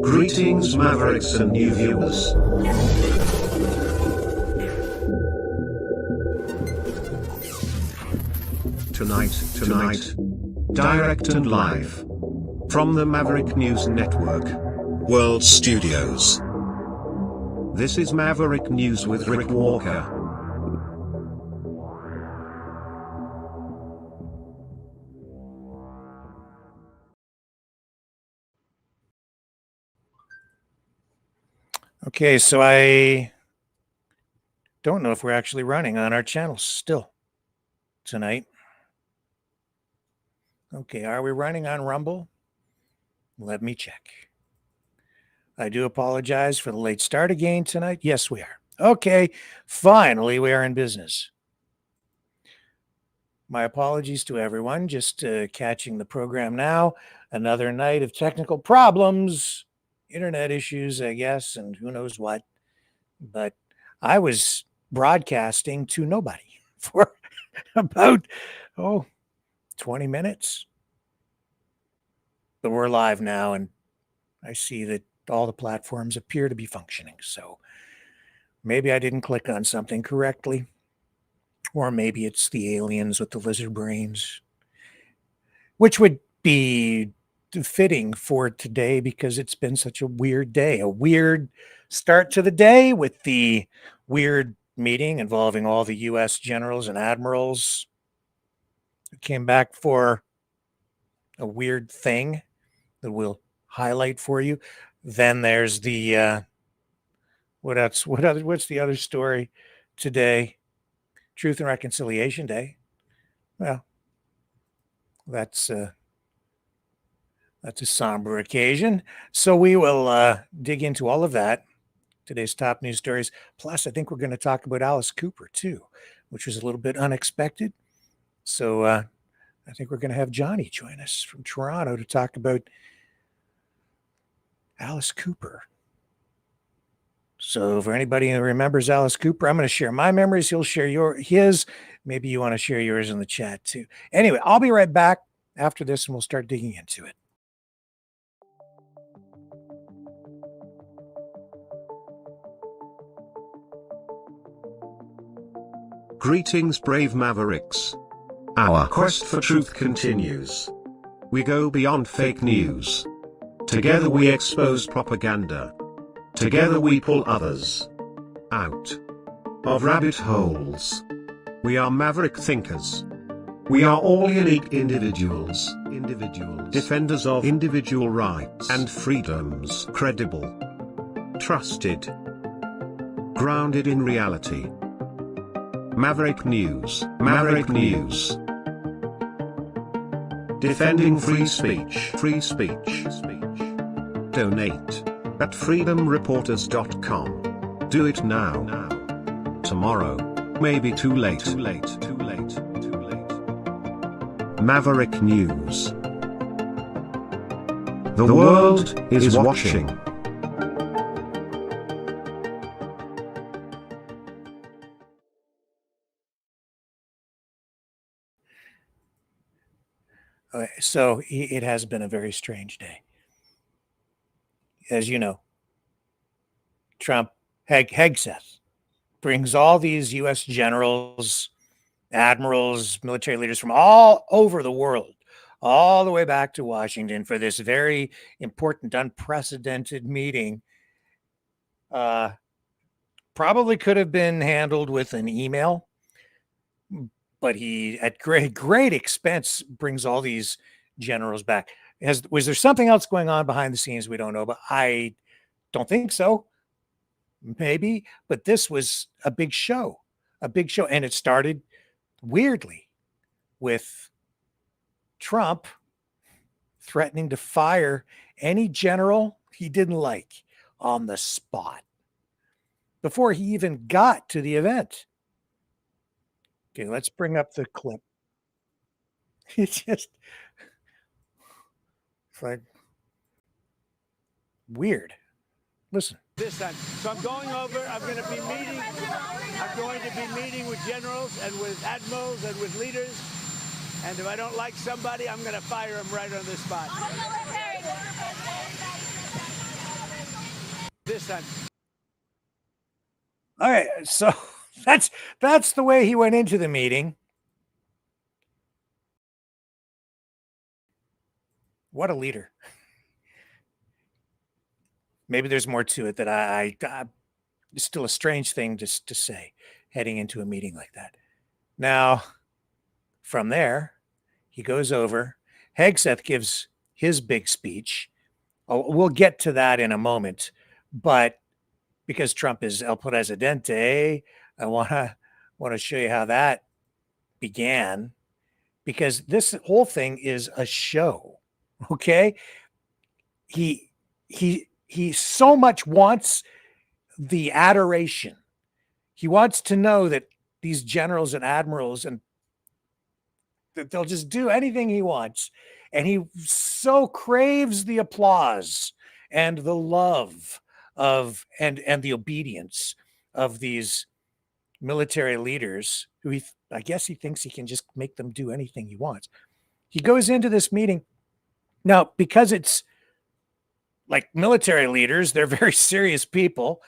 Greetings, Mavericks and new viewers. Tonight, direct and live from the Maverick News Network World Studios. This is Maverick News with Rick Walker. Okay, so I don't know if we're actually running on our channel still tonight. Okay, are we running on Rumble? Let me check. I do apologize for the late start again tonight. Yes, we are. Okay, finally we are in business. My apologies to everyone, just catching the program now. Another night of technical problems, internet issues, I guess, and who knows what. But I was broadcasting to nobody for about, 20 minutes. But we're live now, and I see that all the platforms appear to be functioning. So maybe I didn't click on something correctly, or maybe it's the aliens with the lizard brains, which would be fitting for today because it's been such a weird day, a weird start to the day with the weird meeting involving all the U.S. generals and admirals who came back for a weird thing that we'll highlight for you. Then there's the what's the other story today? Truth and Reconciliation Day. Well, that's a somber occasion. So we will dig into all of that. Today's top news stories. Plus, I think we're going to talk about Alice Cooper too, which was a little bit unexpected. So I think we're going to have Johnny join us from Toronto to talk about Alice Cooper. So for anybody who remembers Alice Cooper, I'm going to share my memories. He'll share his. Maybe you want to share yours in the chat too. Anyway, I'll be right back after this and we'll start digging into it. Greetings, brave Mavericks. Our quest for truth continues. We go beyond fake news. Together we expose propaganda. Together we pull others out of rabbit holes. We are maverick thinkers. We are all unique individuals, defenders of individual rights and freedoms, credible, trusted, grounded in reality. Maverick News, defending free speech, Donate at freedomreporters.com. Do it now. Tomorrow may be too late. Maverick News. The world is watching. Okay, so it has been a very strange day. As you know, Trump, Hegseth, brings all these U.S. generals, admirals, military leaders from all over the world, all the way back to Washington for this very important, unprecedented meeting. Probably could have been handled with an email, but he, at great expense, brings all these generals back. Was there something else going on behind the scenes we don't know? But I don't think so. Maybe, but this was a big show, and it started weirdly with Trump threatening to fire any general he didn't like on the spot before he even got to the event. Okay, let's bring up the clip. It's like weird. Listen. This time. So I'm going over, I'm going to be meeting with generals and with admirals and with leaders. And if I don't like somebody, I'm going to fire him right on the spot. This time. All right, so that's the way he went into the meeting. What a leader. Maybe there's more to it that I it's still a strange thing just to say heading into a meeting like that. Now, from there, he goes over. Hegseth gives his big speech. Oh, we'll get to that in a moment, but because Trump is El Presidente, I want to show you how that began, because this whole thing is a show. Okay, he so much wants the adoration. He wants to know that these generals and admirals and that they'll just do anything he wants, and he so craves the applause and the love of and the obedience of these military leaders who I guess he thinks he can just make them do anything he wants. He goes into this meeting now because it's like military leaders, they're very serious people.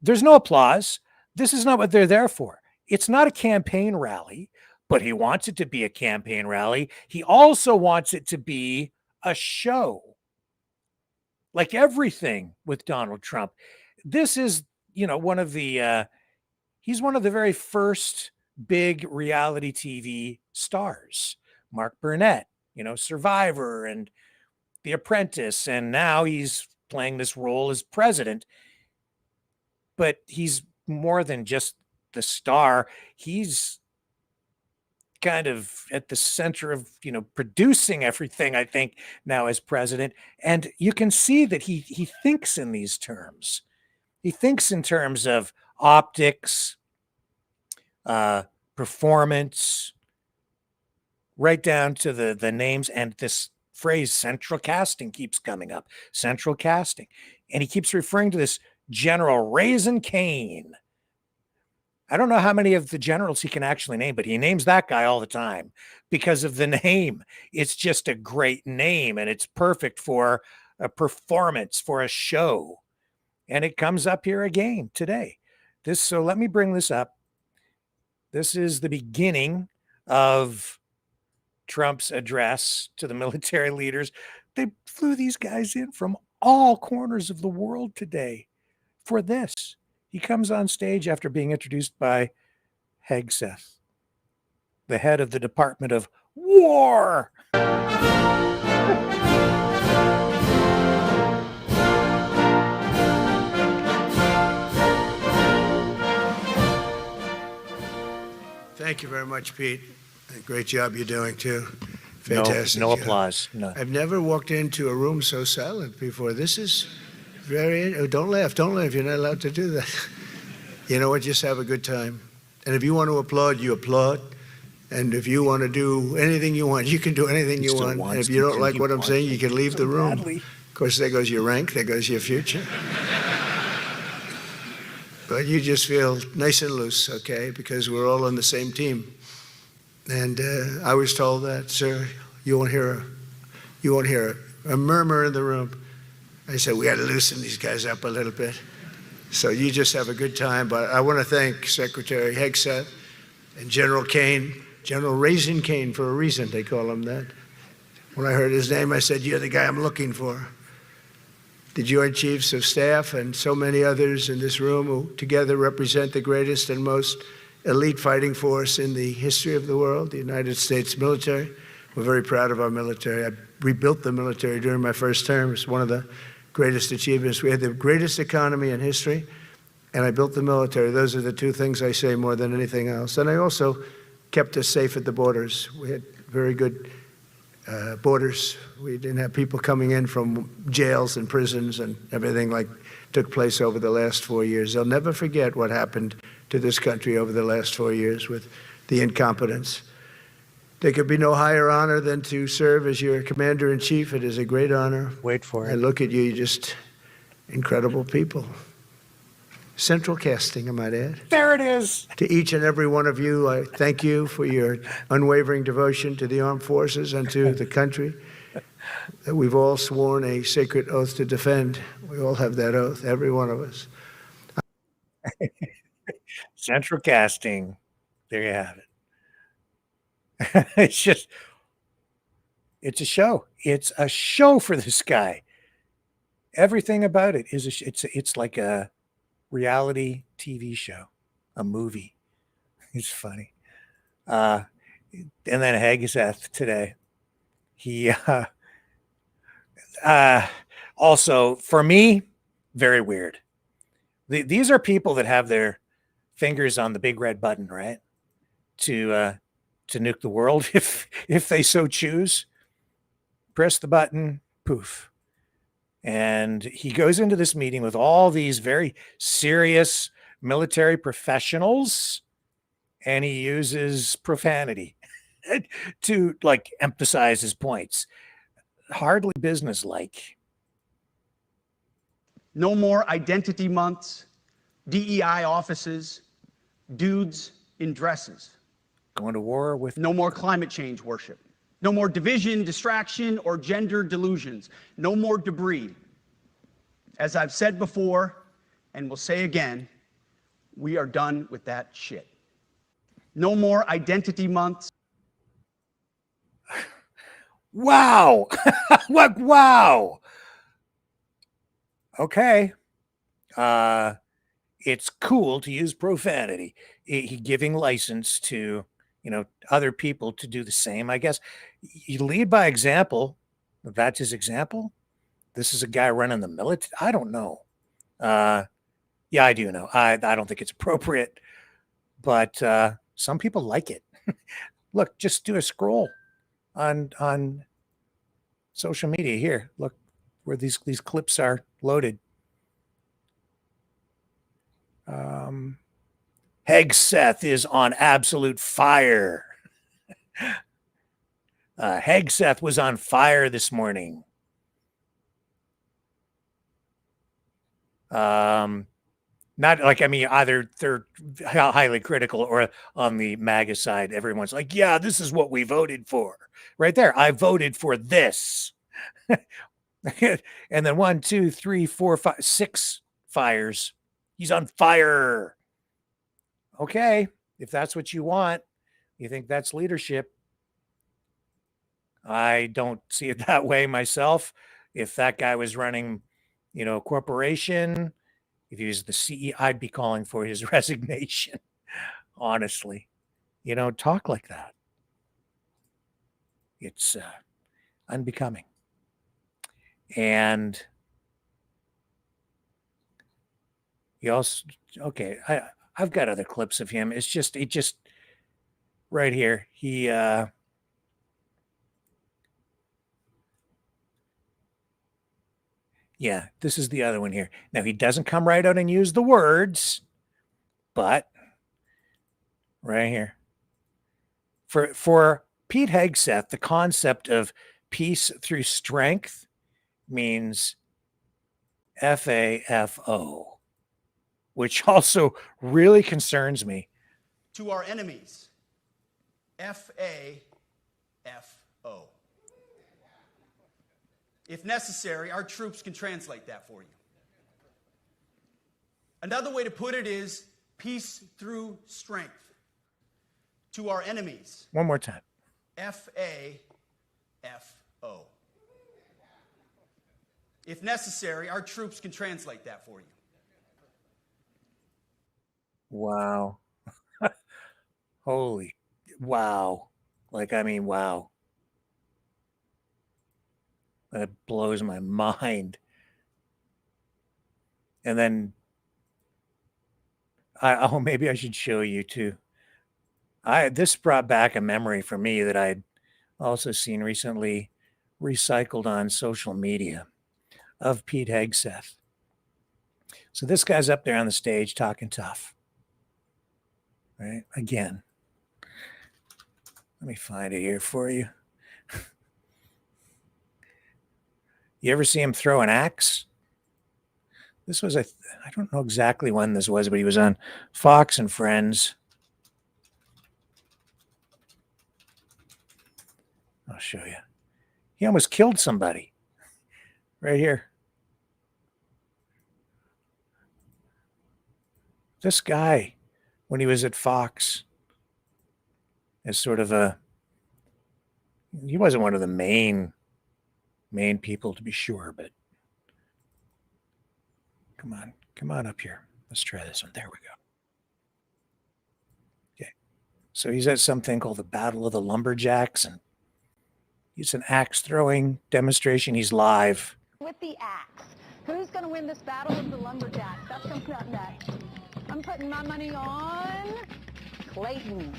There's no applause. This is not what they're there for. It's not a campaign rally, but he wants it to be a campaign rally. He also wants it to be a show. Like everything with Donald Trump. This is, one of the he's one of the very first big reality TV stars. Mark Burnett, Survivor and The Apprentice, and now he's playing this role as president. But he's more than just the star. He's kind of at the center of, producing everything, I think, now as president. And you can see that he thinks in these terms. He thinks in terms of optics, performance, right down to the names. And this phrase central casting keeps coming up. Central casting. And he keeps referring to this General Raisin Cain. I don't know how many of the generals he can actually name, but he names that guy all the time because of the name. It's just a great name, and it's perfect for a performance, for a show. And it comes up here again today. So let me bring this up. This is the beginning of Trump's address to the military leaders. They flew these guys in from all corners of the world today for this. He comes on stage after being introduced by Hegseth, the head of the Department of War. Thank you very much, Pete. Great job you're doing, too. Fantastic. No applause. No. I've never walked into a room so silent before. This is very... Oh, don't laugh. Don't laugh. You're not allowed to do that. You know what? Just have a good time. And if you want to applaud, you applaud. And if you want to do anything you want, you can do anything you want. And if you don't like what I'm saying, you can leave the room. Badly. Of course, there goes your rank. There goes your future. But you just feel nice and loose, okay? Because we're all on the same team. And I was told that, sir, you won't hear a murmur in the room. I said, we got to loosen these guys up a little bit. So you just have a good time. But I want to thank Secretary Hegseth and General Cain, General Raisin Cain, for a reason they call him that. When I heard his name, I said, you're the guy I'm looking for. The Joint Chiefs of Staff and so many others in this room who together represent the greatest and most elite fighting force in the history of the world, the United States military. We're very proud of our military. I rebuilt the military during my first term. It's one of the greatest achievements. We had the greatest economy in history, and I built the military. Those are the two things I say more than anything else. And I also kept us safe at the borders. We had very good borders. We didn't have people coming in from jails and prisons and everything like took place over the last 4 years. They'll never forget what happened to this country over the last 4 years with the incompetence. There could be no higher honor than to serve as your commander-in-chief. It is a great honor. Wait for it. And look at you, just incredible people. Central casting, I might add. There it is. To each and every one of you, I thank you for your unwavering devotion to the armed forces and to the country. that we've all sworn a sacred oath to defend. We all have that oath, every one of us. Central casting. There you have it. It's a show. It's a show for this guy. Everything about it is it's like a reality TV show, a movie. It's funny. And then Hegseth today. He also, for me, very weird. These are people that have their fingers on the big red button, right? To nuke the world if they so choose. Press the button, poof. And he goes into this meeting with all these very serious military professionals, and he uses profanity to like emphasize his points. Hardly businesslike. No more identity months, DEI offices, dudes in dresses. Going to war with No more climate change worship. No more division, distraction, or gender delusions. No more debris. As I've said before, and will say again, we are done with that shit. No more identity months. Wow. What? Wow. Okay. It's cool to use profanity. He giving license to, other people to do the same, I guess. You lead by example. That's his example. This is a guy running the military. I don't know. Yeah, I do know. I don't think it's appropriate, but some people like it. Look, just do a scroll on social media here. Look where these clips are loaded. Hegseth is on absolute fire. Hegseth was on fire this morning. Not like, either they're highly critical or on the MAGA side, everyone's like, yeah, this is what we voted for. Right there. I voted for this. And then 1, 2, 3, 4, 5, 6 fires. He's on fire. Okay. If that's what you want, you think that's leadership. I don't see it that way myself. If that guy was running, a corporation, if he was the CEO, I'd be calling for his resignation. Honestly, you don't talk like that. It's unbecoming. And he also, okay, I've got other clips of him. It just right here. He yeah, this is the other one here. Now, he doesn't come right out and use the words, but right here. For Pete Hegseth, the concept of peace through strength means FAFO, which also really concerns me. To our enemies, FAFO. If necessary, our troops can translate that for you. Another way to put it is peace through strength. To our enemies. One more time. FAFO. If necessary, our troops can translate that for you. Wow. Holy, wow. Wow. That blows my mind. And then, maybe I should show you too. This brought back a memory for me that I'd also seen recently recycled on social media of Pete Hegseth. So this guy's up there on the stage talking tough. Right? Again. Let me find it here for you. You ever see him throw an axe? This was, I don't know exactly when this was, but he was on Fox and Friends. I'll show you. He almost killed somebody right here. This guy, when he was at Fox, as sort of he wasn't one of the main people to be sure, but come on up here. Let's try this one. There we go. Okay. So he's at something called the Battle of the Lumberjacks, and it's an axe throwing demonstration. He's live. With the axe. Who's going to win this battle of the lumberjacks? That's coming up next. I'm putting my money on Clayton.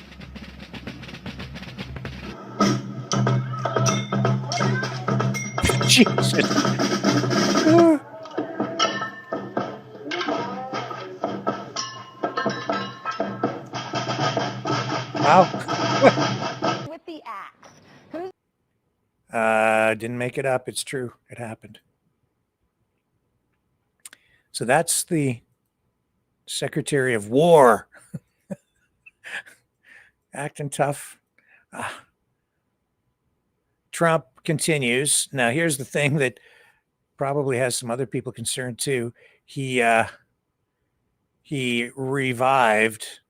Jesus. Wow. With the axe. Who's Didn't make it up. It's true. It happened. So that's the Secretary of War. Acting tough. Trump continues. Now, here's the thing that probably has some other people concerned too. He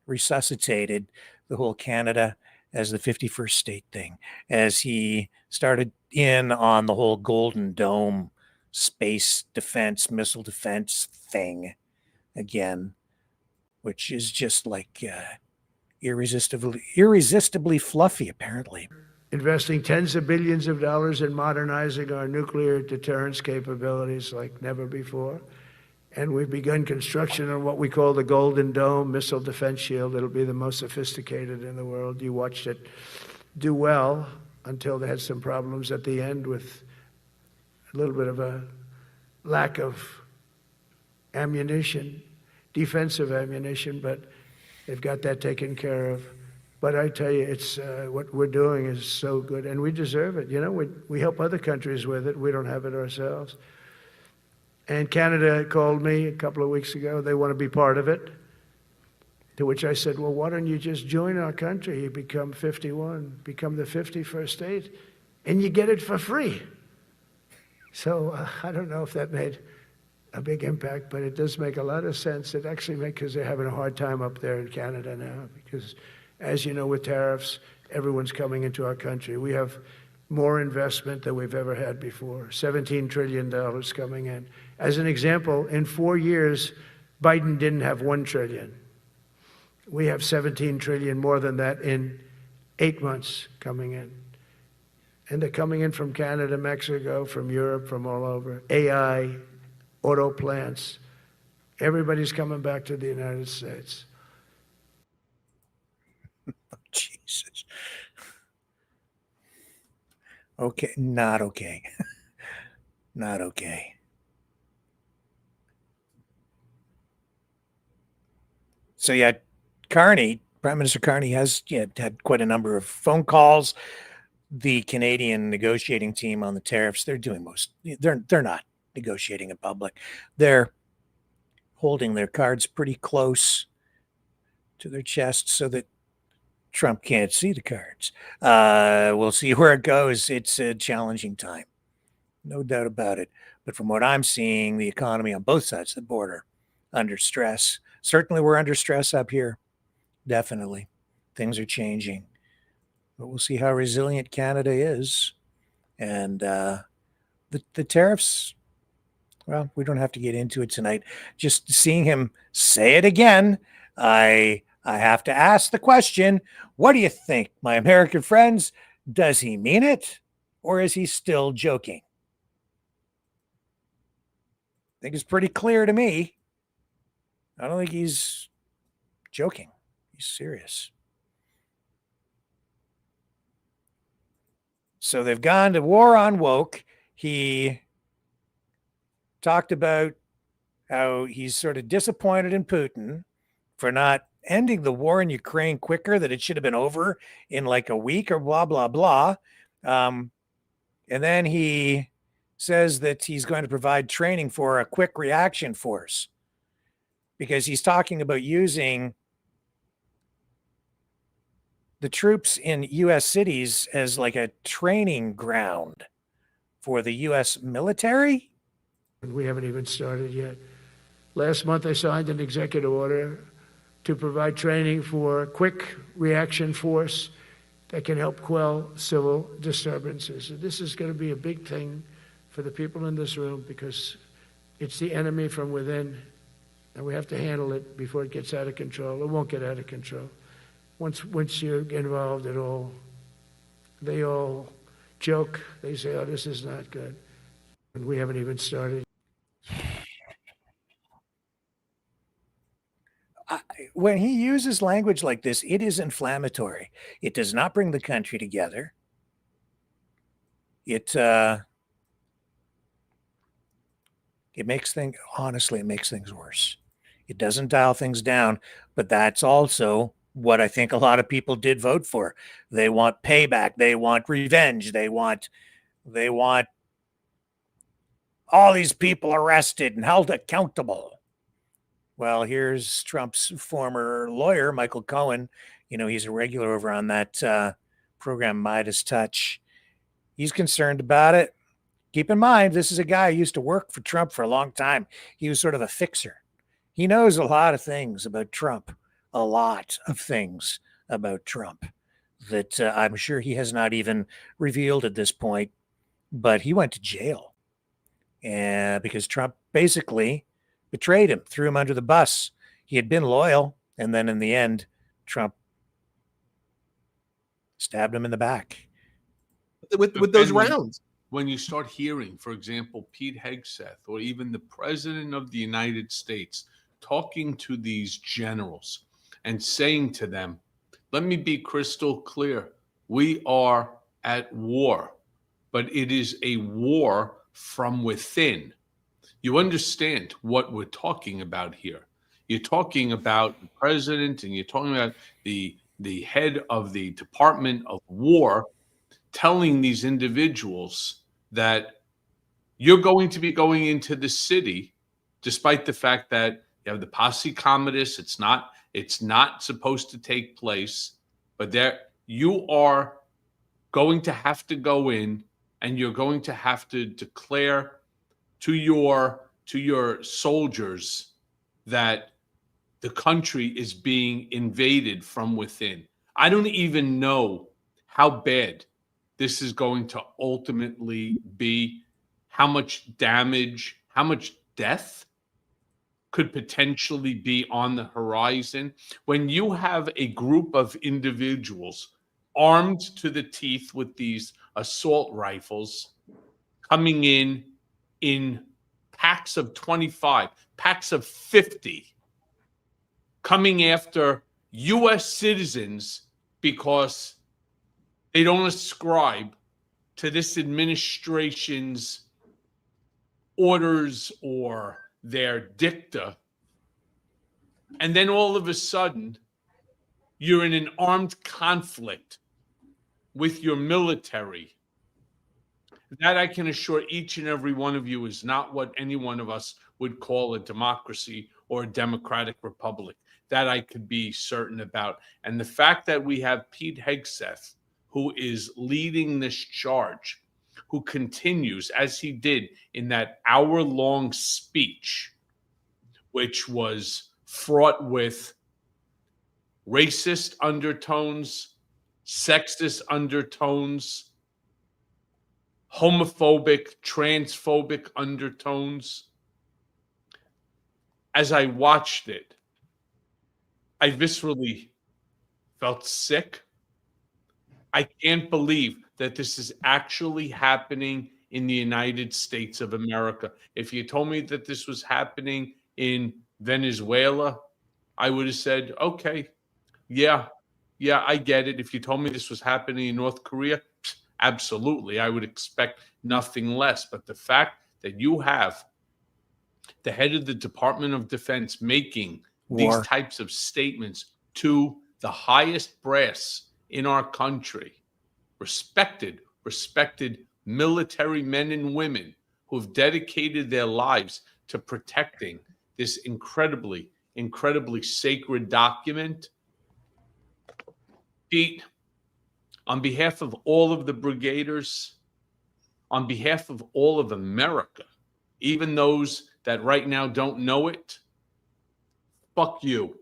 resuscitated the whole Canada as the 51st state thing, as he started in on the whole Golden Dome space defense, missile defense thing again, which is just like irresistibly fluffy, apparently. Investing tens of billions of dollars in modernizing our nuclear deterrence capabilities like never before. And we've begun construction on what we call the Golden Dome missile defense shield. It'll be the most sophisticated in the world. You watched it do well until they had some problems at the end with a little bit of a lack of ammunition, defensive ammunition, but they've got that taken care of. But I tell you, it's what we're doing is so good, and we deserve it. You know, we help other countries with it. We don't have it ourselves. And Canada called me a couple of weeks ago. They want to be part of it. To which I said, well, why don't you just join our country? You become 51, become the 51st state, and you get it for free. So I don't know if that made a big impact, but it does make a lot of sense. It actually makes, because they're having a hard time up there in Canada now, because as you know, with tariffs, everyone's coming into our country. We have more investment than we've ever had before, $17 trillion coming in. As an example, in 4 years, Biden didn't have $1 trillion. We have 17 trillion more than that in 8 months coming in. And they're coming in from Canada, Mexico, from Europe, from all over. AI, auto plants. Everybody's coming back to the United States. Jesus. Okay, not okay. Not okay. So yeah, Carney, Prime Minister Carney has had quite a number of phone calls. The Canadian negotiating team on the tariffs, they're not negotiating in public. They're holding their cards pretty close to their chest so that Trump can't see the cards. We'll see where it goes. It's a challenging time, no doubt about it. But from what I'm seeing, the economy on both sides of the border under stress. Certainly we're under stress up here. Definitely. Things are changing. But we'll see how resilient Canada is. And the tariffs, well, we don't have to get into it tonight. Just seeing him say it again, I have to ask the question, what do you think, my American friends? Does he mean it, or is he still joking? I think it's pretty clear to me. I don't think he's joking. He's serious. So they've gone to war on woke. He talked about how he's sort of disappointed in Putin for not ending the war in Ukraine quicker, that it should have been over in like a week or blah, blah, blah. And then he says that he's going to provide training for a quick reaction force, because he's talking about using the troops in U.S. cities as like a training ground for the U.S. military. We haven't even started yet. Last month, I signed an executive order to provide training for a quick reaction force that can help quell civil disturbances. This is going to be a big thing for the people in this room because it's the enemy from within, and we have to handle it before it gets out of control. It won't get out of control. Once you're involved at all, they all joke. They say, oh, this is not good. And we haven't even started. When he uses language like this, it is inflammatory. It does not bring the country together. It makes things, honestly, it makes things worse. It doesn't dial things down, but that's also what I think a lot of people did vote for. They want payback. They want revenge. They want all these people arrested and held accountable. Well, here's Trump's former lawyer, Michael Cohen. You know, he's a regular over on that program, Midas Touch. He's concerned about it. Keep in mind, this is a guy who used to work for Trump for a long time. He was sort of a fixer. He knows a lot of things about Trump, a lot of things about Trump that I'm sure he has not even revealed at this point. But he went to jail because Trump basically betrayed him, threw him under the bus. He had been loyal, and then in the end, Trump stabbed him in the back. With those rounds. When you start hearing, for example, Pete Hegseth or even the president of the United States talking to these generals and saying to them, let me be crystal clear. We are at war, but it is a war from within. You understand what we're talking about here. You're talking about the president and you're talking about the head of the Department of War telling these individuals that you're going to be going into the city, despite the fact that you have the posse comitatus. It's not supposed to take place, but there you are going to have to go in and you're going to have to declare to your soldiers that the country is being invaded from within. I don't even know how bad this is going to ultimately be, how much damage, how much death could potentially be on the horizon. When you have a group of individuals armed to the teeth with these assault rifles coming in packs of 25, packs of 50, coming after U.S. citizens because they don't ascribe to this administration's orders or their dicta. And then all of a sudden, you're in an armed conflict with your military. That I can assure each and every one of you is not what any one of us would call a democracy or a democratic republic. That I could be certain about. And the fact that we have Pete Hegseth, who is leading this charge, who continues, as he did in that hour-long speech, which was fraught with racist undertones, sexist undertones, homophobic, transphobic undertones. As I watched it, I viscerally felt sick. I can't believe that this is actually happening in the United States of America. If you told me that this was happening in Venezuela, I would have said, okay, yeah, I get it. If you told me this was happening in North Korea, absolutely, I would expect nothing less. But the fact that you have the head of the Department of Defense making these types of statements to the highest brass in our country, respected military men and women who have dedicated their lives to protecting this incredibly sacred document. Pete, on behalf of all of the brigaders, on behalf of all of America, even those that right now don't know it, fuck you.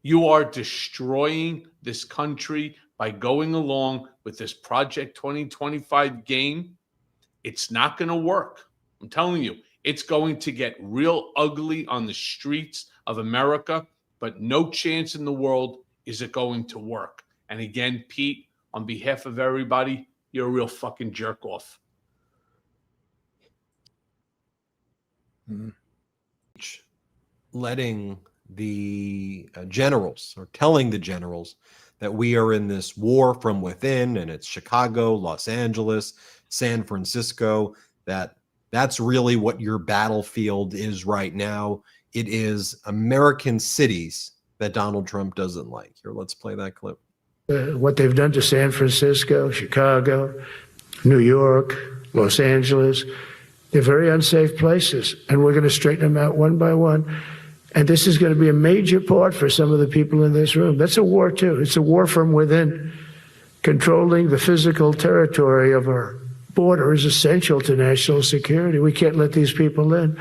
You are destroying this country by going along with this Project 2025 game. It's not going to work. I'm telling you, it's going to get real ugly on the streets of America, but no chance in the world is it going to work. And again, Pete, on behalf of everybody, you're a real fucking jerk off. Letting the generals, or telling the generals, that we are in this war from within, and it's Chicago, Los Angeles, San Francisco, that's really what your battlefield is right now. It is American cities that Donald Trump doesn't like. Here, let's play that clip. What they've done to San Francisco, Chicago, New York, Los Angeles, they're very unsafe places, and we're going to straighten them out one by one. And this is going to be a major part for some of the people in this room. That's a war, too. It's a war from within. Controlling the physical territory of our border is essential to national security. We can't let these people in.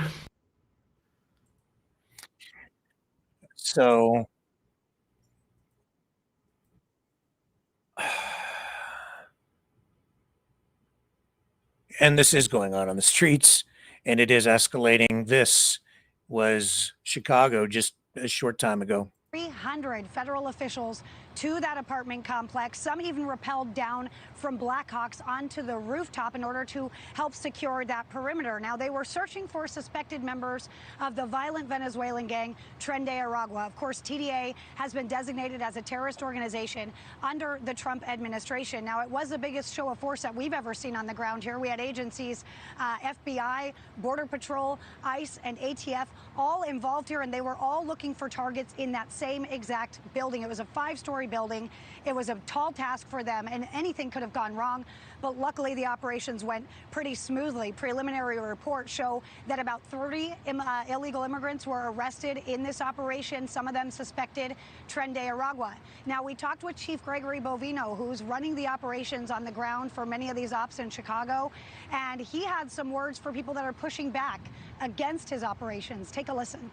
So, and this is going on the streets, and it is escalating. This was Chicago just a short time ago. 300 federal officials to that apartment complex. Some even rappelled down from Blackhawks onto the rooftop in order to help secure that perimeter. Now, they were searching for suspected members of the violent Venezuelan gang Tren de Aragua. Of course, TDA has been designated as a terrorist organization under the Trump administration. Now, it was the biggest show of force that we've ever seen on the ground here. We had agencies, FBI, Border Patrol, ICE, and ATF all involved here, and they were all looking for targets in that same exact building. It was a 5-story building. It was a tall task for them, and anything could have gone wrong. But luckily, the operations went pretty smoothly. Preliminary reports show that about 30 illegal immigrants were arrested in this operation, some of them suspected Tren de Aragua. Now, we talked with Chief Gregory Bovino, who's running the operations on the ground for many of these ops in Chicago, and he had some words for people that are pushing back against his operations. Take a listen.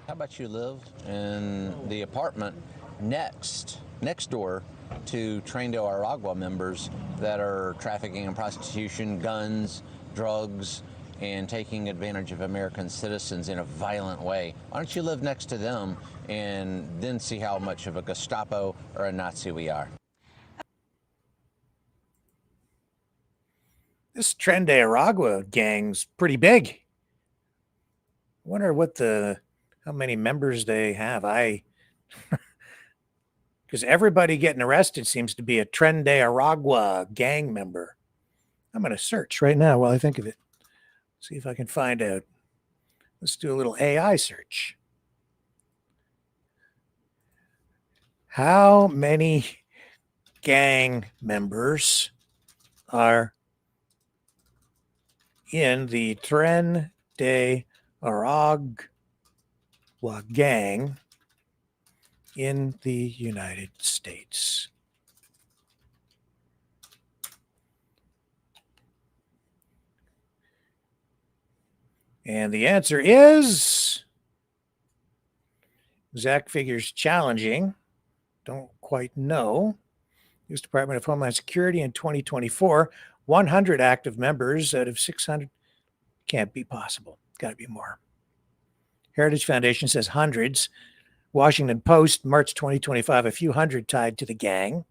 How about you live in the apartment next door to Tren de Aragua members that are trafficking in prostitution, guns, drugs, and taking advantage of American citizens in a violent way? Why don't you live next to them and then see how much of a Gestapo or a Nazi we are? This Tren de Aragua gang's pretty big. I wonder how many members they have. Because everybody getting arrested seems to be a Tren de Aragua gang member. I'm going to search right now while I think of it. See if I can find out. Let's do a little AI search. How many gang members are in the Tren de Aragua gang in the United States? And the answer is, exact figures challenging. Don't quite know. U.S. Department of Homeland Security in 2024, 100 active members out of 600. Can't be possible. Got to be more. Heritage Foundation says hundreds. Washington Post, March 2025, a few hundred tied to the gang.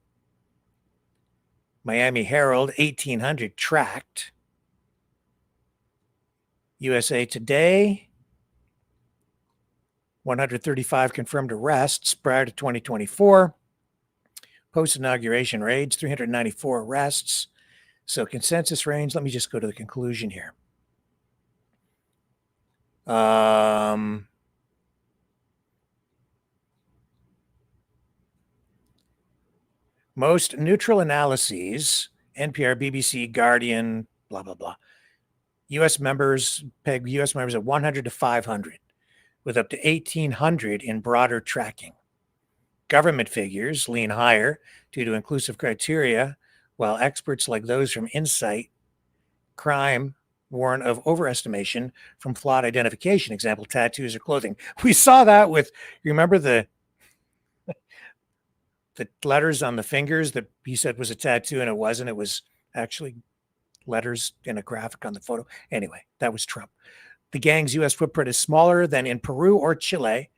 Miami Herald, 1,800 tracked. USA Today, 135 confirmed arrests prior to 2024. Post-inauguration raids, 394 arrests. So consensus range, let me just go to the conclusion here. Most neutral analyses, NPR, BBC, Guardian, blah, blah, blah. U.S. members peg U.S. members at 100 to 500, with up to 1,800 in broader tracking. Government figures lean higher due to inclusive criteria while experts like those from Insight Crime warn of overestimation from flawed identification, example, tattoos or clothing. We saw that with, remember the letters on the fingers that he said was a tattoo and it wasn't. It was actually letters in a graphic on the photo. Anyway, that was Trump. The gang's U.S. footprint is smaller than in Peru or Chile,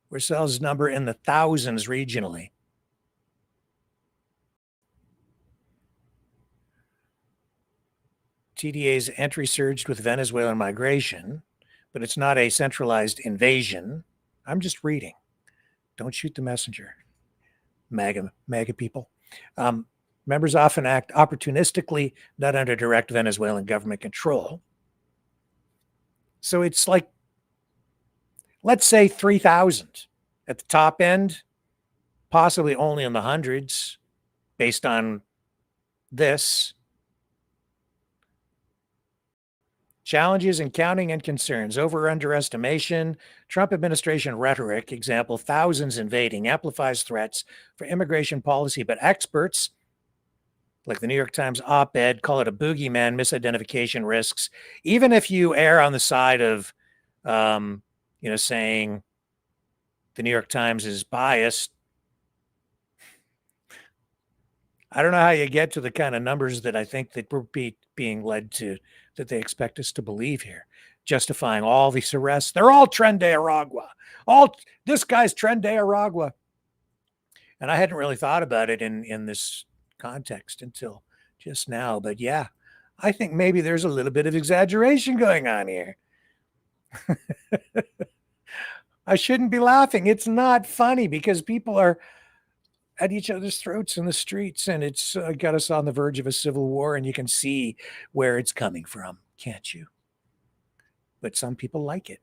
where cells number in the thousands regionally. TDA's entry surged with Venezuelan migration, but it's not a centralized invasion. I'm just reading. Don't shoot the messenger, MAGA people. Members often act opportunistically, not under direct Venezuelan government control. So it's like, let's say 3,000 at the top end, possibly only in the hundreds based on this. Challenges in counting and concerns, over underestimation, Trump administration rhetoric, example, thousands invading, amplifies threats for immigration policy, but experts like the New York Times op-ed call it a boogeyman, misidentification risks. Even if you err on the side of, saying the New York Times is biased, I don't know how you get to the kind of numbers that I think that we're being led to, that they expect us to believe here, justifying all these arrests. They're all Tren de Aragua. This guy's Tren de Aragua. And I hadn't really thought about it in this context until just now. But yeah, I think maybe there's a little bit of exaggeration going on here. I shouldn't be laughing. It's not funny because people are at each other's throats in the streets, and it's got us on the verge of a civil war, and you can see where it's coming from, can't you? But some people like it.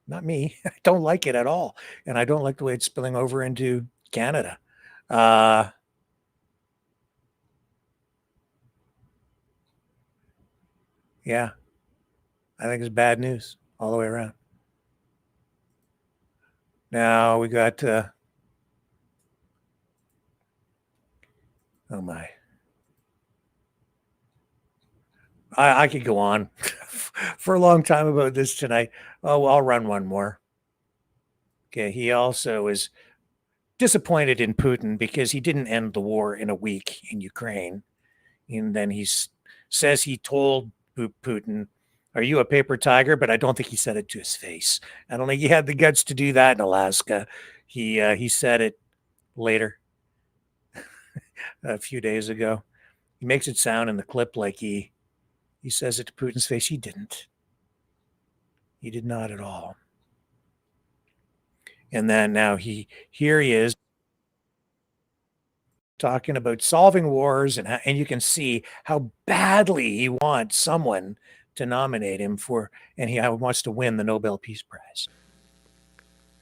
Not me. I don't like it at all, and I don't like the way it's spilling over into Canada. Yeah, I think it's bad news all the way around. Now we got... oh my. I could go on for a long time about this tonight. Oh, I'll run one more. Okay, he also is disappointed in Putin because he didn't end the war in a week in Ukraine. And then he says he told Putin, "Are you a paper tiger?" But I don't think he said it to his face. I don't think he had the guts to do that in Alaska. He said it later. A few days ago. He makes it sound in the clip like he says it to Putin's face. He didn't. He did not at all. And then now here he is talking about solving wars, and you can see how badly he wants someone to nominate him for, and he wants to win the Nobel Peace Prize.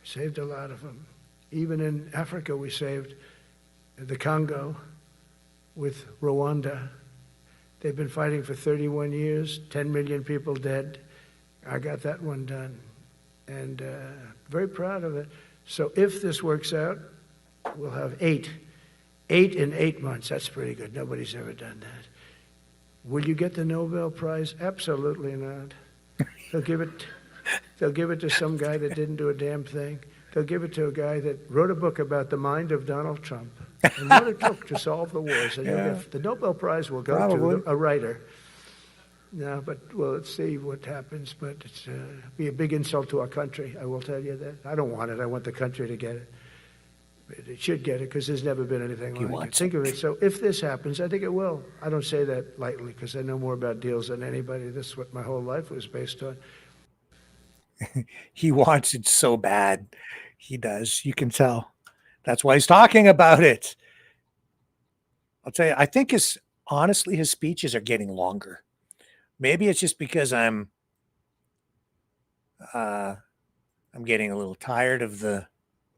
Saved a lot of them. Even in Africa, we saved the Congo with Rwanda. They've been fighting for 31 years, 10 million people dead. I got that one done, and very proud of it. So if this works out, we'll have 8 in 8 months. That's pretty good. Nobody's ever done that. Will you get the Nobel Prize? Absolutely not. They'll give it to some guy that didn't do a damn thing. They'll give it to a guy that wrote a book about the mind of Donald Trump and what it took to solve the wars. And the Nobel Prize will go to a writer. No, but well, let's see what happens. But it's be a big insult to our country. I will tell you that. I don't want it. I want the country to get it. But it should get it because there's never been anything like it. Think of it. So if this happens, I think it will. I don't say that lightly because I know more about deals than anybody. This is what my whole life was based on. He wants it so bad. He does. You can tell. That's why he's talking about it. I'll tell you, I think honestly, his speeches are getting longer. Maybe it's just because I'm getting a little tired of the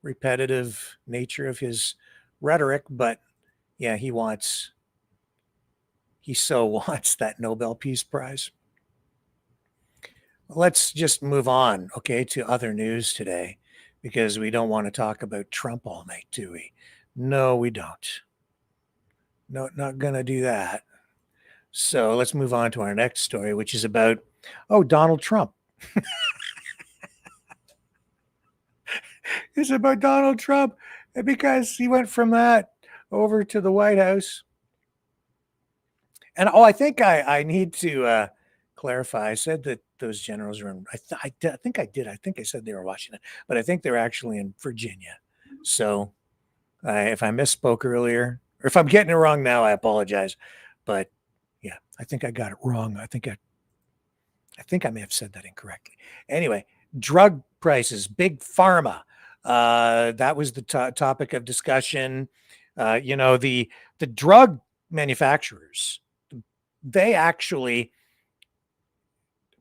repetitive nature of his rhetoric, but yeah, he so wants that Nobel Peace Prize. Let's just move on, okay, to other news today, because we don't want to talk about Trump all night, do we? No, we don't. No, not going to do that. So let's move on to our next story, which is about, Donald Trump. It's about Donald Trump because he went from that over to the White House. And I think I need to clarify. I said that those generals are in, I think I did. I think I said they were Washington, but I think they're actually in Virginia. So if I misspoke earlier, or if I'm getting it wrong now, I apologize. But yeah, I think I got it wrong. I think I may have said that incorrectly. Anyway, drug prices, big pharma. That was the topic of discussion. The drug manufacturers, they actually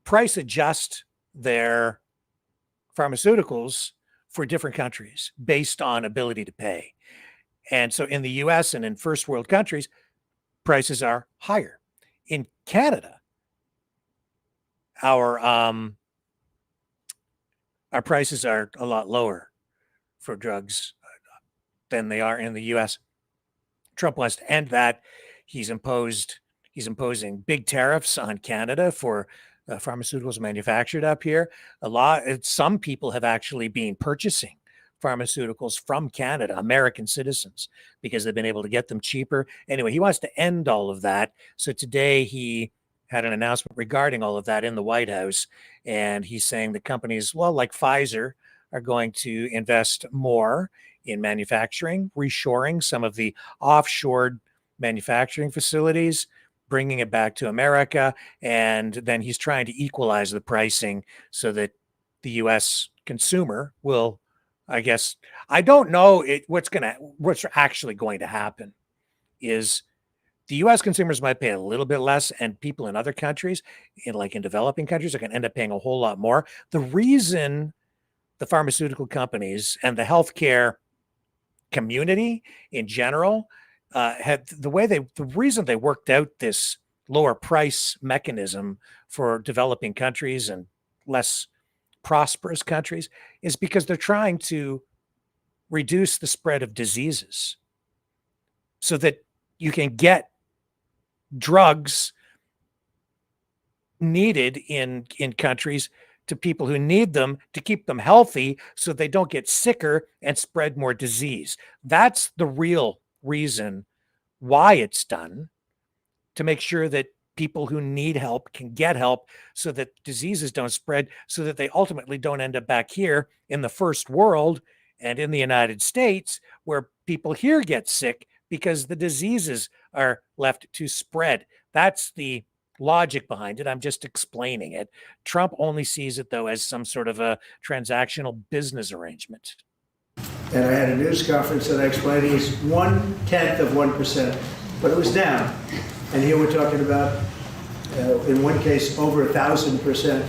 price adjust their pharmaceuticals for different countries based on ability to pay. And so in the US and in first world countries, prices are higher. In Canada, our prices are a lot lower for drugs than they are in the US. Trump wants to end that. He's imposing big tariffs on Canada for pharmaceuticals manufactured up here. Some people have actually been purchasing pharmaceuticals from Canada, American citizens, because they've been able to get them cheaper. Anyway, he wants to end all of that. So today he had an announcement regarding all of that in the White House. And he's saying the companies, like Pfizer, are going to invest more in manufacturing, reshoring some of the offshore manufacturing facilities, bringing it back to America. And then he's trying to equalize the pricing so that the U.S. consumer will, I guess, I don't know what's actually going to happen is the U.S. consumers might pay a little bit less, and people in other countries, in developing countries, are going to end up paying a whole lot more. The reason the pharmaceutical companies and the healthcare community in general the reason they worked out this lower price mechanism for developing countries and less prosperous countries is because they're trying to reduce the spread of diseases so that you can get drugs needed in countries to people who need them to keep them healthy so they don't get sicker and spread more disease. That's the real reason why it's done, to make sure that people who need help can get help so that diseases don't spread, so that they ultimately don't end up back here in the first world and in the United States where people here get sick because the diseases are left to spread. That's the logic behind it. I'm just explaining it. Trump only sees it, though, as some sort of a transactional business arrangement. And I had a news conference that I explained it was 1/10 of 1%, but it was down. And here we're talking about, in one case, over 1,000%.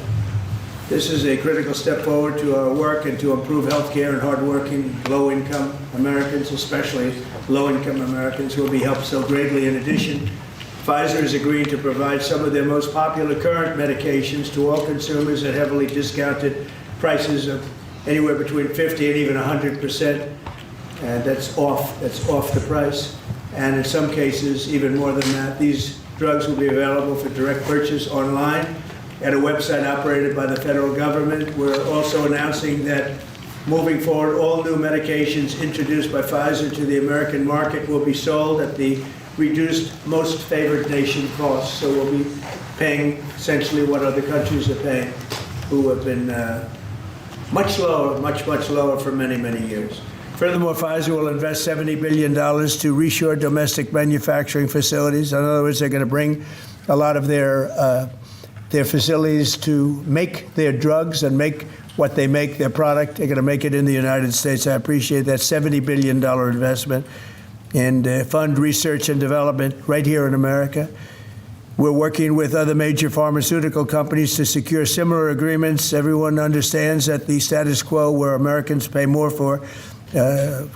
This is a critical step forward to our work and to improve healthcare and hardworking, low-income Americans, especially low-income Americans, who will be helped so greatly. In addition, Pfizer is agreeing to provide some of their most popular current medications to all consumers at heavily discounted prices of anywhere between 50 and even 100%, and that's off the price. And in some cases, even more than that, these drugs will be available for direct purchase online at a website operated by the federal government. We're also announcing that moving forward, all new medications introduced by Pfizer to the American market will be sold at the reduced most favored nation cost. So we'll be paying essentially what other countries are paying, who have been much lower for many, many years. Furthermore, Pfizer will invest $70 billion to reshore domestic manufacturing facilities. In other words, they're going to bring a lot of their facilities to make their drugs and make what they make, their product. They're going to make it in the United States. I appreciate that $70 billion investment and fund research and development right here in America. We're working with other major pharmaceutical companies to secure similar agreements. Everyone understands that the status quo where Americans pay more for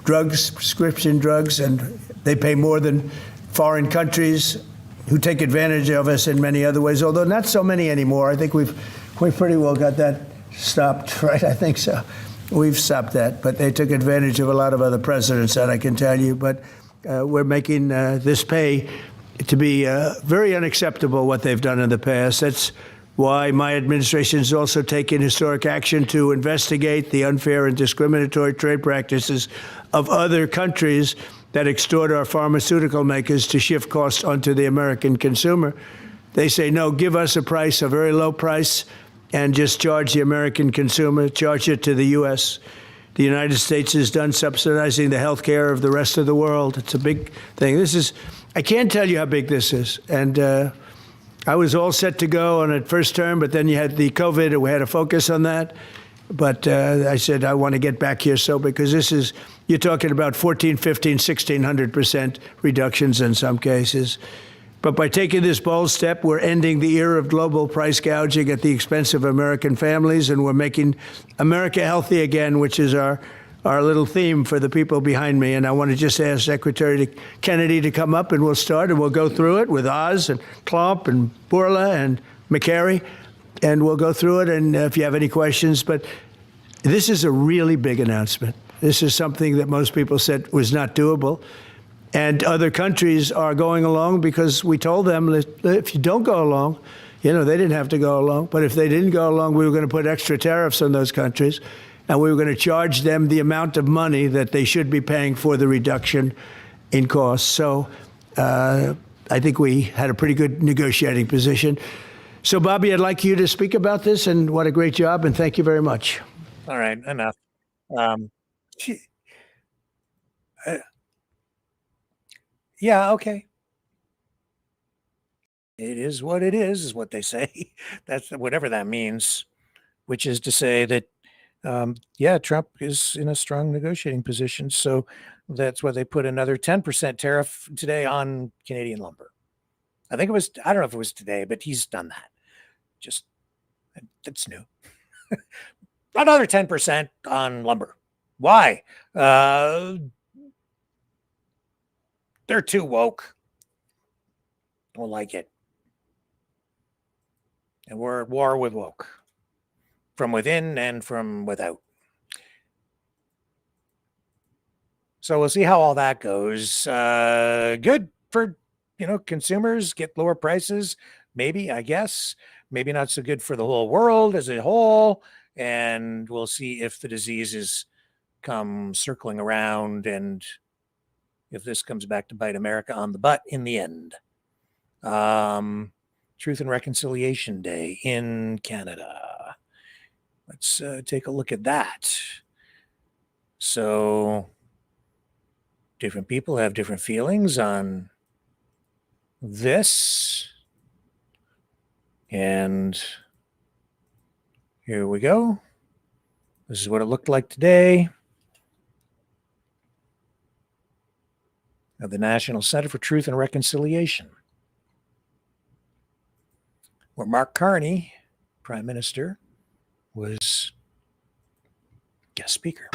drugs, prescription drugs, and they pay more than foreign countries who take advantage of us in many other ways, although not so many anymore. I think we've pretty well got that stopped, right? I think so. We've stopped that, but they took advantage of a lot of other presidents, that I can tell you. But We're making this pay to be very unacceptable what they've done in the past. That's why my administration has also taken historic action to investigate the unfair and discriminatory trade practices of other countries that extort our pharmaceutical makers to shift costs onto the American consumer. They say, no, give us a price, a very low price, and just charge the American consumer, charge it to the U.S. The United States is done subsidizing the health care of the rest of the world. It's a big thing. I can't tell you how big this is. And I was all set to go on it first term, but then you had the COVID, and we had to focus on that. But I said, I want to get back here. So because you're talking about 14, 15, 1,600% reductions in some cases. But by taking this bold step, we're ending the era of global price gouging at the expense of American families, and we're making America healthy again, which is our little theme for the people behind me. And I want to just ask Secretary Kennedy to come up, and we'll start, and we'll go through it with Oz and Klomp and Bourla and McCary, and we'll go through it, and if you have any questions. But this is a really big announcement. This is something that most people said was not doable. And other countries are going along because we told them, if you don't go along, they didn't have to go along. But if they didn't go along, we were going to put extra tariffs on those countries. And we were going to charge them the amount of money that they should be paying for the reduction in costs. So I think we had a pretty good negotiating position. So, Bobby, I'd like you to speak about this, and what a great job, and thank you very much. All right, enough. Yeah, okay. It is what it is what they say. That's whatever that means, which is to say that, Trump is in a strong negotiating position. So that's why they put another 10% tariff today on Canadian lumber. I don't know if it was today, but he's done that. That's new. Another 10% on lumber. Why? They're too woke. Don't like it. And we're at war with woke. From within and from without. So we'll see how all that goes. Good for, consumers, get lower prices. Maybe, I guess. Maybe not so good for the whole world as a whole. And we'll see if the diseases come circling around and if this comes back to bite America on the butt in the end. Truth and Reconciliation Day in Canada. Let's take a look at that. So different people have different feelings on this. And here we go. This is what it looked like today. Of the National Center for Truth and Reconciliation, where Mark Carney, Prime Minister, was guest speaker.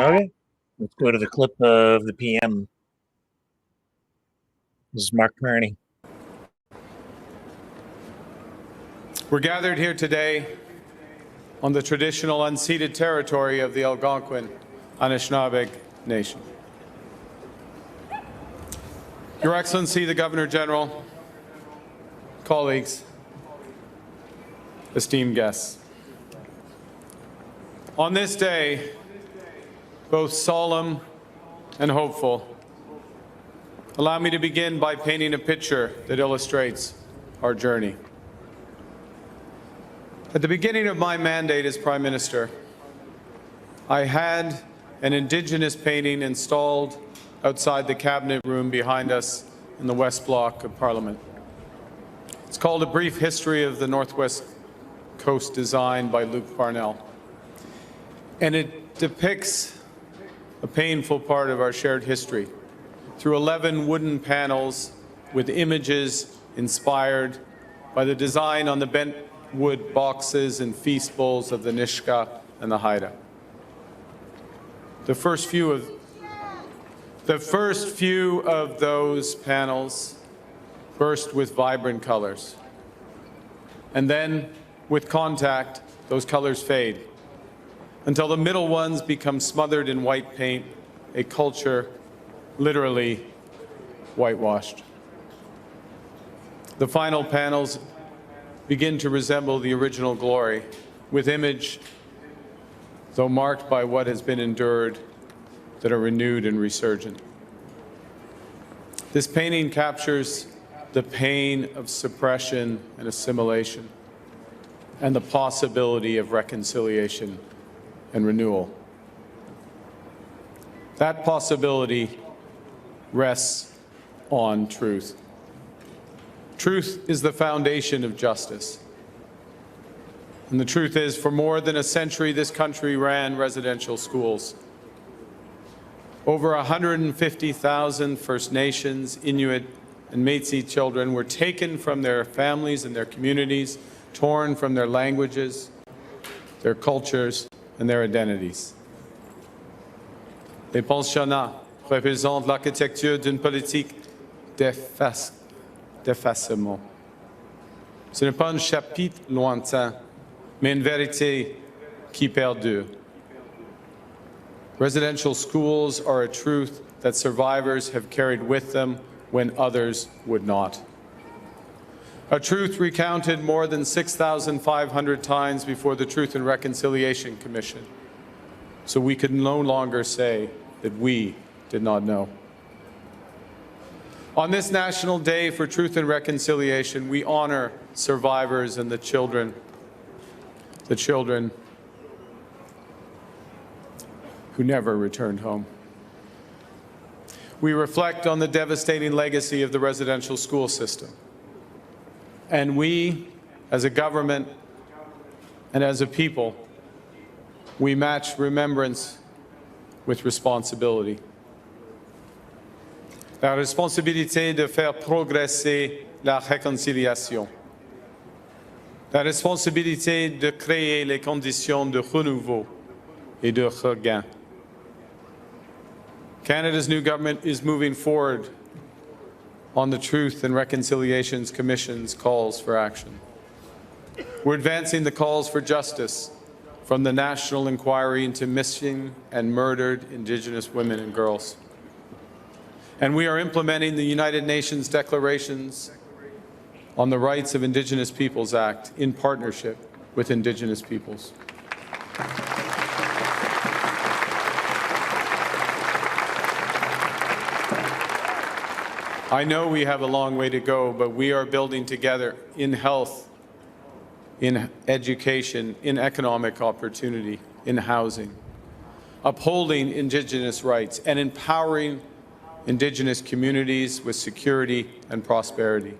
Okay, let's go to the clip of the PM. This is Mark Carney. We're gathered here today on the traditional unceded territory of the Algonquin Anishinaabe Nation. Your Excellency, the Governor General, colleagues, esteemed guests. On this day, both solemn and hopeful, Allow me to begin by painting a picture that illustrates our journey. At the beginning of my mandate as Prime Minister, I had an Indigenous painting installed outside the Cabinet room behind us in the West Block of Parliament. It's called A Brief History of the Northwest Coast, designed by Luke Parnell. And it depicts a painful part of our shared history through 11 wooden panels with images inspired by the design on the bent wood boxes and feast bowls of the Nishka and the Haida. The first few of those panels burst with vibrant colors. And then, with contact, those colors fade until the middle ones become smothered in white paint, a culture literally whitewashed. The final panels begin to resemble the original glory, with image, though marked by what has been endured, that are renewed and resurgent. This painting captures the pain of suppression and assimilation, and the possibility of reconciliation and renewal. That possibility rests on truth. Truth is the foundation of justice. And the truth is, for more than a century, this country ran residential schools. Over 150,000 First Nations, Inuit, and Métis children were taken from their families and their communities, torn from their languages, their cultures, and their identities. Les pensionnats représentent l'architecture d'une politique d'effacement. Ce n'est pas un chapitre lointain, mais une vérité qui perdure. Residential schools are a truth that survivors have carried with them when others would not. A truth recounted more than 6,500 times before the Truth and Reconciliation Commission, so we could no longer say that we did not know. On this National Day for Truth and Reconciliation, we honor survivors and the children who never returned home. We reflect on the devastating legacy of the residential school system. And we, as a government and as a people, we match remembrance with responsibility. La responsabilité de faire progresser la réconciliation. La responsabilité de créer les conditions de renouveau et de regain. Canada's new government is moving forward on the Truth and Reconciliation Commission's calls for action. We're advancing the calls for justice from the National Inquiry into Missing and Murdered Indigenous Women and Girls. And we are implementing the United Nations Declarations on the Rights of Indigenous Peoples Act in partnership with Indigenous peoples. I know we have a long way to go, but we are building together in health, in education, in economic opportunity, in housing, upholding Indigenous rights, and empowering Indigenous communities with security and prosperity.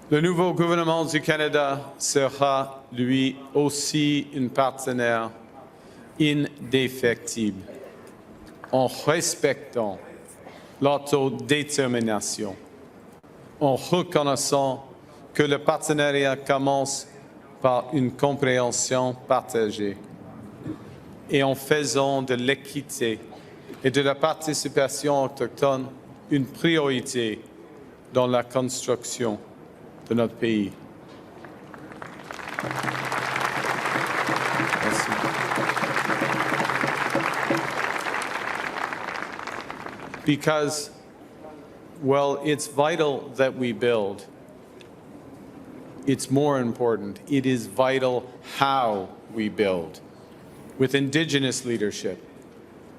Le nouveau gouvernement du Canada sera, lui aussi, un partenaire indéfectible, en respectant l'autodétermination, en reconnaissant que le partenariat commence par une compréhension partagée et en faisant de l'équité et de la participation autochtone une priorité dans la construction de notre pays. Merci. Because, well, it's vital that we build. It's more important. It is vital how we build. With Indigenous leadership,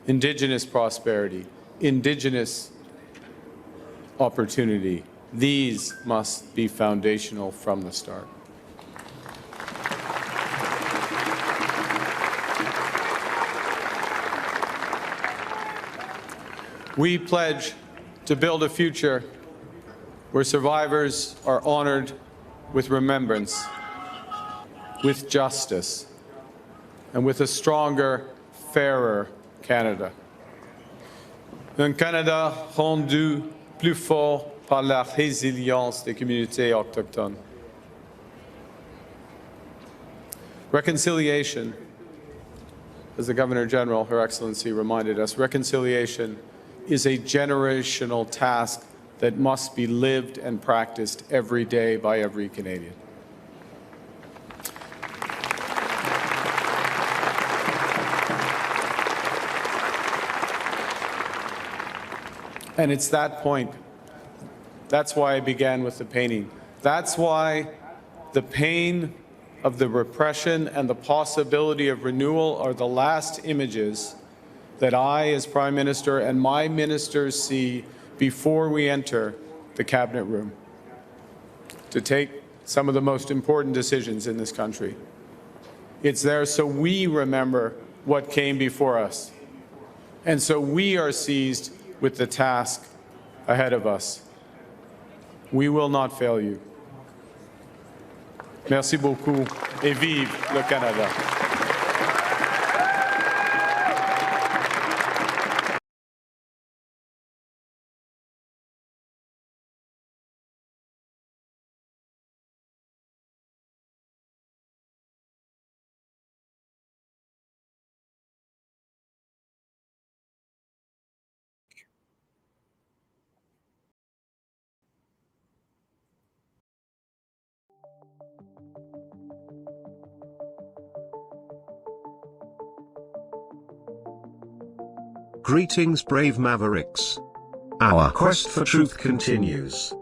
Indigenous prosperity, Indigenous opportunity. These must be foundational from the start. We pledge to build a future where survivors are honored with remembrance, with justice, and with a stronger, fairer Canada. Un Canada rendu plus fort par la résilience des communautés autochtones. Reconciliation, as the Governor General, Her Excellency, reminded us, reconciliation is a generational task that must be lived and practiced every day by every Canadian. And it's that point. That's why I began with the painting. That's why the pain of the repression and the possibility of renewal are the last images that I, as Prime Minister, and my ministers see before we enter the Cabinet room to take some of the most important decisions in this country. It's there so we remember what came before us, and so we are seized with the task ahead of us. We will not fail you. Merci beaucoup et vive le Canada. Greetings, brave Mavericks. Our quest for truth continues.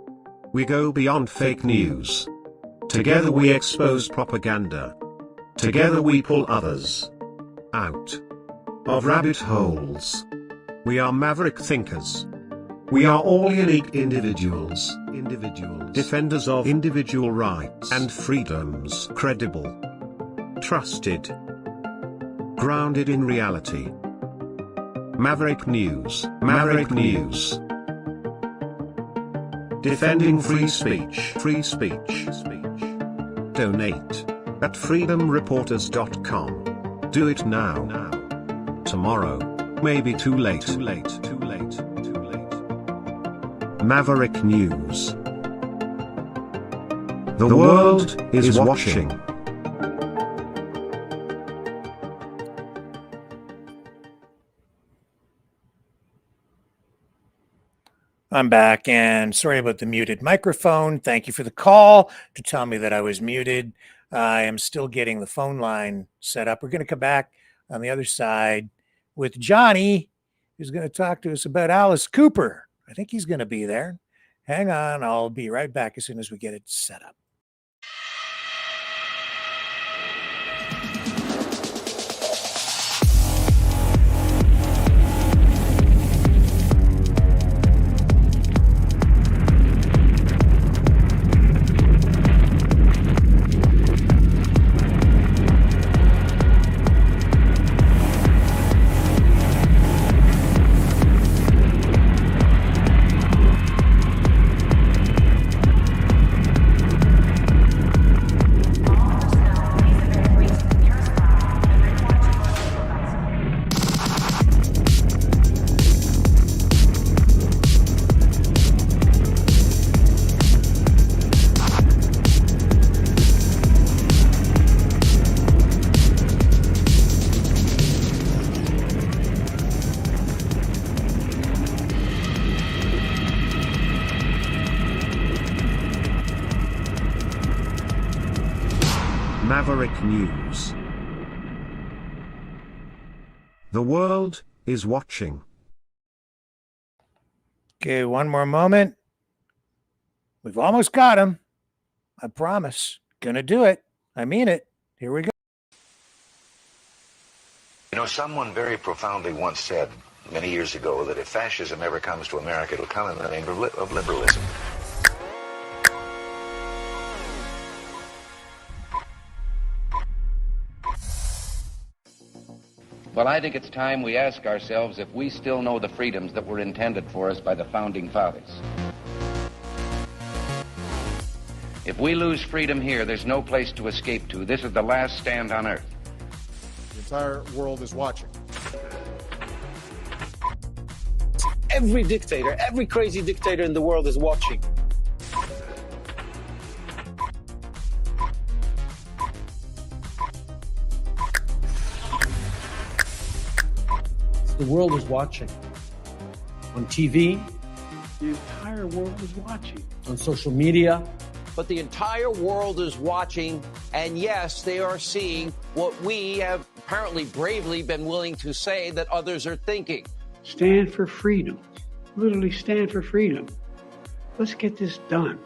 We go beyond fake news. Together we expose propaganda. Together we pull others out of rabbit holes. We are maverick thinkers. We are all unique individuals, defenders of individual rights and freedoms, credible, trusted, grounded in reality. Maverick News, Maverick News. Defending free speech, free speech. Donate at freedomreporters.com. Do it now. Tomorrow may be too late. Maverick News. The world is watching. I'm back, and sorry about the muted microphone. Thank you for the call to tell me that I was muted. I am still getting the phone line set up. We're going to come back on the other side with Johnny, who's going to talk to us about Alice Cooper. I think he's going to be there. Hang on. I'll be right back as soon as we get it set up. Maverick News. The world is watching. Okay, one more moment. We've almost got him. I promise. Gonna do it. I mean it. Here we go. You know, someone very profoundly once said, many years ago that if fascism ever comes to America, it'll come in the name of liberalism. Well, I think it's time we ask ourselves if we still know the freedoms that were intended for us by the Founding Fathers. If we lose freedom here, there's no place to escape to. This is the last stand on earth. The entire world is watching. Every dictator, every crazy dictator in the world is watching. The world is watching. On TV. The entire world is watching. On social media. But the entire world is watching, and yes, they are seeing what we have apparently bravely been willing to say that others are thinking. Stand for freedom. Literally stand for freedom. Let's get this done.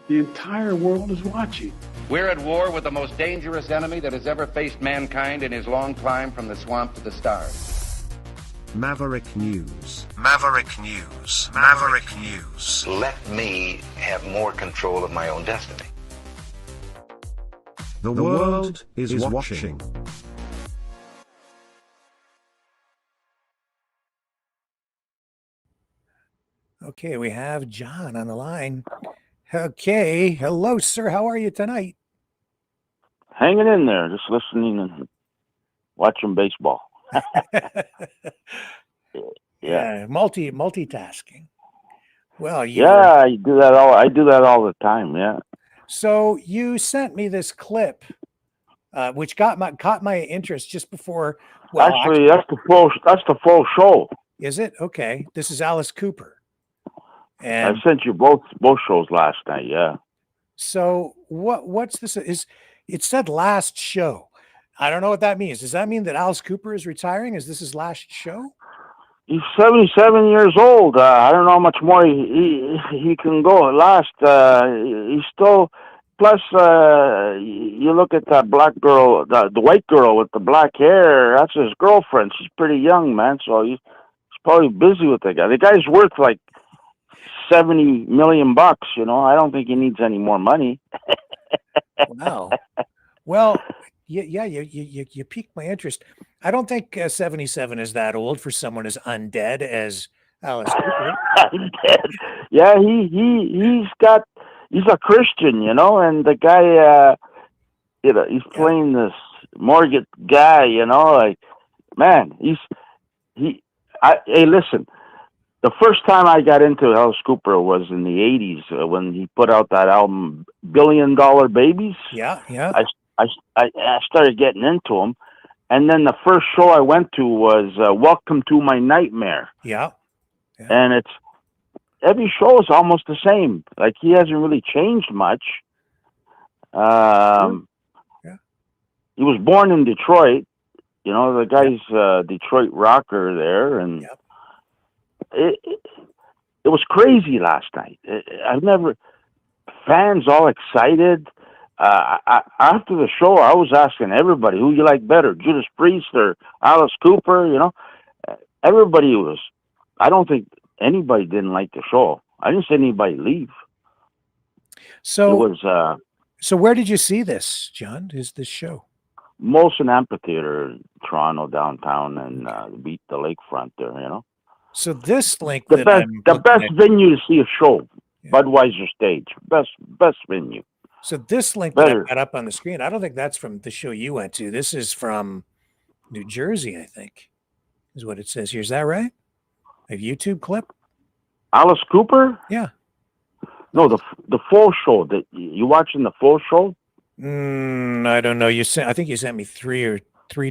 The entire world is watching. We're at war with the most dangerous enemy that has ever faced mankind in his long climb from the swamp to the stars. Maverick News. Maverick News. Maverick News. Let me have more control of my own destiny. The world is watching. Okay, we have John on the line. Okay, hello, sir. How are you tonight? Hanging in there, just listening and watching baseball. Yeah, multitasking. Well, I do that all the time. Yeah. So you sent me this clip, which caught my interest just before. Well, actually, that's the full show. Is it? Okay. This is Alice Cooper. And I sent you both shows last night. Yeah. So what's this? It said last show. I don't know what that means. Does that mean that Alice Cooper is retiring? Is this his last show? He's 77 years old. I don't know how much more he can go. He's still. Plus, you look at that black girl, the white girl with the black hair. That's his girlfriend. She's pretty young, man. So he's probably busy with the guy. The guy's worth like $70 million. You know, I don't think he needs any more money. Wow. Well. Yeah, you piqued my interest. I don't think 77 is that old for someone as undead as Alice Cooper. Undead. Yeah, he's a Christian, you know, and the guy, he's playing this mortgage guy, you know, like, man, hey, listen, the first time I got into Alice Cooper was in the 80s when he put out that album, $1 Billion Babies. Yeah. I started getting into them, and then the first show I went to was Welcome to My Nightmare. Yeah. And every show is almost the same. Like, he hasn't really changed much. He was born in Detroit. You know, the guy's a Detroit rocker there, and it was crazy last night. Fans all excited. After the show, I was asking everybody, who you like better, Judas Priest or Alice Cooper? You know, everybody was. I don't think anybody didn't like the show. I didn't see anybody leave. So it was. So where did you see this, John? Is this show? Molson Amphitheater, Toronto downtown, and beat the lakefront there. You know. So this link, the best venue to see a show, Budweiser Stage, best venue. So this link that I got up on the screen, I don't think that's from the show you went to. This is from New Jersey, I think, is what it says here. Is that right? A YouTube clip? Alice Cooper? Yeah. No, the full show. You watching the full show? I don't know. I think you sent me three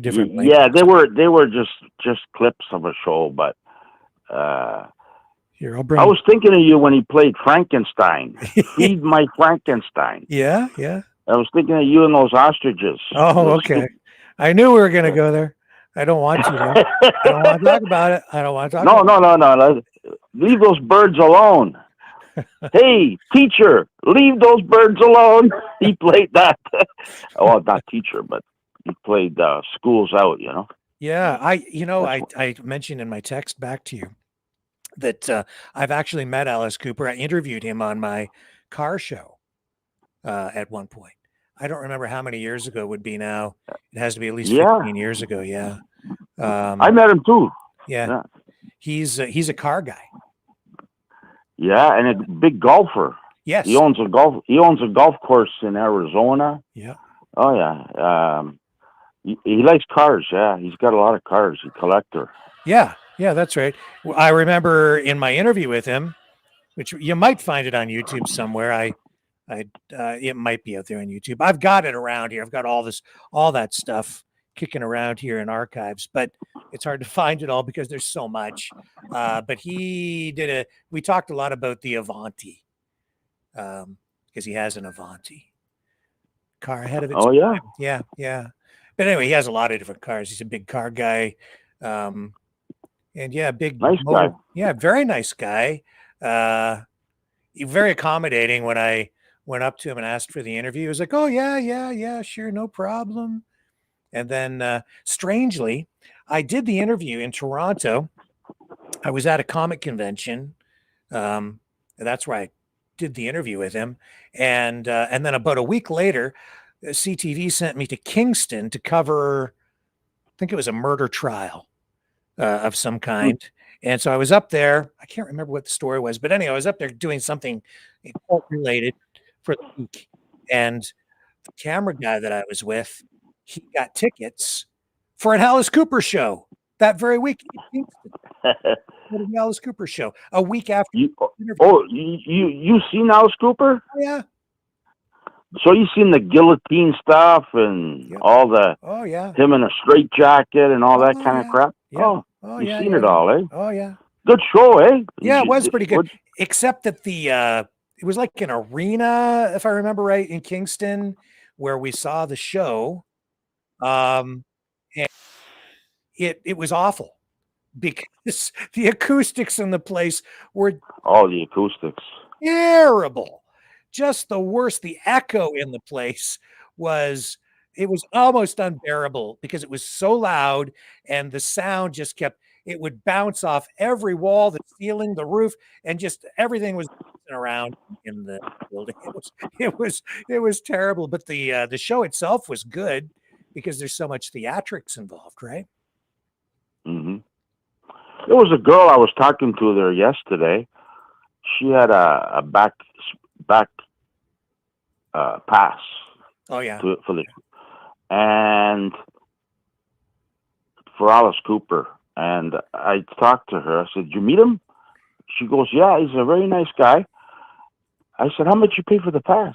different links. Yeah, they were just clips of a show, but here, I was thinking of you when he played Frankenstein. Feed my Frankenstein. Yeah. I was thinking of you and those ostriches. Oh, okay. I knew we were going to go there. I don't want to. Though. I don't want to talk about it. I don't want to talk about it. No. Leave those birds alone. Hey, teacher, leave those birds alone. He played that. Well, not teacher, but he played Schools Out, you know. Yeah, I mentioned in my text back to you that I've actually met Alice Cooper. I interviewed him on my car show at one point. I don't remember how many years ago it would be now. It has to be at least Yeah, 15 years ago. Yeah. I met him too. Yeah. He's a car guy. Yeah, and a big golfer. Yes. He owns a golf course in Arizona. Yeah. Oh yeah. He likes cars. Yeah, he's got a lot of cars. He's a collector. Yeah, that's right. I remember in my interview with him, which you might find it on YouTube somewhere. It might be out there on YouTube. I've got it around here. I've got all that stuff kicking around here in archives, but it's hard to find it all because there's so much. But we talked a lot about the Avanti, because he has an Avanti car ahead of its Oh yeah. time. Yeah. But anyway, he has a lot of different cars. He's a big car guy. And yeah, big nice guy. Yeah, very nice guy. Very accommodating. When I went up to him and asked for the interview, he was like, "Oh yeah, sure, no problem." And then strangely, I did the interview in Toronto. I was at a comic convention. And that's where I did the interview with him. And then about a week later, CTV sent me to Kingston to cover, I think it was a murder trial of some kind. And so I was up there. I can't remember what the story was, but anyway, I was up there doing something court related for the week. And the camera guy that I was with, he got tickets for an Alice Cooper show that very week in Kingston. The Alice Cooper show a week after. You seen Alice Cooper? Oh, yeah. So you seen the guillotine stuff and all the him in a straitjacket and all that kind of crap? Yeah. You've seen it all, eh? Oh yeah. Good show, eh? Yeah, it was pretty good. Except that it was like an arena, if I remember right, in Kingston, where we saw the show. And it was awful because the acoustics in the place were the acoustics terrible. Just the worst. The echo in the place was almost unbearable because it was so loud and the sound just it would bounce off every wall, the ceiling, the roof, and just everything was around in the building. It was terrible, but the show itself was good because there's so much theatrics involved, right? Mm-hmm. There was a girl I was talking to there yesterday. She had a back pass. Oh yeah. And for Alice Cooper. And I talked to her. I said, "Did you meet him?" She goes, "Yeah, he's a very nice guy." I said, "How much you pay for the pass?"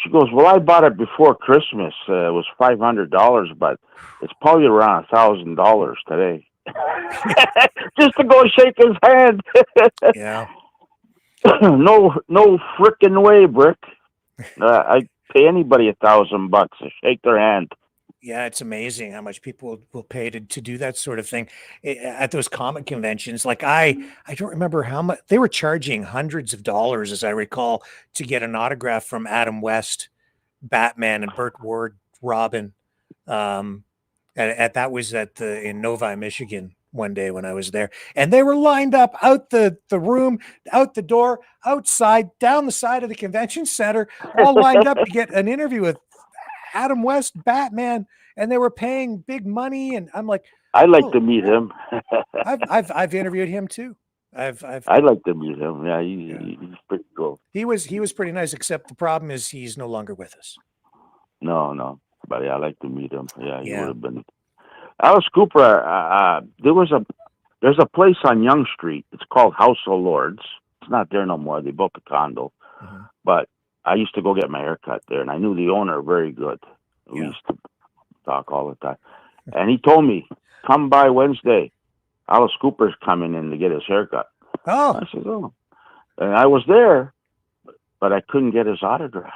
She goes, "Well, I bought it before Christmas. It was $500, but it's probably around $1,000 today." Just to go shake his hand. Yeah. No frickin' way, Brick. I'd pay anybody $1,000 to shake their hand. Yeah, it's amazing how much people will pay to do that sort of thing at those comic conventions. Like I don't remember how much they were charging, hundreds of dollars, as I recall, to get an autograph from Adam West, Batman, and Burt Ward, Robin. That was in Novi, Michigan, one day when I was there, and they were lined up out the room, out the door, outside, down the side of the convention center, all lined up to get an interview with Adam West, Batman, and they were paying big money. And I'm like, I'd like to meet him. I've interviewed him too. I'd like to meet him. Yeah, he's pretty cool. He was pretty nice, except the problem is he's no longer with us. No, but yeah, I'd like to meet him. Yeah, he would have been. Alice Cooper. There's a place on Yonge Street. It's called House of Lords. It's not there no more. They built a condo, but I used to go get my hair cut there, and I knew the owner very good. We used to talk all the time. And he told me, "Come by Wednesday. Alice Cooper's coming in to get his haircut." Oh. I said, "Oh." And I was there, but I couldn't get his autograph.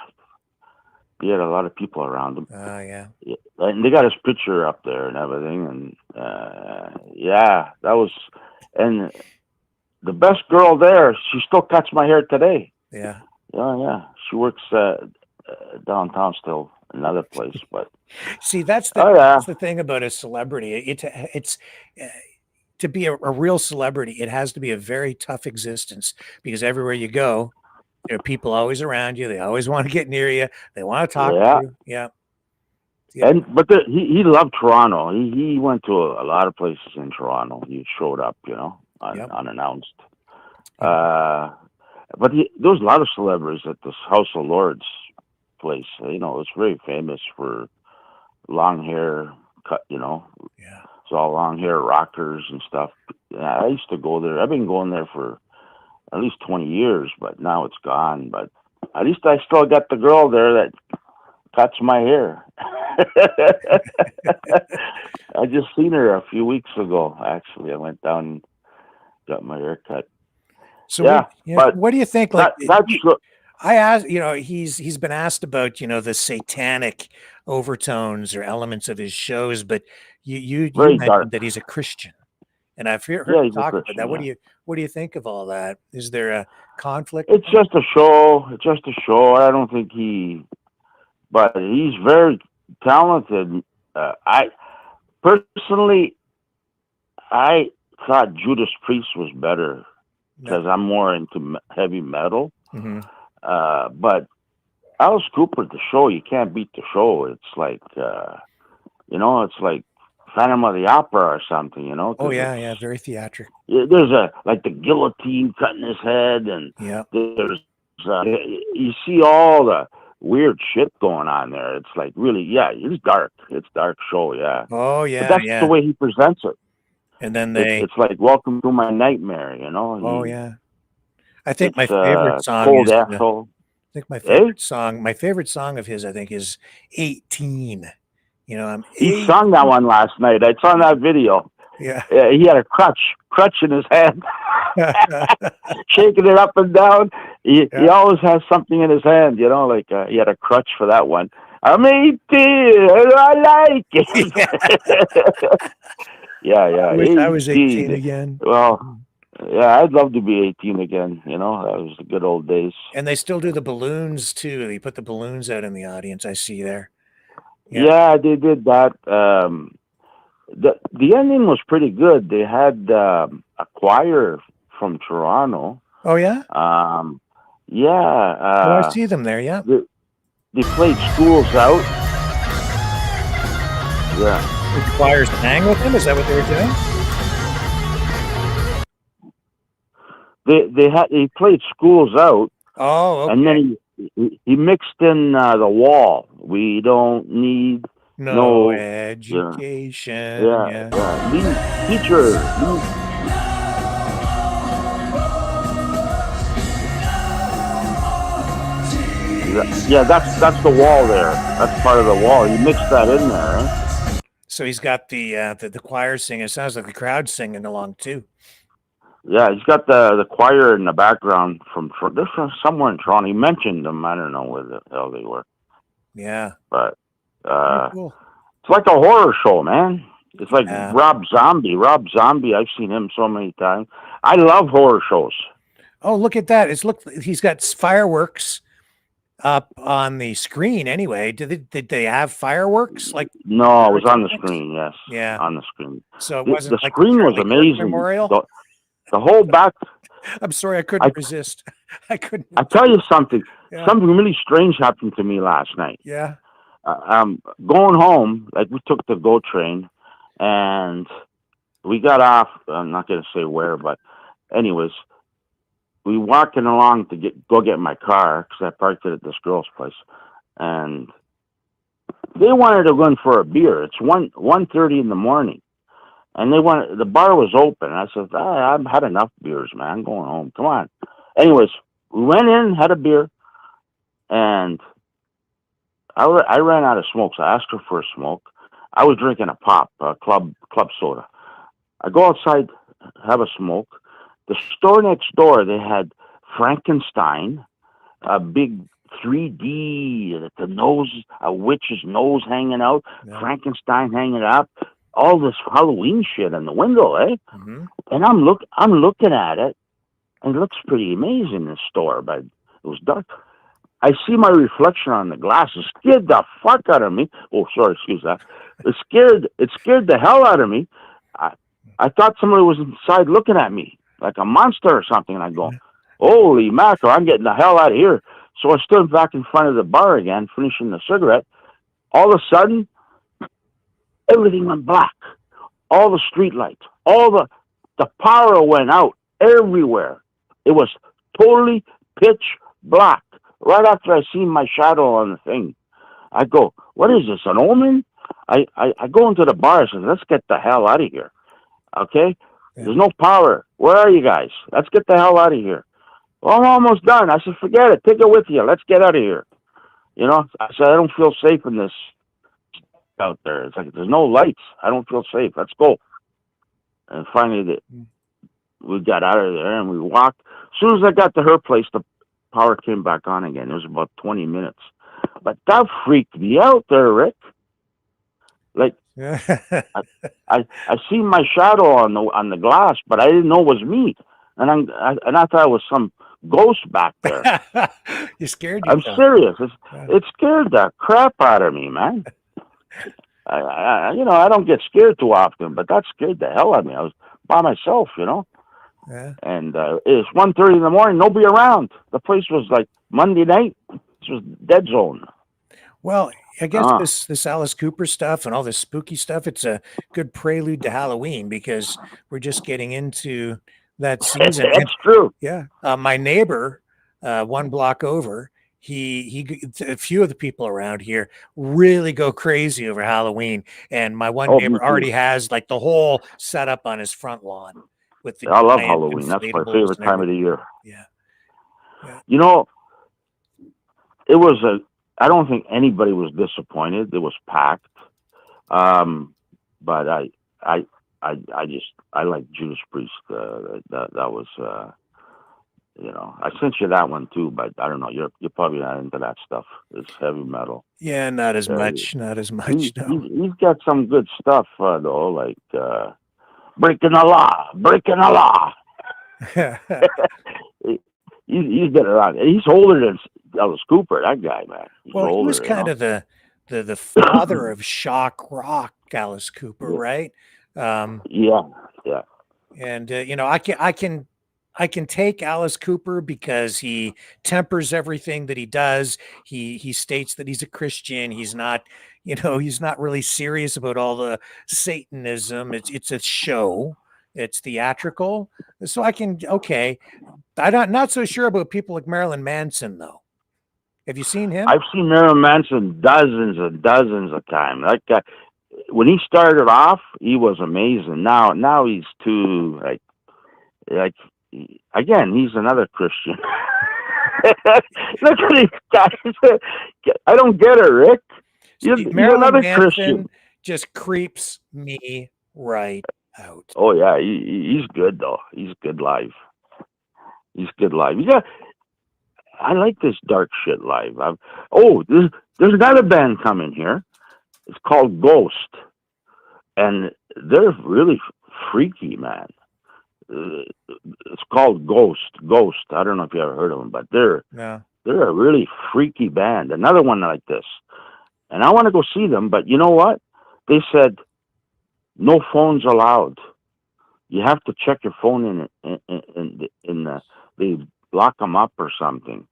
He had a lot of people around him. Oh, yeah. And they got his picture up there and everything. And, that was... And the best girl there, she still cuts my hair today. Yeah. Yeah. She works downtown still. another place. But see, that's the thing about a celebrity. It's to be a real celebrity, it has to be a very tough existence, because everywhere you go, there are people always around you. They always want to get near you. They want to talk to you. Yeah. But he loved Toronto. He went to a lot of places in Toronto. He showed up, unannounced. But there was a lot of celebrities at this House of Lords place. It's very famous for long hair cut. It's all long hair rockers and stuff. I used to go there. I've been going there for at least 20 years, but now it's gone. But at least I still got the girl there that cuts my hair. I just seen her a few weeks ago. Actually, I went down and got my hair cut. So but what do you think? Like, I asked, he's been asked about, the satanic overtones or elements of his shows, but you mentioned that he's a Christian, and I've heard him talk about that. What do you think of all that? Is there a conflict? It's just a show. It's just a show. I don't think but he's very talented. I personally, I thought Judas Priest was better because I'm more into heavy metal. Mm-hmm. But Alice Cooper, the show, you can't beat the show. It's like, it's like Phantom of the Opera or something, Oh yeah, very theatric. There's the guillotine cutting his head, and there's you see all the weird shit going on there. It's like really, it's dark. It's dark show, yeah. Oh yeah, but that's the way he presents it. And then it's like Welcome to My Nightmare, Oh yeah. I think my favorite song is my favorite song of his, I think, is 18. He sung that one last night. I saw that video. Yeah. He had a crutch in his hand, shaking it up and down. He always has something in his hand, he had a crutch for that one. I'm 18, I like it. Yeah. I wish I was 18 again. Well, yeah, I'd love to be 18 again. That was the good old days. And they still do the balloons too. They put the balloons out in the audience. I see there. Yeah, they did that. The ending was pretty good. They had a choir from Toronto. Oh yeah. I see them there. Yeah. They played Schools Out. Yeah. The choirs hang with him. Is that what they were doing? He played Schools Out. Oh, okay. And then he mixed in The Wall. We don't need no education. Teacher. Yeah, that's The Wall there. That's part of The Wall. He mixed that in there. Eh? So he's got the choir singing. It sounds like the crowd singing along too. Yeah, he's got the choir in the background they're from somewhere in Toronto. He mentioned them. I don't know where the hell they were. Yeah. But cool. It's like a horror show, man. It's like Rob Zombie. I've seen him so many times. I love horror shows. Oh, look at that. He's got fireworks up on the screen anyway. Did they have fireworks? No, it was on the screen, yes. Yeah. On the screen. So it wasn't the screen was amazing. Memorial? The whole back. I'm sorry, I couldn't resist. I couldn't. I tell you something. Yeah. Something really strange happened to me last night. Yeah. Going home, we took the GO train, and we got off. I'm not going to say where, but anyways, we walking along to go get my car because I parked it at this girl's place, and they wanted to go in for a beer. It's 1:30 in the morning. And the bar was open. I said, I've had enough beers, man. I'm going home. Come on. Anyways, we went in, had a beer, and I ran out of smoke, so I asked her for a smoke. I was drinking a pop, club soda. I go outside, have a smoke. The store next door, they had Frankenstein, a big 3D, the nose, a witch's nose hanging out, Frankenstein hanging up. All this Halloween shit in the window, eh? Mm-hmm. And I'm looking at it, and it looks pretty amazing, this store, but it was dark. I see my reflection on the glass. It scared the fuck out of me. Oh, sorry, excuse that. It scared the hell out of me. I thought somebody was inside looking at me like a monster or something. And I go, holy mackerel, I'm getting the hell out of here. So I stood back in front of the bar again, finishing the cigarette. All of a sudden, everything went black. All the street lights, all the power went out everywhere. It was totally pitch black. Right after I seen my shadow on the thing, I go, what is this, an omen? I go into the bar and say, let's get the hell out of here. Okay? There's no power. Where are you guys? Let's get the hell out of here. Well, I'm almost done. I said, forget it. Take it with you. Let's get out of here. You know, I said, I don't feel safe in this out there. It's like, there's no lights. I don't feel safe. Let's go. And finally, we got out of there and we walked. As soon as I got to her place, the power came back on again. It was about 20 minutes. But that freaked me out there, Rick. Like, I seen my shadow on the glass, but I didn't know it was me. And I thought it was some ghost back there. You scared I'm yourself. serious. It scared the crap out of me, man. I don't get scared too often, but that scared the hell out of me. I was by myself, you know. Yeah. And it's 1:30 in the morning, nobody around. The place was like Monday night. This was dead zone. Well, I guess this Alice Cooper stuff and all this spooky stuff, it's a good prelude to Halloween because we're just getting into that season. That's true. Yeah. My neighbor, one block over, a few of the people around here really go crazy over Halloween. And my one neighbor already has like the whole setup on his front lawn with the I love Halloween. That's my favorite time of the year. Yeah. You know, it was I don't think anybody was disappointed. It was packed. But I like Judas Priest. That was, I sent you that one too, but I don't know. You're probably not into that stuff. It's heavy metal. Yeah, not as much. Not as much. He's got some good stuff though, like breaking the law. He's been around. He's older than Alice Cooper. That guy, man. He was kind of the father of shock rock, Alice Cooper, right? Yeah. And I can take Alice Cooper because he tempers everything that he does. He states that he's a Christian. He's not really serious about all the Satanism. It's a show. It's theatrical. So I'm not so sure about people like Marilyn Manson though. Have you seen him? I've seen Marilyn Manson dozens and dozens of times. That guy, when he started off, he was amazing. Now he's too like again, he's another Christian. Look at these guys. I don't get it, Rick. You're another Manson Christian. Just creeps me right out. Oh yeah, he's good though. He's good live. I like this dark shit live. There's another band coming here. It's called Ghost, and they're really freaky, man. It's called Ghost. I don't know if you ever heard of them, but they're a really freaky band. Another one like this, and I want to go see them. But you know what? They said no phones allowed. You have to check your phone they lock them up or something.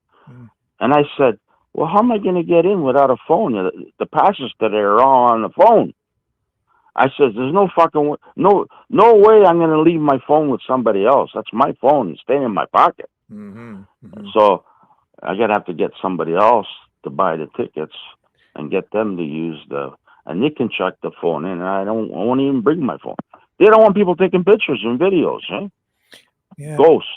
And I said, well, how am I going to get in without a phone? The passes today are all on the phone. I said, there's no fucking no way I'm going to leave my phone with somebody else. That's my phone. It's staying in my pocket. So I got to have to get somebody else to buy the tickets and get them to use and they can check the phone in. And I won't even bring my phone. They don't want people taking pictures and videos, eh? Yeah. Ghost.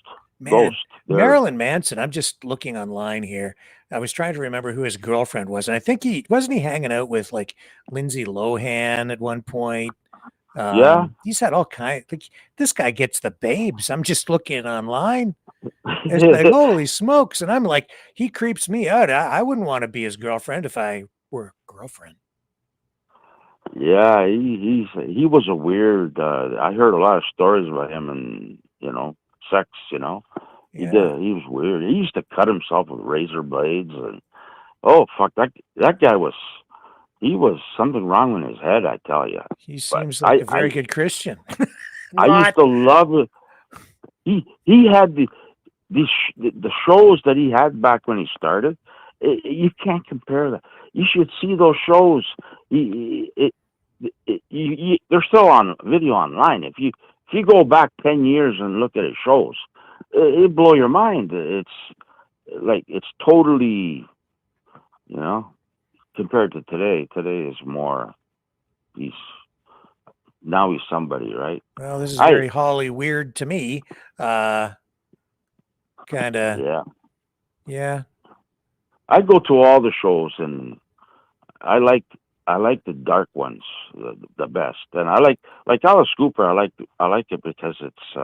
Marilyn Manson. I'm just looking online here. I was trying to remember who his girlfriend was, and I think he hanging out with like Lindsay Lohan at one point. Yeah, he's had all kinds. Like, this guy gets the babes. I'm just looking online. It's like, holy smokes! And I'm like, he creeps me out. I wouldn't want to be his girlfriend if I were a girlfriend. Yeah, he was a weird. I heard a lot of stories about him and sex. He did. He was weird. He used to cut himself with razor blades, and Oh fuck, that guy was. He was something wrong in his head, I tell you. He seems like a very good Christian. I used to love it. He had the shows that he had back when he started. You can't compare that. You should see those shows. They're still on video online. If you go back 10 years and look at his shows, it'll blow your mind. It's totally, compared to today. Today is more. He's somebody, right? Well, this is very Holly weird to me. Kind of. Yeah. Yeah. I go to all the shows, and I like the dark ones the best. And I like Alice Cooper. I like it because it's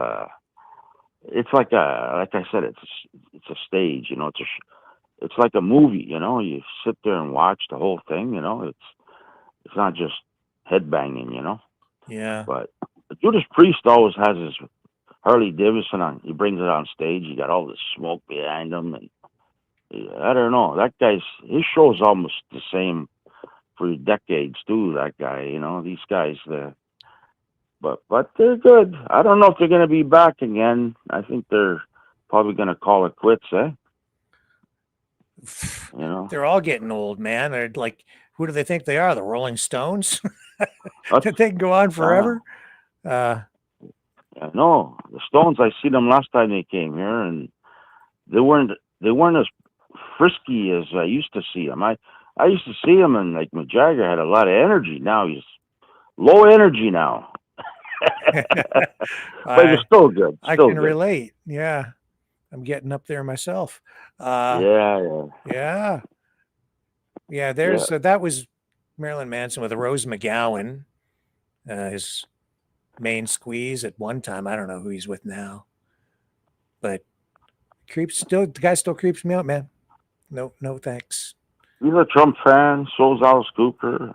like I said, it's a stage. It's like a movie. You sit there and watch the whole thing. It's not just headbanging. Yeah. But Judas Priest always has his Harley Davidson on. He brings it on stage. You got all this smoke behind him, and I don't know. That his show's almost the same for decades too. That guy, these guys, but they're good. I don't know if they're going to be back again. I think they're probably going to call it quits, eh? They're all getting old, man. They're like, who do they think they are? The Rolling Stones? That they can go on forever? No, the Stones. I see them last time they came here, and they weren't as frisky as I used to see them. I used to see him, and like Mick Jagger had a lot of energy. Now he's low energy now. But he's still good. I can relate. Yeah. I'm getting up there myself. Yeah. There's that was Marilyn Manson with Rose McGowan, his main squeeze at one time. I don't know who he's with now, but the guy still creeps me out, man. No thanks. He's a Trump fan. So's Alice Cooper.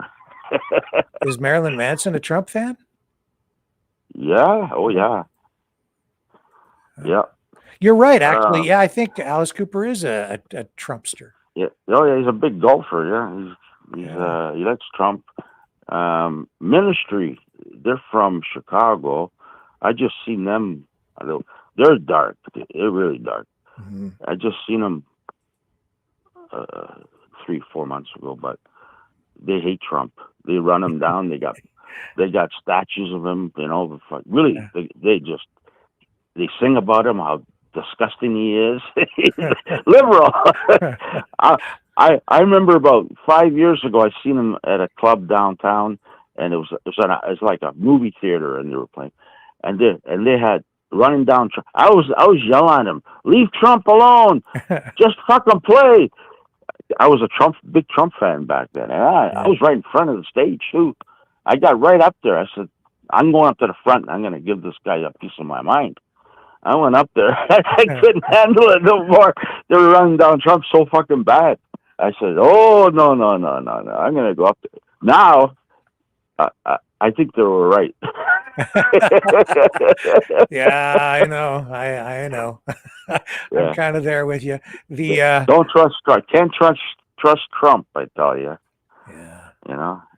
Is Marilyn Manson a Trump fan? Yeah. Oh, yeah. Yeah. You're right, actually. Yeah, I think Alice Cooper is a Trumpster. Yeah. Oh, yeah. He's a big golfer. Yeah. He likes Trump. Ministry. They're from Chicago. I just seen them. They're dark. They're really dark. Mm-hmm. I just seen them 3-4 months ago, but they hate Trump. They run him down. They got statues of him. Really, they sing about him, how disgusting he is. Liberal. I remember about 5 years ago, I seen him at a club downtown, and it was like a movie theater, and they were playing, and they had running down. I was yelling at him, "Leave Trump alone! Just fucking play!" I was a big Trump fan back then, and I was right in front of the stage too. I got right up there. I said, "I'm going up to the front, and I'm going to give this guy a piece of my mind." I went up there. I couldn't handle it no more. They were running down Trump so fucking bad. I said, "Oh no! I'm going to go up there." Now, I think they were right. Yeah, I know. I know. I'm kind of there with you. Don't trust Trump. Can't trust Trump. I tell you. Yeah.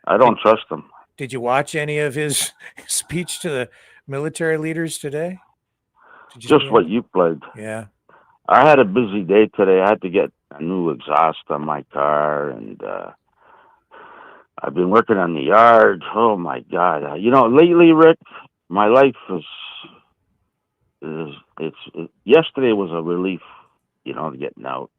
I don't trust him. Did you watch any of his speech to the military leaders today? Just what you played. Yeah. I had a busy day today. I had to get a new exhaust on my car, and I've been working on the yard. Oh my God! Lately, Rick, my life yesterday was a relief. Getting out.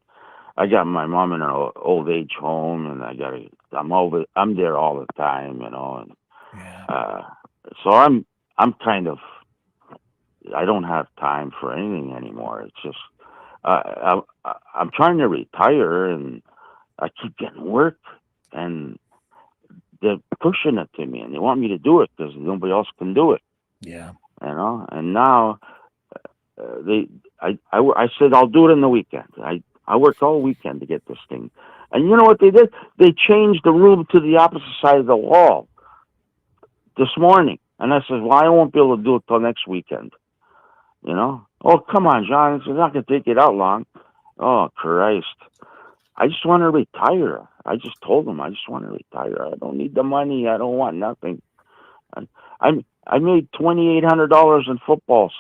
I got my mom in an old age home, and I'm there all the time, and so I'm kind of. I don't have time for anything anymore. It's just I'm trying to retire, and I keep getting work, and they're pushing it to me, and they want me to do it because nobody else can do it. Yeah. And now I said I'll do it in the weekend. I worked all weekend to get this thing, and you know what they did? They changed the room to the opposite side of the wall this morning, and I said, well, I won't be able to do it till next weekend. Oh, come on, John. It's not going to take it out long. Oh, Christ. I just want to retire. I just told him I just want to retire. I don't need the money. I don't want nothing. I made $2,800 in football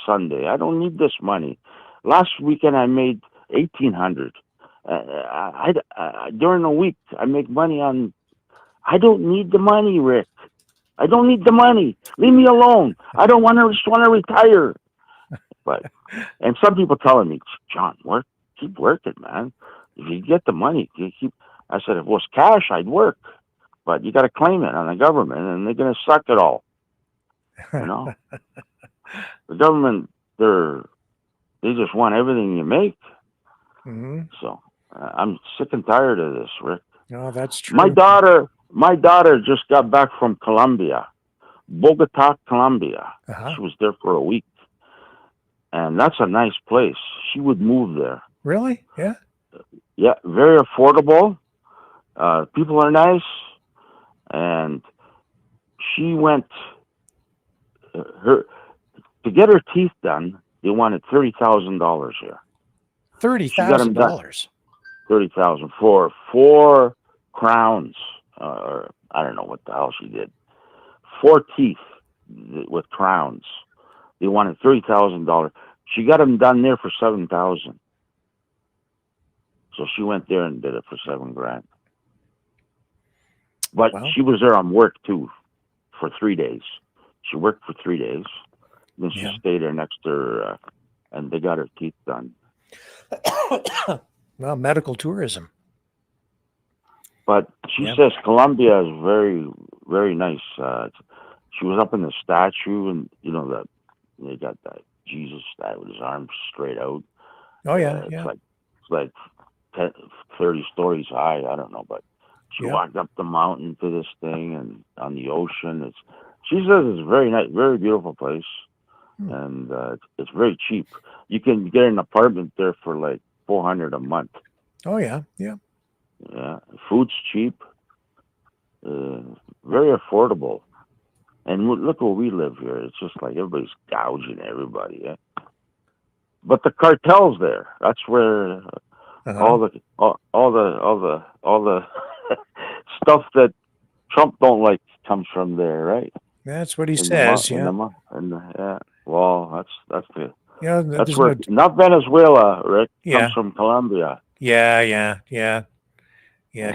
Sunday. I don't need this money. Last weekend I made $1,800. During the week I make money on. I don't need the money, Rick. I don't need the money. Leave me alone. I don't want to. Just want to retire. And some people telling me, John, keep working, man. If you get the money, you keep. I said, if it was cash, I'd work, but you got to claim it on the government, and they're gonna suck it all. You know, the government, they just want everything you make. Mm-hmm. So I'm sick and tired of this, Rick. No, that's true. My daughter just got back from Colombia, Bogota, Colombia. She was there for a week. And that's a nice place. She would move there. Really? Yeah. Yeah, very affordable. People are nice. And she went to get her teeth done. They wanted $30,000 here. $30,000. 30,000 for 4 crowns. I don't know what the hell she did. 4 teeth with crowns. They wanted $30,000. She got them done there for $7,000. So she went there and did it for $7,000. But she was there on work too, for 3 days. She worked for 3 days. Then she stayed there next to her, and they got her teeth done. Well, medical tourism. But she says Colombia is very, very nice. She was up in the statue, and you know that they got that Jesus statue with his arms straight out. Oh yeah, It's like 10, 30 stories high. I don't know, but she walked up the mountain to this thing and on the ocean. She says it's very nice, very beautiful place, and it's very cheap. You can get an apartment there for like $400 a month. Oh yeah, yeah. Yeah, food's cheap, very affordable. And look where we live here. It's just like everybody's gouging everybody. Yeah? But the cartel's there. That's where all the stuff that Trump don't like comes from there, right? That's what he says. Well, that's the. Yeah, that's where not Venezuela, Rick. Comes from Colombia. Yeah.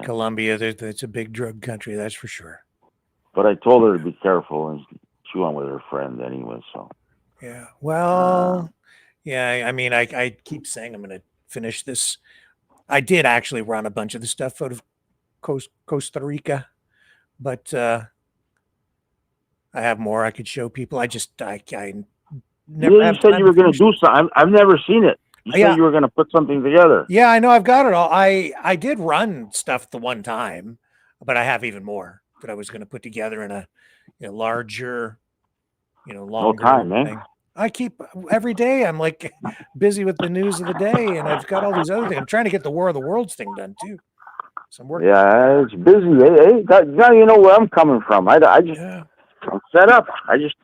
Colombia. It's a big drug country, that's for sure. But I told her to be careful, and she went with her friend anyway. So. Yeah. Well. Yeah. I mean, I keep saying I'm going to finish this. I did actually run a bunch of the stuff out of Costa Rica, but I have more I could show people. I never. You said you were going to do something. I've never seen it. You said you were going to put something together. Yeah, I know. I've got it all. I did run stuff the one time, but I have even more that I was going to put together in a larger, longer thing. I keep every day. I'm like busy with the news of the day, and I've got all these other things. I'm trying to get the War of the Worlds thing done too. So I'm working. Yeah, it's busy. Now you know where I'm coming from. I'm set up. I just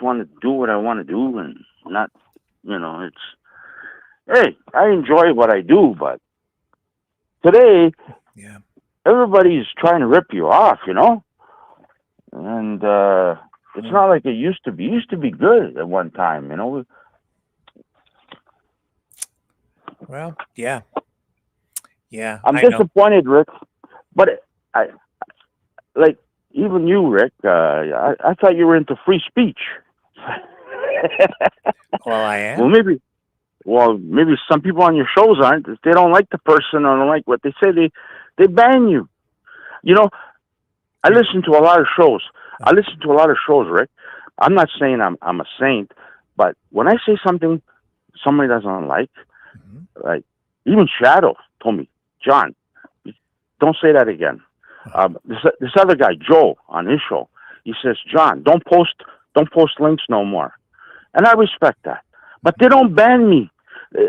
want to do what I want to do, and not, it's. Hey, I enjoy what I do, but today, everybody's trying to rip you off, and it's not like it used to be. It used to be good at one time, Well, yeah. I'm disappointed, Rick, but I like even you, Rick. I thought you were into free speech. Well, I am. Well, maybe some people on your shows aren't. If they don't like the person or don't like what they say, they ban you. I listen to a lot of shows. Rick. I'm not saying I'm a saint, but when I say something somebody doesn't like, like even Shadow told me, John, don't say that again. This other guy, Joe, on his show, he says, John, don't post links no more. And I respect that. But they don't ban me.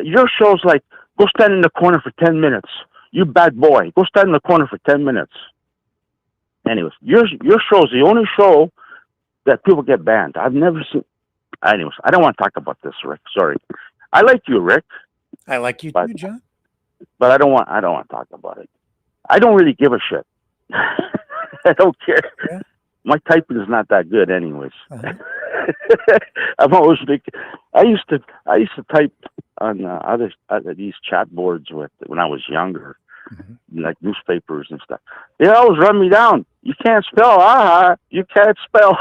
Your show's like, go stand in the corner for 10 minutes. You bad boy. Go stand in the corner for 10 minutes. Anyways, your show's the only show that people get banned. I've never seen. Anyways, I don't want to talk about this, Rick. Sorry. I like you, Rick. I like you too, John. but I don't want to talk about it. I don't really give a shit. I don't care. Yeah. My typing is not that good, anyways. Uh-huh. I'm always thinking. I used to type on other these chat boards when I was younger, like newspapers and stuff. They always run me down. You can't spell. You can't spell.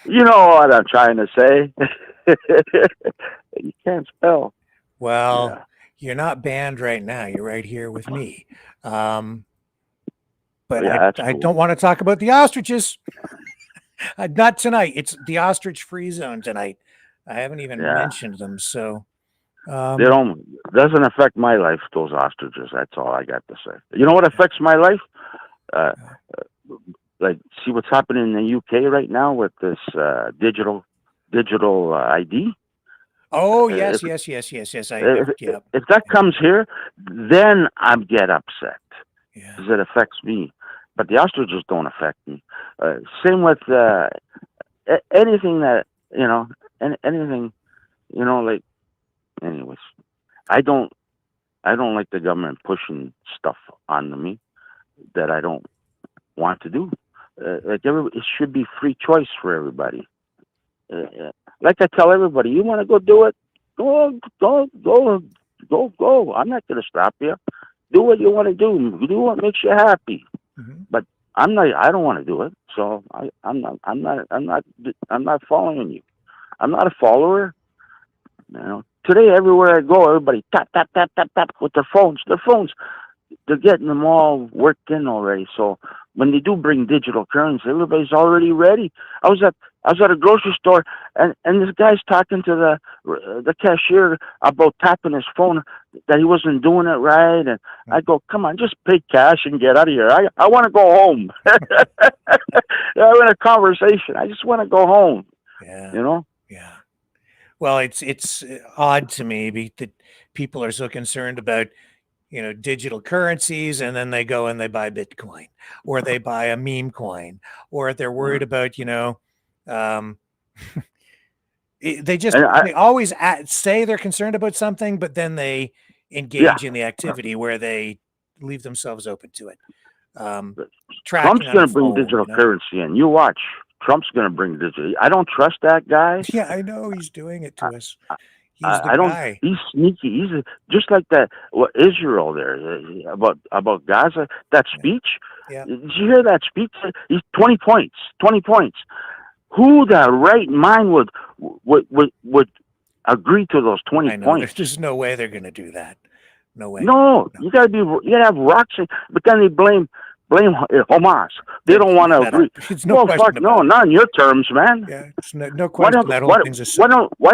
You know what I'm trying to say. You can't spell. Well, you're not banned right now. You're right here with me. But Yeah, I cool. don't want to talk about the ostriches. Not tonight. It's the ostrich free zone tonight. I haven't even mentioned them. So they doesn't affect my life, those ostriches. That's all I got to say. You know what affects my life? Like, see what's happening in the UK right now with this digital ID. Oh, yes. If that comes here, then I get upset because it affects me. But the ostriches don't affect me. Same with anything that anything, like. Anyways, I don't like the government pushing stuff onto me that I don't want to do. It should be free choice for everybody. Like I tell everybody, you want to go do it, go. I'm not going to stop you. Do what you want to do. Do what makes you happy. Mm-hmm. But I'm not. I don't want to do it. So I'm not following you. I'm not a follower. Today, everywhere I go, everybody tap with their phones. They're getting them all worked in already. So when they do bring digital currency, everybody's already ready. I was at a grocery store, and this guy's talking to the cashier about tapping his phone, that he wasn't doing it right. And I go, come on, just pay cash and get out of here. I want to go home. We're in a conversation. I just want to go home. Yeah. Yeah. Well, it's odd to me that people are so concerned about, digital currencies, and then they go and they buy Bitcoin, or they buy a meme coin, or they're worried about, they always say they're concerned about something, but then they engage in the activity where they leave themselves open to it. Trump's going to bring digital currency in. You watch. Trump's going to bring digital. I don't trust that guy. Yeah, I know he's doing it to us. He's I don't. Guy. He's sneaky. He's just like that. Israel there about Gaza. That speech. Yeah. Did you hear that speech? He's 20 points. 20 points. Who the right mind would agree to those 20 points? There's no way they're going to do that. No way. No, you gotta have rocks. But then they blame Hamas. They don't want to agree. It's no question fuck no, not in your terms, man. Yeah, it's no question. Why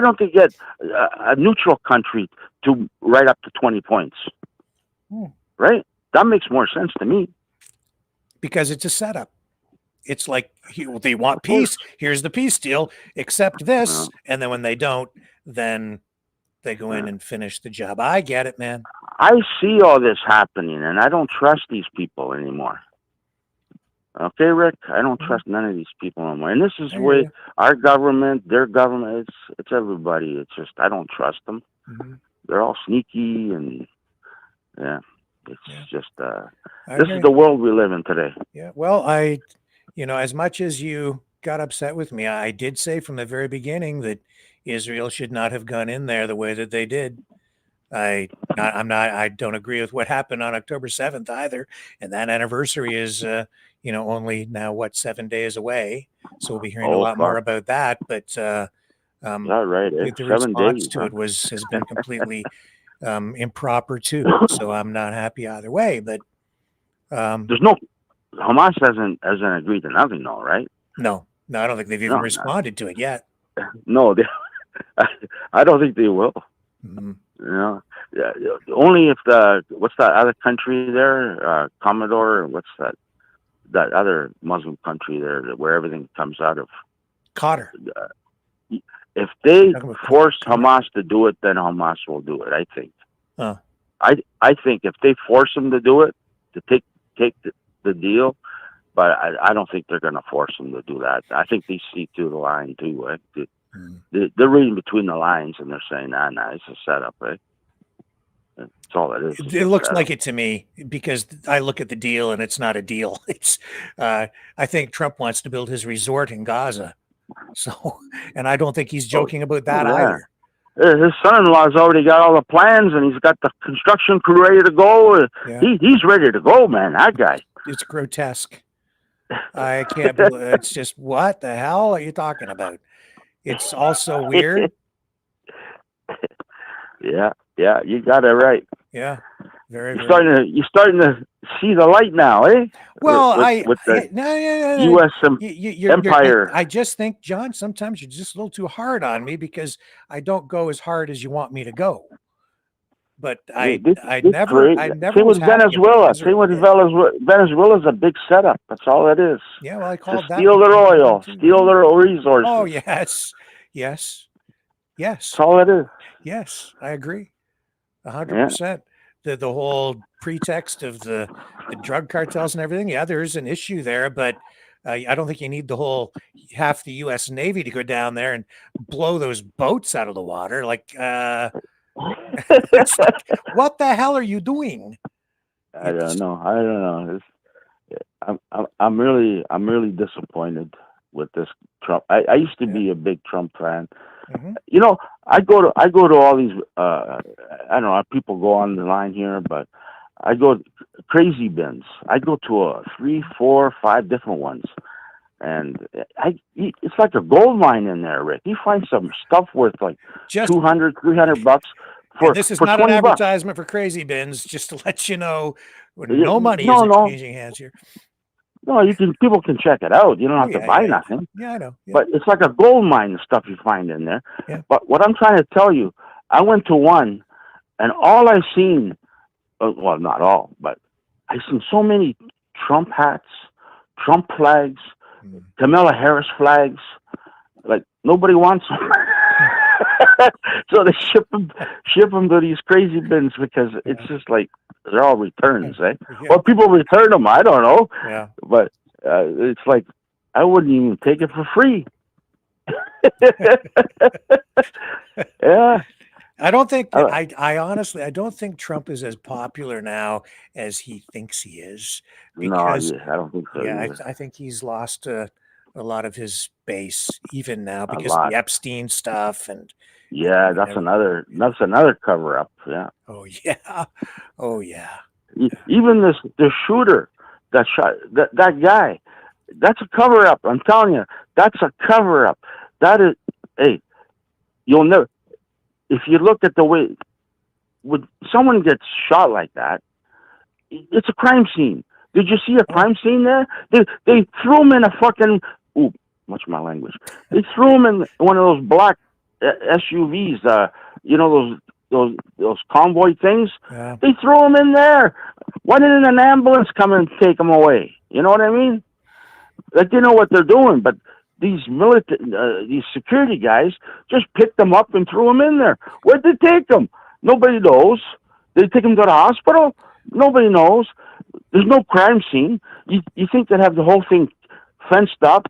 don't they get a neutral country to write up to 20 points? Right? That makes more sense to me. Because it's a setup. It's like they want peace. Here's the peace deal. Accept this, and then when they don't, then they go in and finish the job. I get it, man. I see all this happening, and I don't trust these people anymore. Okay, Rick? I don't trust none of these people anymore. And this is where our government, their government, it's everybody. It's just, I don't trust them. Mm-hmm. They're all sneaky, and it's just, this is the world we live in today. Yeah, well, as much as you got upset with me, I did say from the very beginning that Israel should not have gone in there the way that they did. I don't agree with what happened on October 7th either. And that anniversary is, only now 7 days away. So we'll be hearing a lot more about that. But the response to it has been completely improper too. So I'm not happy either way. But Hamas hasn't agreed to nothing, though, right? No, I don't think they've even responded to it yet. No, I don't think they will. Mm-hmm. Only if what's that other country there, Commodore? What's that other Muslim country there where everything comes out of? Qatar. If they force Hamas to do it, then Hamas will do it. I think. I think if they force them to do it, to take the deal, but I don't think they're going to force them to do that. I think they see through the line too. Right? They're reading between the lines, and they're saying, "Nah, it's a setup." Right? That's all it is. It looks like it to me because I look at the deal and it's not a deal. It's, I think Trump wants to build his resort in Gaza. So, and I don't think he's joking about that either. His son-in-law's already got all the plans, and he's got the construction crew ready to go. Yeah. He's ready to go, man. That guy. It's grotesque. I can't believe it's just, what the hell are you talking about? It's also weird. Yeah, you got it right. Yeah, very. You're starting to see the light now, eh? Well, with the no, U.S. empire. I just think, John, sometimes you're just a little too hard on me because I don't go as hard as you want me to go. But I never Same with Venezuela. Venezuela's a big setup. That's all it is. Yeah, well, I called that. Steal their oil, steal their resources. Oh, yes. That's all it is. Yes, I agree. 100%. The whole pretext of the drug cartels and everything. Yeah, there is an issue there, but I don't think you need the whole half the U.S. Navy to go down there and blow those boats out of the water. Like, it's like, what the hell are you doing? I don't know. I'm really disappointed with this Trump. I used to be a big Trump fan. Mm-hmm. You know, I go to all these. I don't know. People go on the line here, but I go crazy bins. I go to 3, 4, 5 different ones, and it's like a gold mine in there, Rick. You find some stuff worth like just $200, $300 for. This is for not an $20. advertisement for crazy bins. Just to let you know, no money is exchanging hands here. No, people can check it out. You don't have to buy nothing. Yeah, I know. Yeah. But it's like a gold mine, the stuff you find in there. Yeah. But what I'm trying to tell you, I went to one, and all I've seen, well, not all, but I've seen so many Trump hats, Trump flags, Kamala Harris flags. Like, nobody wants them. So they ship them to these crazy bins because it's just like they're all returns, eh? Yeah. Or people return them. I don't know. Yeah. But it's like I wouldn't even take it for free. Yeah. I don't think I honestly I don't think Trump is as popular now as he thinks he is. Because, I don't think so. Yeah, either. I think he's lost a lot of his base even now because of the Epstein stuff and that's another cover up. Yeah. Oh yeah. Oh yeah. Even the shooter that shot that guy, that's a cover up. I'm telling you, that's a cover up. That is, hey, you'll never. If you look at the way when someone gets shot like that, it's a crime scene. Did you see a crime scene there? They threw him in a fucking much my language. They threw him in one of those black SUVs. You know those convoy things. Yeah. They threw him in there. Why didn't an ambulance come and take him away? You know what I mean? Like they know what they're doing, but these these security guys just picked them up and threw them in there. Where'd they take them? Nobody knows. Did they take them to the hospital? Nobody knows. There's no crime scene. You think they'd have the whole thing fenced up?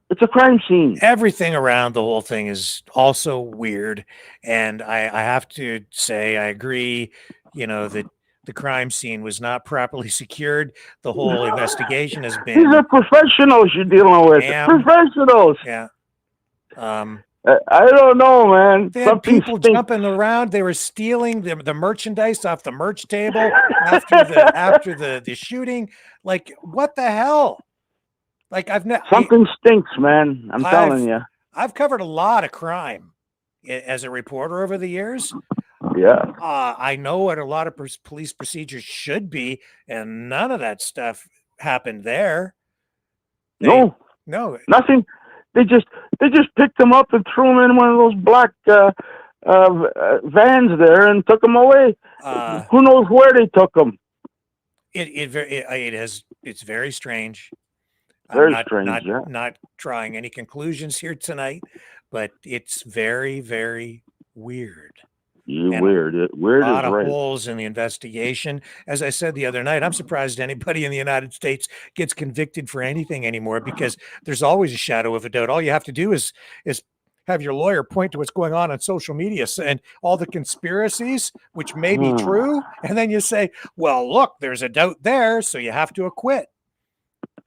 It's a crime scene. Everything around the whole thing is also weird. And I have to say, I agree, that the crime scene was not properly secured. The whole investigation has been. These are professionals you're dealing with. Professionals. Yeah. I don't know, man. They had people jumping around. They were stealing the merchandise off the merch table after the shooting. Like, what the hell? Like something stinks, man. I'm telling you. I've covered a lot of crime as a reporter over the years. Yeah. I know what a lot of police procedures should be, and none of that stuff happened there. No, nothing. They just picked them up and threw them in one of those black vans there and took them away. Who knows where they took them? It's very strange. Very I'm strange. Not drawing any conclusions here tonight, but it's very, very weird. Weird is right. A lot of holes in the investigation. As I said the other night, I'm surprised anybody in the United States gets convicted for anything anymore because there's always a shadow of a doubt. All you have to do is have your lawyer point to what's going on social media and all the conspiracies, which may be true. And then you say, well, look, there's a doubt there, so you have to acquit.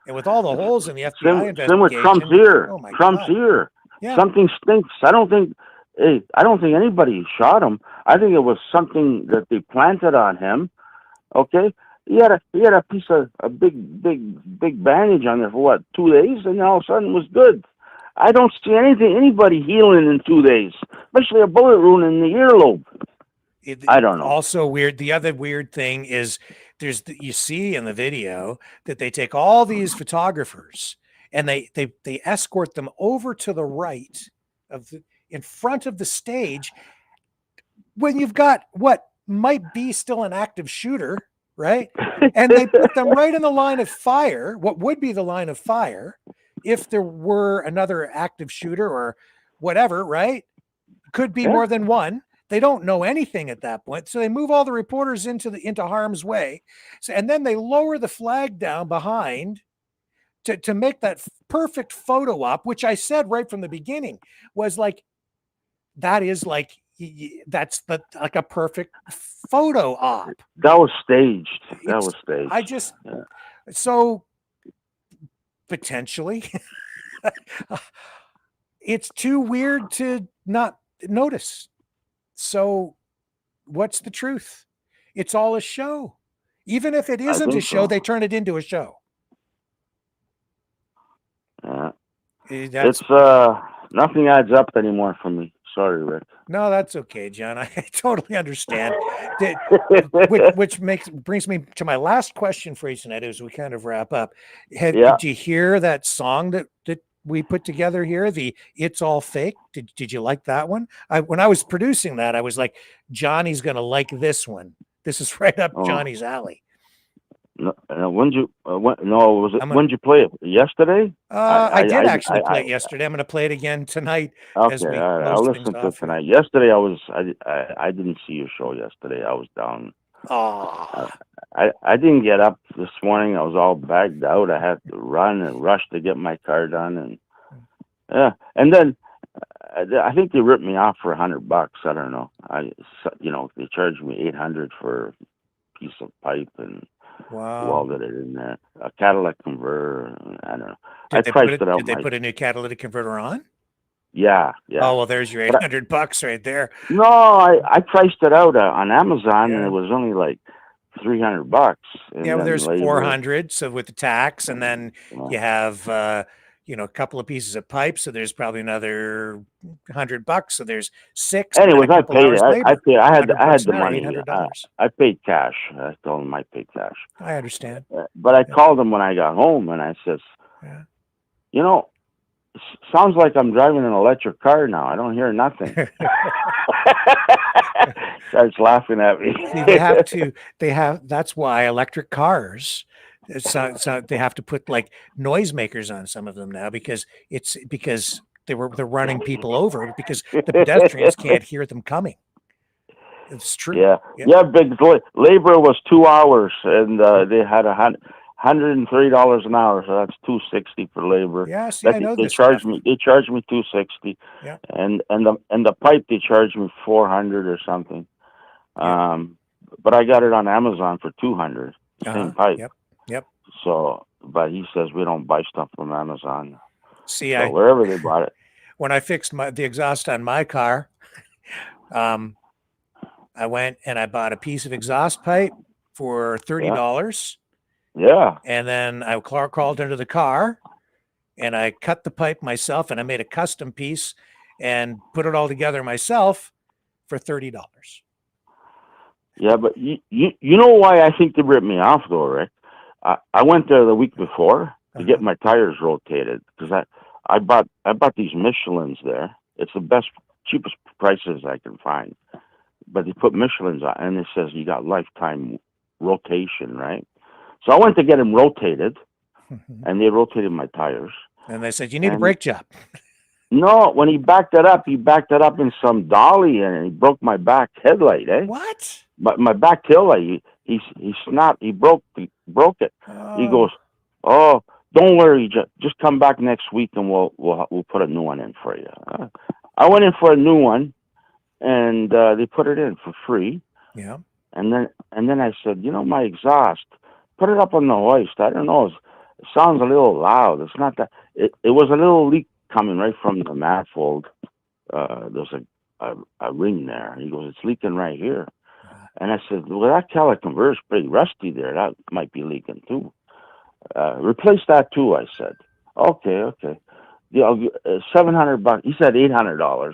And with all the holes in the FBI investigation, same with Trump's here. Oh my Trump's God. here. Yeah. Something stinks. I don't think anybody shot him. I think it was something that they planted on him. Okay, he had a piece of a big bandage on there for what, 2 days, and all of a sudden it was good. I don't see anybody healing in 2 days, especially a bullet wound in the earlobe. I don't know. Also weird. The other weird thing is you see in the video that they take all these photographers and they escort them over to the right in front of the stage when you've got what might be still an active shooter, right? And they put them right in the line of fire, what would be the line of fire if there were another active shooter or whatever, right? Could be more than one. They don't know anything at that point. So they move all the reporters into harm's way. So, and then they lower the flag down behind to make that perfect photo op, which I said right from the beginning was like, that's like a perfect photo op. That was staged. So potentially it's too weird to not notice. So what's the truth? It's all a show. Even if it isn't a show, they turn it into a show. Yeah. It's nothing adds up anymore for me. Sorry, Rick. No, that's okay, John. I totally understand. Which brings me to my last question for you tonight as we kind of wrap up. Did you hear that song that we put together here, the It's All Fake? Did you like that one? When I was producing that, I was like, Johnny's gonna like this one. This is right up Johnny's alley. No, when did you play it? Yesterday? I did actually play it yesterday. I'm going to play it again tonight. Okay, I'll listen to it tonight. Yesterday, I didn't see your show yesterday. I was down. Oh. I didn't get up this morning. I was all bagged out. I had to run and rush to get my car done, and then I think they ripped me off for $100. I don't know. They charged me $800 for a piece of pipe and. Wow. Welded it in there. A catalytic converter. I don't know. Did they put a new catalytic converter on? Yeah. Oh, well, there's your $800 right there. No, I priced it out on Amazon, and it was only like $300. Yeah, well, there's $400. So with the tax, and then you have a couple of pieces of pipe. So there's probably another $100. So there's $600. Anyways, I paid it. I had the money. $800. I paid cash. I told them I paid cash. I understand. But I called them when I got home, and I says, sounds like I'm driving an electric car now. I don't hear nothing. Starts laughing at me. See, that's why electric cars. So they have to put like noisemakers on some of them now because they're running people over because the pedestrians can't hear them coming. It's true. Yeah. Big labor was 2 hours, and they had $103 an hour, so that's $260 for labor. Yeah, see, I know they this charged stuff. me. They charged me $260. Yeah. And the pipe they charged me $400 or something. Yeah. But I got it on Amazon for $200. Same pipe. Yep. So, but he says we don't buy stuff from Amazon. See, so wherever they bought it. When I fixed the exhaust on my car, I went and I bought a piece of exhaust pipe for $30. Yeah. And then I crawled into the car and I cut the pipe myself and I made a custom piece and put it all together myself for $30. Yeah, but you know why I think they ripped me off though, Rick? I went there the week before to get my tires rotated because I bought these Michelins there. It's the best, cheapest prices I can find. But they put Michelins on, and it says you got lifetime rotation, right? So I went to get them rotated, and they rotated my tires. And they said, you need a brake job. No, when he backed it up in some dolly, and he broke my back headlight, eh? What? My back tail light, he broke it. Oh. He goes, oh, don't worry, just come back next week, and we'll put a new one in for you. I went in for a new one, and they put it in for free. Yeah. And then I said, my exhaust, put it up on the hoist. I don't know. It sounds a little loud. It's not that. It was a little leak coming right from the manifold. There's a ring there. He goes, it's leaking right here. And I said, well, that catalytic converter's pretty rusty there. That might be leaking too. Replace that too, I said. Okay. Yeah, $700. He said $800,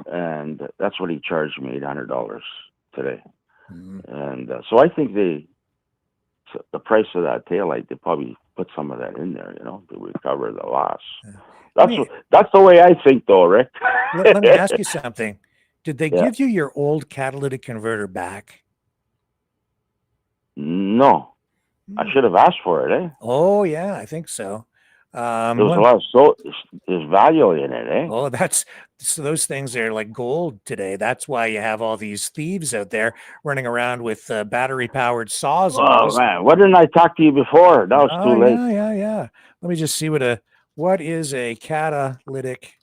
and that's what he charged me, $800 today. And so I think the price of that taillight, they probably put some of that in there, to recover the loss. That's the way I think, though, Rick. Let me ask you something. Did they give you your old catalytic converter back? No. I should have asked for it, eh? Oh, yeah, I think so. There was a lot of there's value in it, eh? Oh, those things are like gold today. That's why you have all these thieves out there running around with battery-powered saws. Oh, man. Why didn't I talk to you before? That was too late. Yeah. Let me just see what is a catalytic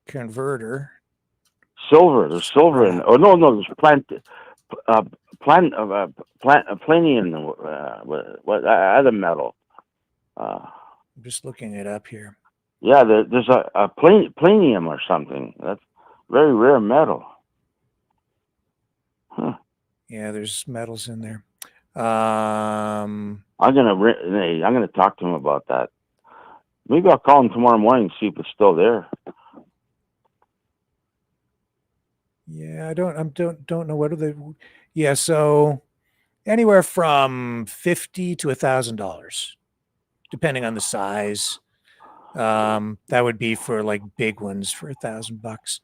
converter. Silver. There's silver in it. Oh, no, there's planium, what other metal? I'm just looking it up here. Yeah, there's a planium or something. That's very rare metal. Huh. Yeah, there's metals in there. I'm gonna talk to him about that. Maybe I'll call him tomorrow morning and see if it's still there. Yeah, I don't know what are they. Yeah, so anywhere from $50 to $1,000, depending on the size. That would be for like big ones for $1,000.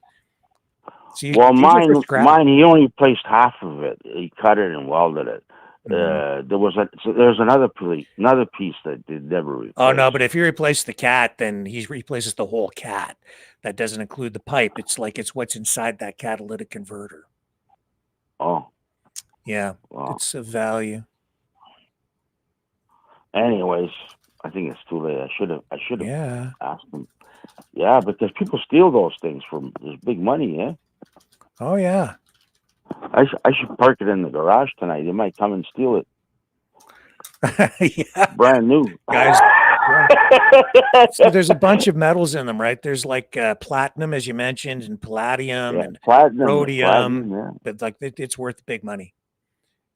So mine, he only replaced half of it. He cut it and welded it. There's another piece that they never replaced. Oh no, but if you replace the cat, then he replaces the whole cat. That doesn't include the pipe. It's what's inside that catalytic converter. Oh. Yeah. Wow. It's a value. Anyways, I think it's too late. I should have asked him. Yeah, because people steal those things from there's big money, eh? Oh yeah. I should park it in the garage tonight. They might come and steal it. Yeah. Brand new. Guys. So there's a bunch of metals in them, right? There's like platinum, as you mentioned, and palladium and rhodium. But like it's worth big money.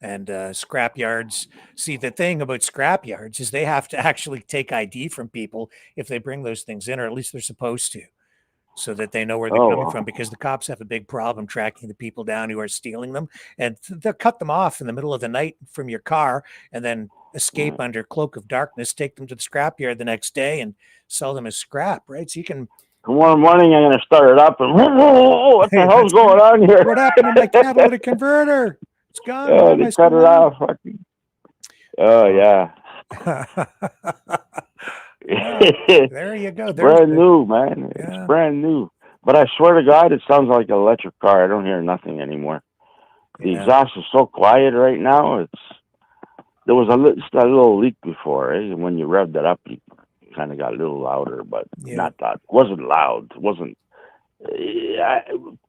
And scrap yards. See, the thing about scrap yards is they have to actually take ID from people if they bring those things in, or at least they're supposed to, so that they know where they're coming from, because the cops have a big problem tracking the people down who are stealing them. And they'll cut them off in the middle of the night from your car and then escape under cloak of darkness, take them to the scrapyard the next day and sell them as scrap, right? So you can... Tomorrow morning, I'm going to start it up and what the hell's going on here? What happened to my catalytic converter? It's gone. Oh, they cut it off. Oh, yeah. There you go. Brand new, man. Yeah. It's brand new. But I swear to God, it sounds like an electric car. I don't hear nothing anymore. The exhaust is so quiet right now. There was a little leak before, eh? When you revved it up, you kind of got a little louder, but not that. It wasn't loud. It wasn't.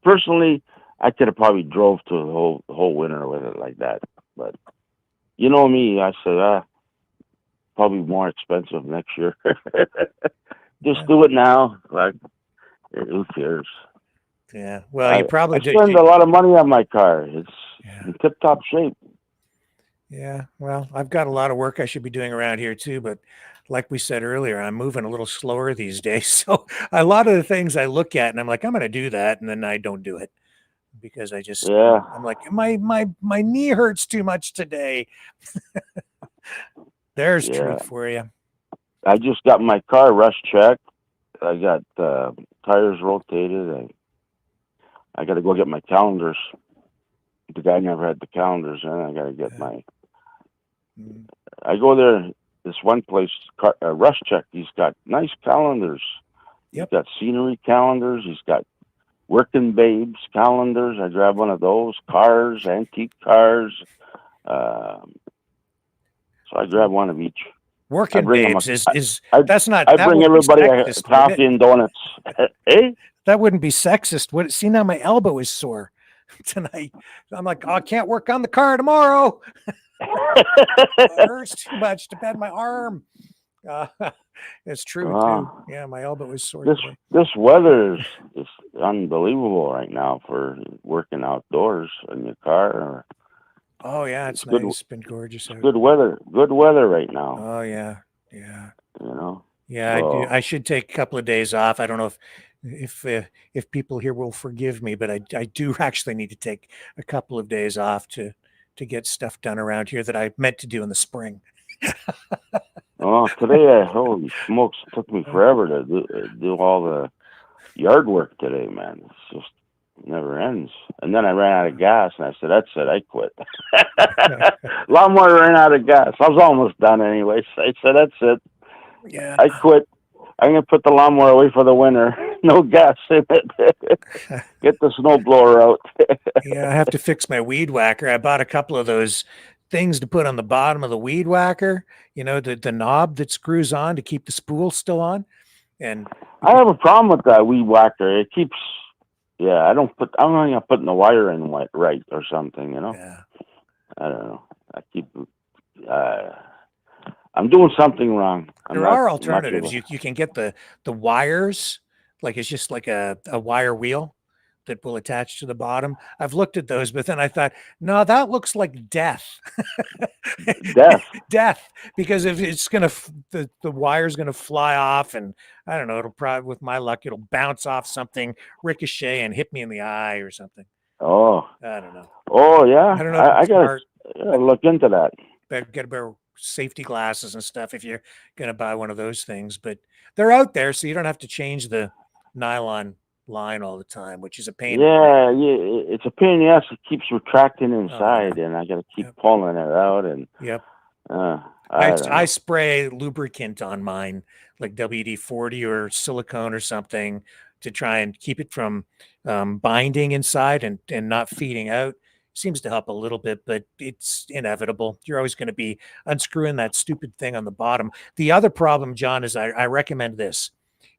Personally, I could have probably drove to the whole winter with it like that. But you know me, I said, probably more expensive next year. Just do it now. Like, who cares? Yeah. Well, you probably I spend a lot of money on my car. It's in tip-top shape. Yeah. Well, I've got a lot of work I should be doing around here too, but like we said earlier, I'm moving a little slower these days. So a lot of the things I look at and I'm like, I'm going to do that. And then I don't do it because I'm like, my knee hurts too much today. There's truth for you. I just got my car rust checked. I got tires rotated. I got to go get my calendars. The guy never had the calendars, and I got to get my. I go there. This one place, rust check. He's got nice calendars. He's got scenery calendars. He's got working babes calendars. I grab one of those. Cars, antique cars. So I grab one of each. Working babes is that's not. I bring everybody a coffee and donuts. Eh? that wouldn't be sexist. What? See, now my elbow is sore tonight. I'm like, oh, I can't work on the car tomorrow. It hurts too much to bend my arm. It's true too. Yeah, my elbow is sore today. This weather is unbelievable right now for working outdoors in your car. Oh yeah, it's nice. It's been gorgeous out. Good weather right now. Oh yeah, yeah. You know. Yeah, so, I should take a couple of days off. I don't know if people here will forgive me, but I do actually need to take a couple of days off to get stuff done around here that I meant to do in the spring. Oh, today, holy smokes, it took me forever to do all the yard work today, man. It's just never ends. And then I ran out of gas, and I said, that's it, I quit. Lawnmower ran out of gas. I was almost done anyway. So I said, that's it. Yeah. I quit. I'm going to put the lawnmower away for the winter. No gas in it. Get the snowblower out. Yeah, I have to fix my weed whacker. I bought a couple of those things to put on the bottom of the weed whacker, you know, the knob that screws on to keep the spool still on. And I have a problem with that weed whacker. It keeps, I'm not putting the wire in right or something, you know. Yeah. I don't know. I keep, I'm doing something wrong. There are alternatives. You can get the wires, like it's just like a wire wheel that will attach to the bottom. I've looked at those, but then I thought, no, that looks like death. Death. Because if it's gonna, the wire's gonna fly off, and I don't know, it'll probably, with my luck, it'll bounce off something, ricochet, and hit me in the eye or something. Oh. I don't know. Oh yeah. I don't know. I gotta look into that. Better get a pair of safety glasses and stuff if you're gonna buy one of those things. But they're out there, so you don't have to change the nylon line all the time, which is a pain. Yeah, it's a pain in the ass. It keeps retracting inside, and I got to keep pulling it out. And I spray lubricant on mine, like WD-40 or silicone or something, to try and keep it from binding inside and not feeding out. Seems to help a little bit, but it's inevitable. You're always going to be unscrewing that stupid thing on the bottom. The other problem, John, is I recommend this.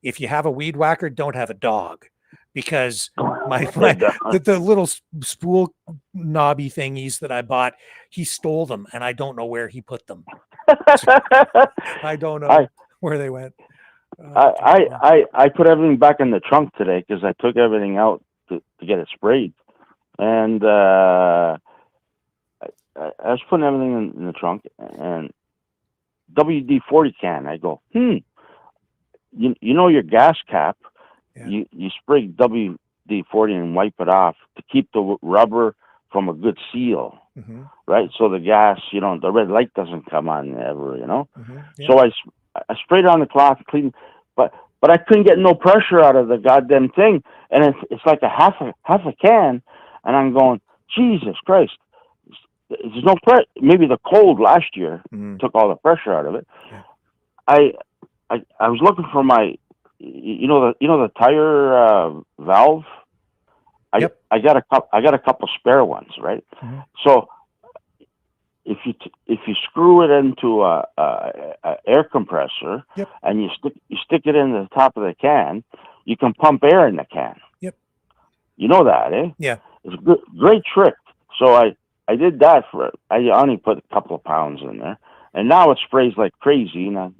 If you have a weed whacker, don't have a dog, because the little spool knobby thingies that I bought, he stole them, and I don't know where he put them. I don't know where they went. I put everything back in the trunk today because I took everything out to get it sprayed, and I was putting everything in the trunk, and WD-40 can. I go, You know your gas cap, you spray WD-40 and wipe it off to keep the rubber from a good seal, right? So the gas, the red light doesn't come on ever, So I sprayed on the cloth, clean, but I couldn't get no pressure out of the goddamn thing, and it's like a half a can, and I'm going, Jesus Christ, there's no pressure. Maybe the cold last year took all the pressure out of it. I was looking for my, the tire valve. I got a couple spare ones, right? So if you screw it into a air compressor and you stick it in the top of the can, you can pump air in the can. You know that, eh? Yeah. It's a great trick. So I did that I only put a couple of pounds in there, and now it sprays like crazy. And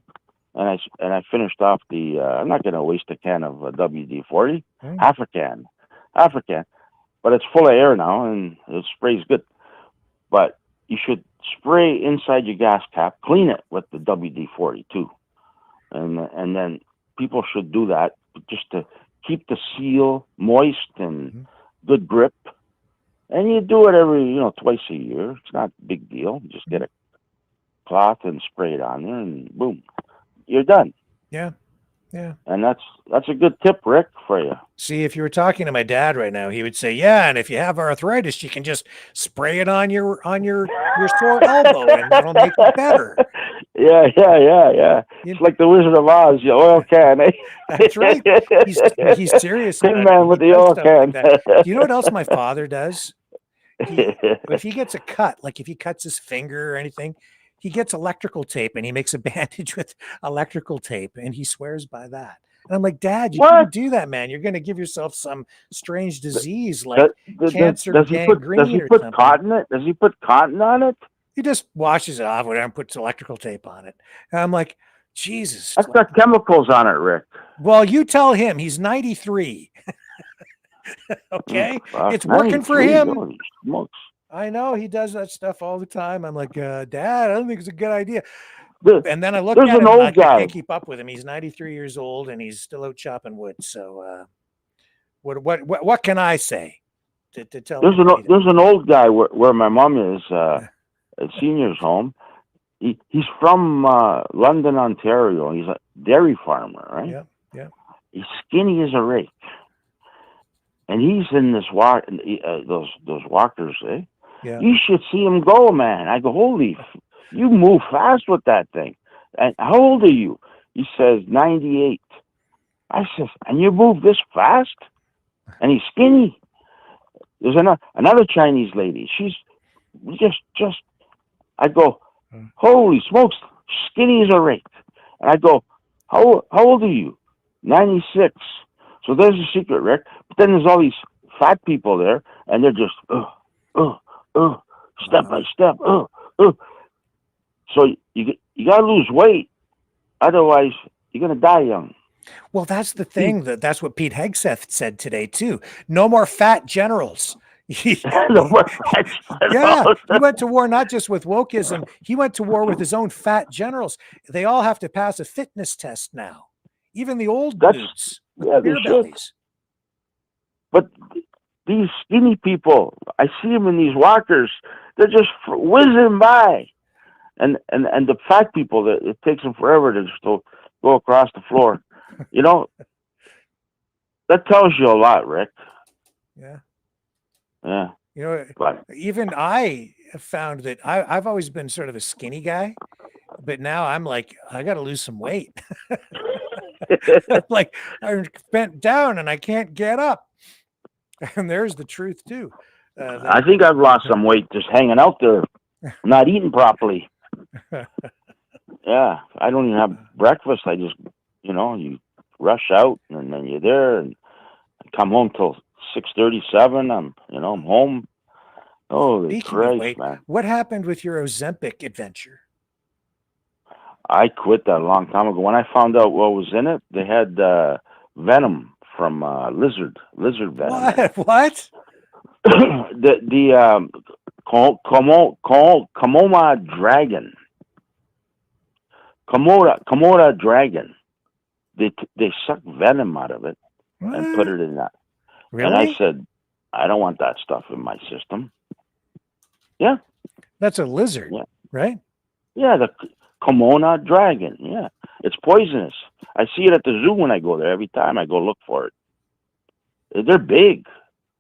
I finished off the. I'm not going to waste a can of WD-40. Half a can, but it's full of air now, and it sprays good. But you should spray inside your gas cap, clean it with the WD-40 too, and then people should do that just to keep the seal moist and good grip. And you do it every twice a year. It's not a big deal. You just get a cloth and spray it on there, and boom, you're done. Yeah. And that's a good tip, Rick, for you. See, if you were talking to my dad right now, he would say, "Yeah, and if you have arthritis, you can just spray it on your sore elbow, and that'll make it better." Yeah. It's like the Wizard of Oz, the oil can. Eh? That's right. He's serious. Tin Man with the oil can. Do you know what else my father does? If he gets a cut, like if he cuts his finger or anything, he gets electrical tape and he makes a bandage with electrical tape, and he swears by that. And I'm like, Dad, you can't do that, man. You're going to give yourself some strange disease like cancer, gangrene, does he or put something. cotton in it? Does he put cotton on it? He just washes it off, whatever, and puts electrical tape on it. And I'm like, Jesus. That's got chemicals on it, Rick. Well, you tell him he's 93. Okay, it's working for 93, him. holy smokes. I know he does that stuff all the time. I'm like, Dad, I don't think it's a good idea. And then I look at him, and I can't keep up with him. He's 93 years old, and he's still out chopping wood. So, what can I say to tell? There's an old guy where my mom is at seniors home. He's from London, Ontario. He's a dairy farmer, right? Yeah, yeah. He's skinny as a rake, and he's in this those walkers, eh? Yeah. You should see him go, man. I go, holy, you move fast with that thing. And how old are you? He says 98. I says, and you move this fast? And he's skinny. There's another Chinese lady. She's just. I go, holy smokes, skinny as a rake. And I go, how old are you? 96. So there's a secret, Rick. But then there's all these fat people there, and they're just, step by step, So you got to lose weight, otherwise you're gonna die young. Well, that's the thing. That's what Pete Hegseth said today too. No more fat generals. No more fat generals. Yeah, he went to war not just with wokeism. He went to war with his own fat generals. They all have to pass a fitness test now. Even the old dudes with beer bellies. But these skinny people, I see them in these walkers. They're just whizzing by, and the fat people, that it takes them forever to just go across the floor. You know, that tells you a lot, Rick. Yeah. Yeah. You know, even I have found that I've always been sort of a skinny guy, but now I'm like, I got to lose some weight. Like I'm bent down and I can't get up. And there's the truth too. I think I've lost some weight just hanging out there, not eating properly. Yeah, I don't even have breakfast. I just, you rush out and then you're there and come home till 6:37. I'm home. Holy Christ, man! What happened with your Ozempic adventure? I quit that a long time ago. When I found out what was in it, they had venom from lizard venom. What? the Komodo dragon. Komodo dragon. They suck venom out of it and put it in that. Really? And I said, I don't want that stuff in my system. Yeah. That's a lizard, right? Yeah, the Komodo dragon. Yeah. It's poisonous. I see it at the zoo when I go there. Every time I go look for it. They're big.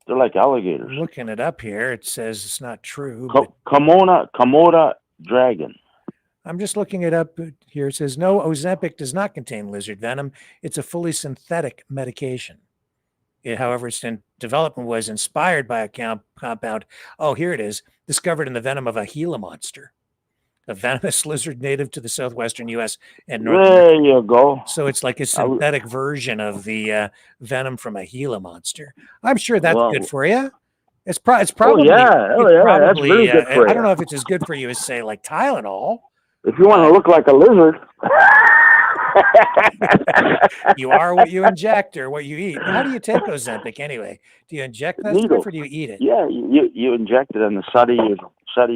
They're like alligators. Looking it up here, it says it's not true. Komodo dragon. I'm just looking it up here. It says, no, Ozempic does not contain lizard venom. It's a fully synthetic medication. However, its development was inspired by a compound. Oh, here it is. Discovered in the venom of a Gila monster, a venomous lizard native to the southwestern U.S. and North America. There you go. So it's like a synthetic version of the venom from a Gila monster. I'm sure that's good for you. It's probably. Probably, that's really good for you. I don't know if it's as good for you as, say, like Tylenol. If you want to look like a lizard. You are what you inject or what you eat. How do you take Ozempic anyway? Do you inject that stuff or do you eat it? Yeah, you inject it in the side of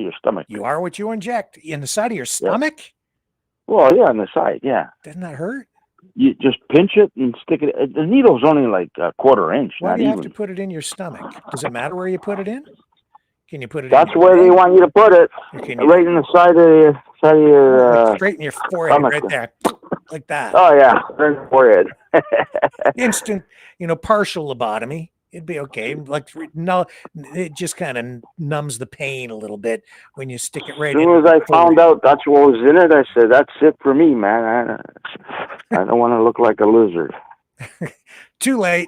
your stomach. You are what you inject in the side of your stomach? Yeah. Well, yeah, on the side, yeah. Doesn't that hurt? You just pinch it and stick it. The needle's only like a quarter inch. Why do you have even. to put it in your stomach? Does it matter where you put it in? Can you put it? That's where they want you to put it. Right in the side of your. Straight in your forehead, right there, like that. Oh yeah, right in the forehead. Instant, partial lobotomy. It'd be okay. Like no, it just kind of numbs the pain a little bit when you stick it right. As soon as I found out that's what was in it, I said, "That's it for me, man. I don't want to look like a lizard." Too late.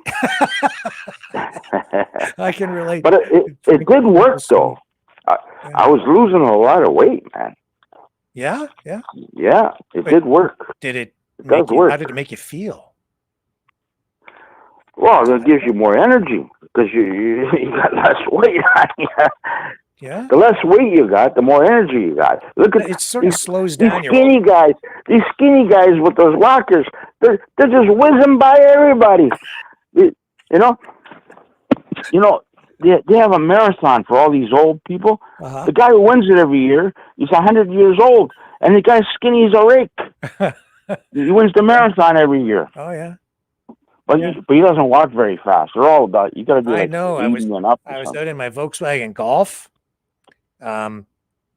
I can relate. But it did work though. I was losing a lot of weight, man. Yeah, yeah. Yeah, it But did work. Did it It make does you? work. How did it make you feel? Well, it gives you more energy because you got less weight. Yeah. The less weight you got, the more energy you got. Look at It sort of slows these down your. skinny guys. These skinny guys with those walkers, they're just whizzing by everybody. You know, they have a marathon for all these old people. Uh-huh. The guy who wins it every year, he's 100 years old, and the guy's skinny as a rake. He wins the marathon every year. Oh yeah. But he doesn't walk very fast. They're all about, you got to be I like know. 80 and up. I was out in my Volkswagen Golf,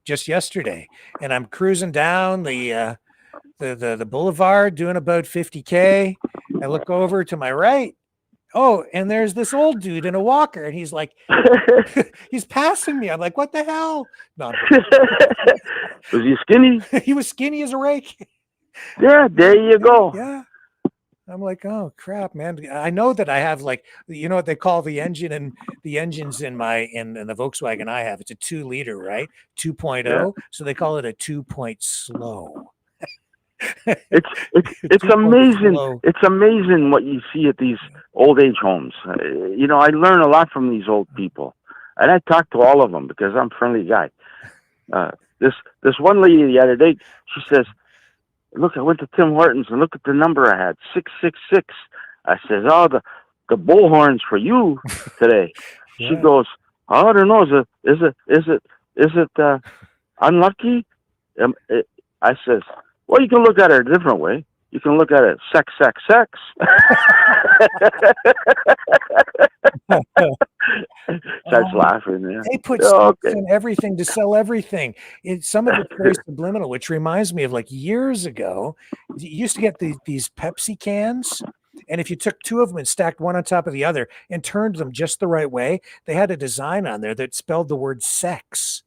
just yesterday, and I'm cruising down the boulevard, doing about 50K. I look over to my right. Oh, and there's this old dude in a walker, and he's like, he's passing me. I'm like, what the hell? No. Was he skinny? He was skinny as a rake. Yeah, there you go. Yeah. I'm like, oh crap, man. I know that I have, like, you know what they call the engine, and the engines in the Volkswagen I have, it's a 2-liter, right? 2.0. Yeah. So they call it a 2-point slow. It's amazing. Slow. It's amazing what you see at these old age homes. I learn a lot from these old people, and I talk to all of them because I'm a friendly guy. This one lady the other day, she says, "Look, I went to Tim Hortons and look at the number I had, 666." I says, "Oh, the bullhorns for you today." Yeah. She goes, "Oh, I don't know. Is it unlucky?" I says, "Well, you can look at it a different way. You can look at it sex." Starts laughing. Yeah. They put sex in everything to sell everything. Some of it's very subliminal, which reminds me of, like, years ago, you used to get these Pepsi cans, and if you took two of them and stacked one on top of the other and turned them just the right way, they had a design on there that spelled the word sex.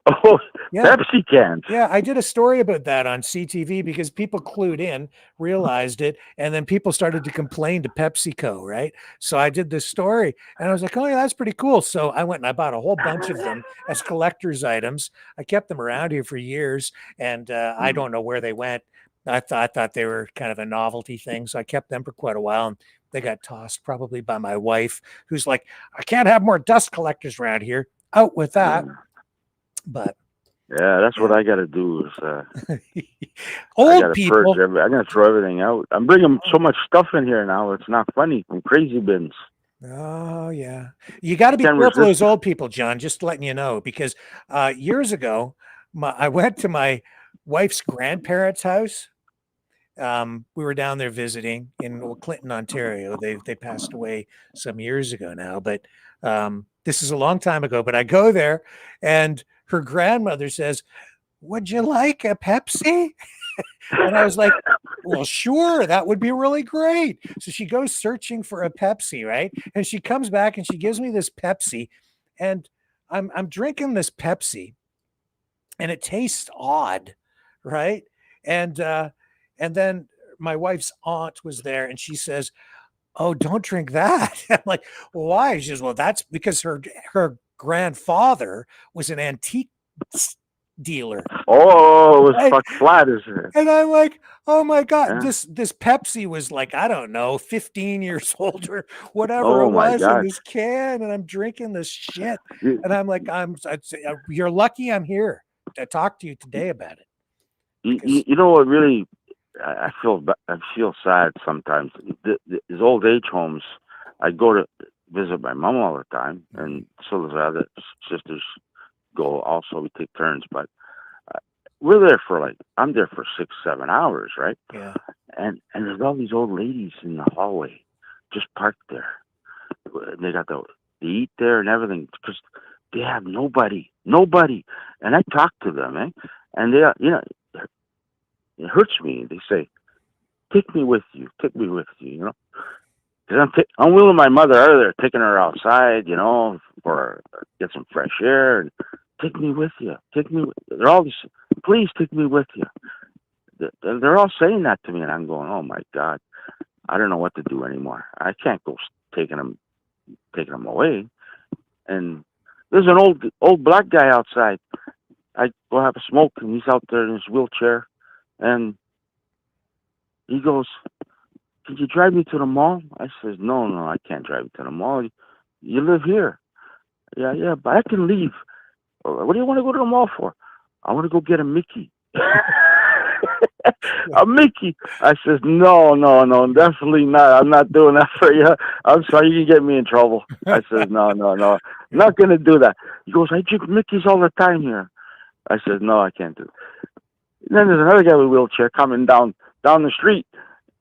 Oh, Yeah. Pepsi cans. Yeah, I did a story about that on CTV because people clued in, realized it, and then people started to complain to PepsiCo, right? So I did this story, and I was like, oh, yeah, that's pretty cool. So I went and I bought a whole bunch of them as collector's items. I kept them around here for years, and I don't know where they went. I thought they were kind of a novelty thing, so I kept them for quite a while, and they got tossed probably by my wife, who's like, I can't have more dust collectors around here. Out with that. But yeah, that's what I got to do. Is old people. I'm gonna throw everything out. I'm bringing so much stuff in here now. It's not funny. From crazy bins. Oh yeah, you got to be careful of those old people, John. Just letting you know, because years ago, I went to my wife's grandparents' house. We were down there visiting in Clinton, Ontario. They passed away some years ago now, but this is a long time ago. But I go there, and her grandmother says, "Would you like a Pepsi?" And I was like, well, sure, that would be really great. So she goes searching for a Pepsi, right? And she comes back and she gives me this Pepsi, and I'm drinking this Pepsi, and it tastes odd, right? And then my wife's aunt was there, and she says, "Oh, don't drink that." I'm like, well, why? She says, well, that's because her grandfather was an antique dealer. Oh, it was fucked flat, isn't it? And I'm like, oh my God, this Pepsi was like, I don't know, 15 years old or whatever it was in this can, and I'm drinking this shit. And I'm like, I'd say, you're lucky I'm here to talk to you today about it. You know what really, I feel sad sometimes. These old age homes, I go to visit my mom all the time, and so does other sisters go also. We take turns, but we're there I'm there for 6-7 hours, right? Yeah. And there's all these old ladies in the hallway just parked there. They got to eat there and everything because they have nobody. And I talk to them, and they, it hurts me. They say, take me with you, because I'm wheeling my mother out of there, taking her outside, for get some fresh air, and take me with you. They're all just, please take me with you. They're all saying that to me, and I'm going, oh my God, I don't know what to do anymore. I can't go taking them away. And there's an old black guy outside. I go have a smoke, and he's out there in his wheelchair, and he goes, "Can you drive me to the mall?" I says, "No, I can't drive you to the mall. You live here." Yeah, but I can leave. What do you want to go to the mall for? I want to go get a Mickey. A Mickey. I says, no, definitely not. I'm not doing that for you. I'm sorry, you can get me in trouble. I says, no, not going to do that. He goes, I drink Mickeys all the time here. I says, no, I can't do it. And then there's another guy with a wheelchair coming down the street,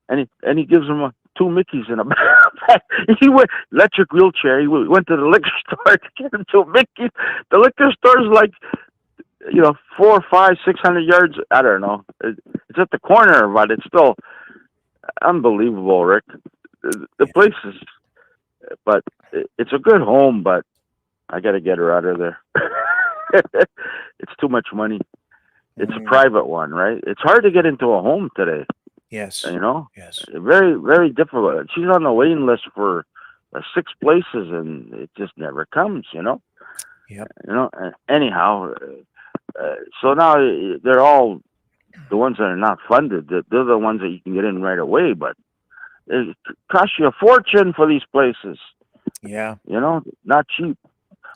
and he gives him two Mickeys in a bag. He went electric wheelchair. He went to the liquor store to get him two Mickeys. The liquor store's like, 400, 500, 600 yards. I don't know. It's at the corner, but it's still unbelievable, Rick. The place is, but it's a good home, but I got to get her out of there. It's too much money. It's a private one, right? It's hard to get into a home today. Yes. Yes. Very, very difficult. She's on the waiting list for 6 places, and it just never comes. Yep. Anyhow, so now they're all the ones that are not funded. They're the ones that you can get in right away, but it costs you a fortune for these places. Yeah. Not cheap.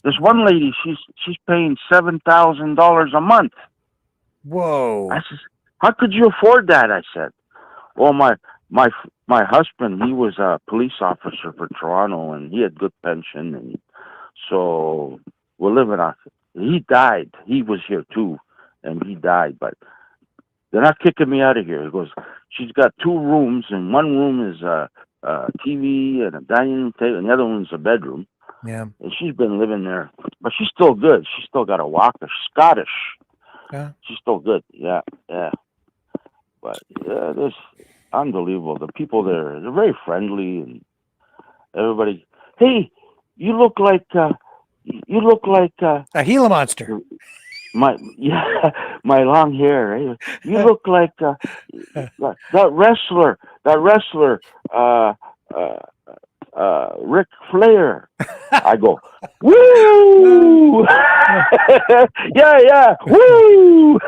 This one lady, she's paying $7,000 a month. Whoa. I said, how could you afford that? I said, well, my husband, he was a police officer for Toronto, and he had good pension, and so we're living on. He died. He was here too, and he died. But they're not kicking me out of here. He goes, she's got 2 rooms, and one room is a TV and a dining room table, and the other one's a bedroom. Yeah. And she's been living there, but she's still good. She's still got a walker. Scottish. Yeah. She's still good. Yeah. But this unbelievable. The people there, they're very friendly, and everybody. Hey, you look like a Gila monster. My long hair. Right? You look like that wrestler. Ric Flair. I go, woo! yeah, woo!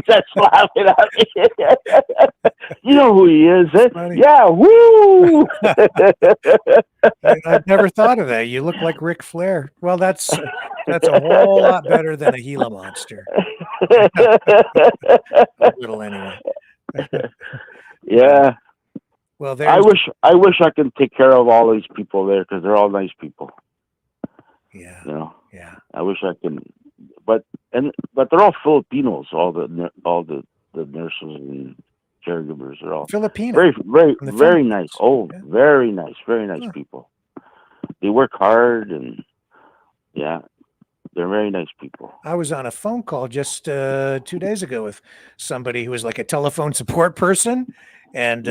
Just laughing at me. You know who he is, eh? Yeah, woo! I've never thought of that. You look like Ric Flair. Well, that's a whole lot better than a Gila monster. A little anyway. Yeah. Well, I wish I could take care of all these people there, because they're all nice people. Yeah. Yeah. I wish I could, but they're all Filipinos. All the nurses and caregivers are all Filipino. Very nice. Oh, yeah. Very nice people. They work hard, and they're very nice people. I was on a phone call just 2 days ago with somebody who was like a telephone support person, and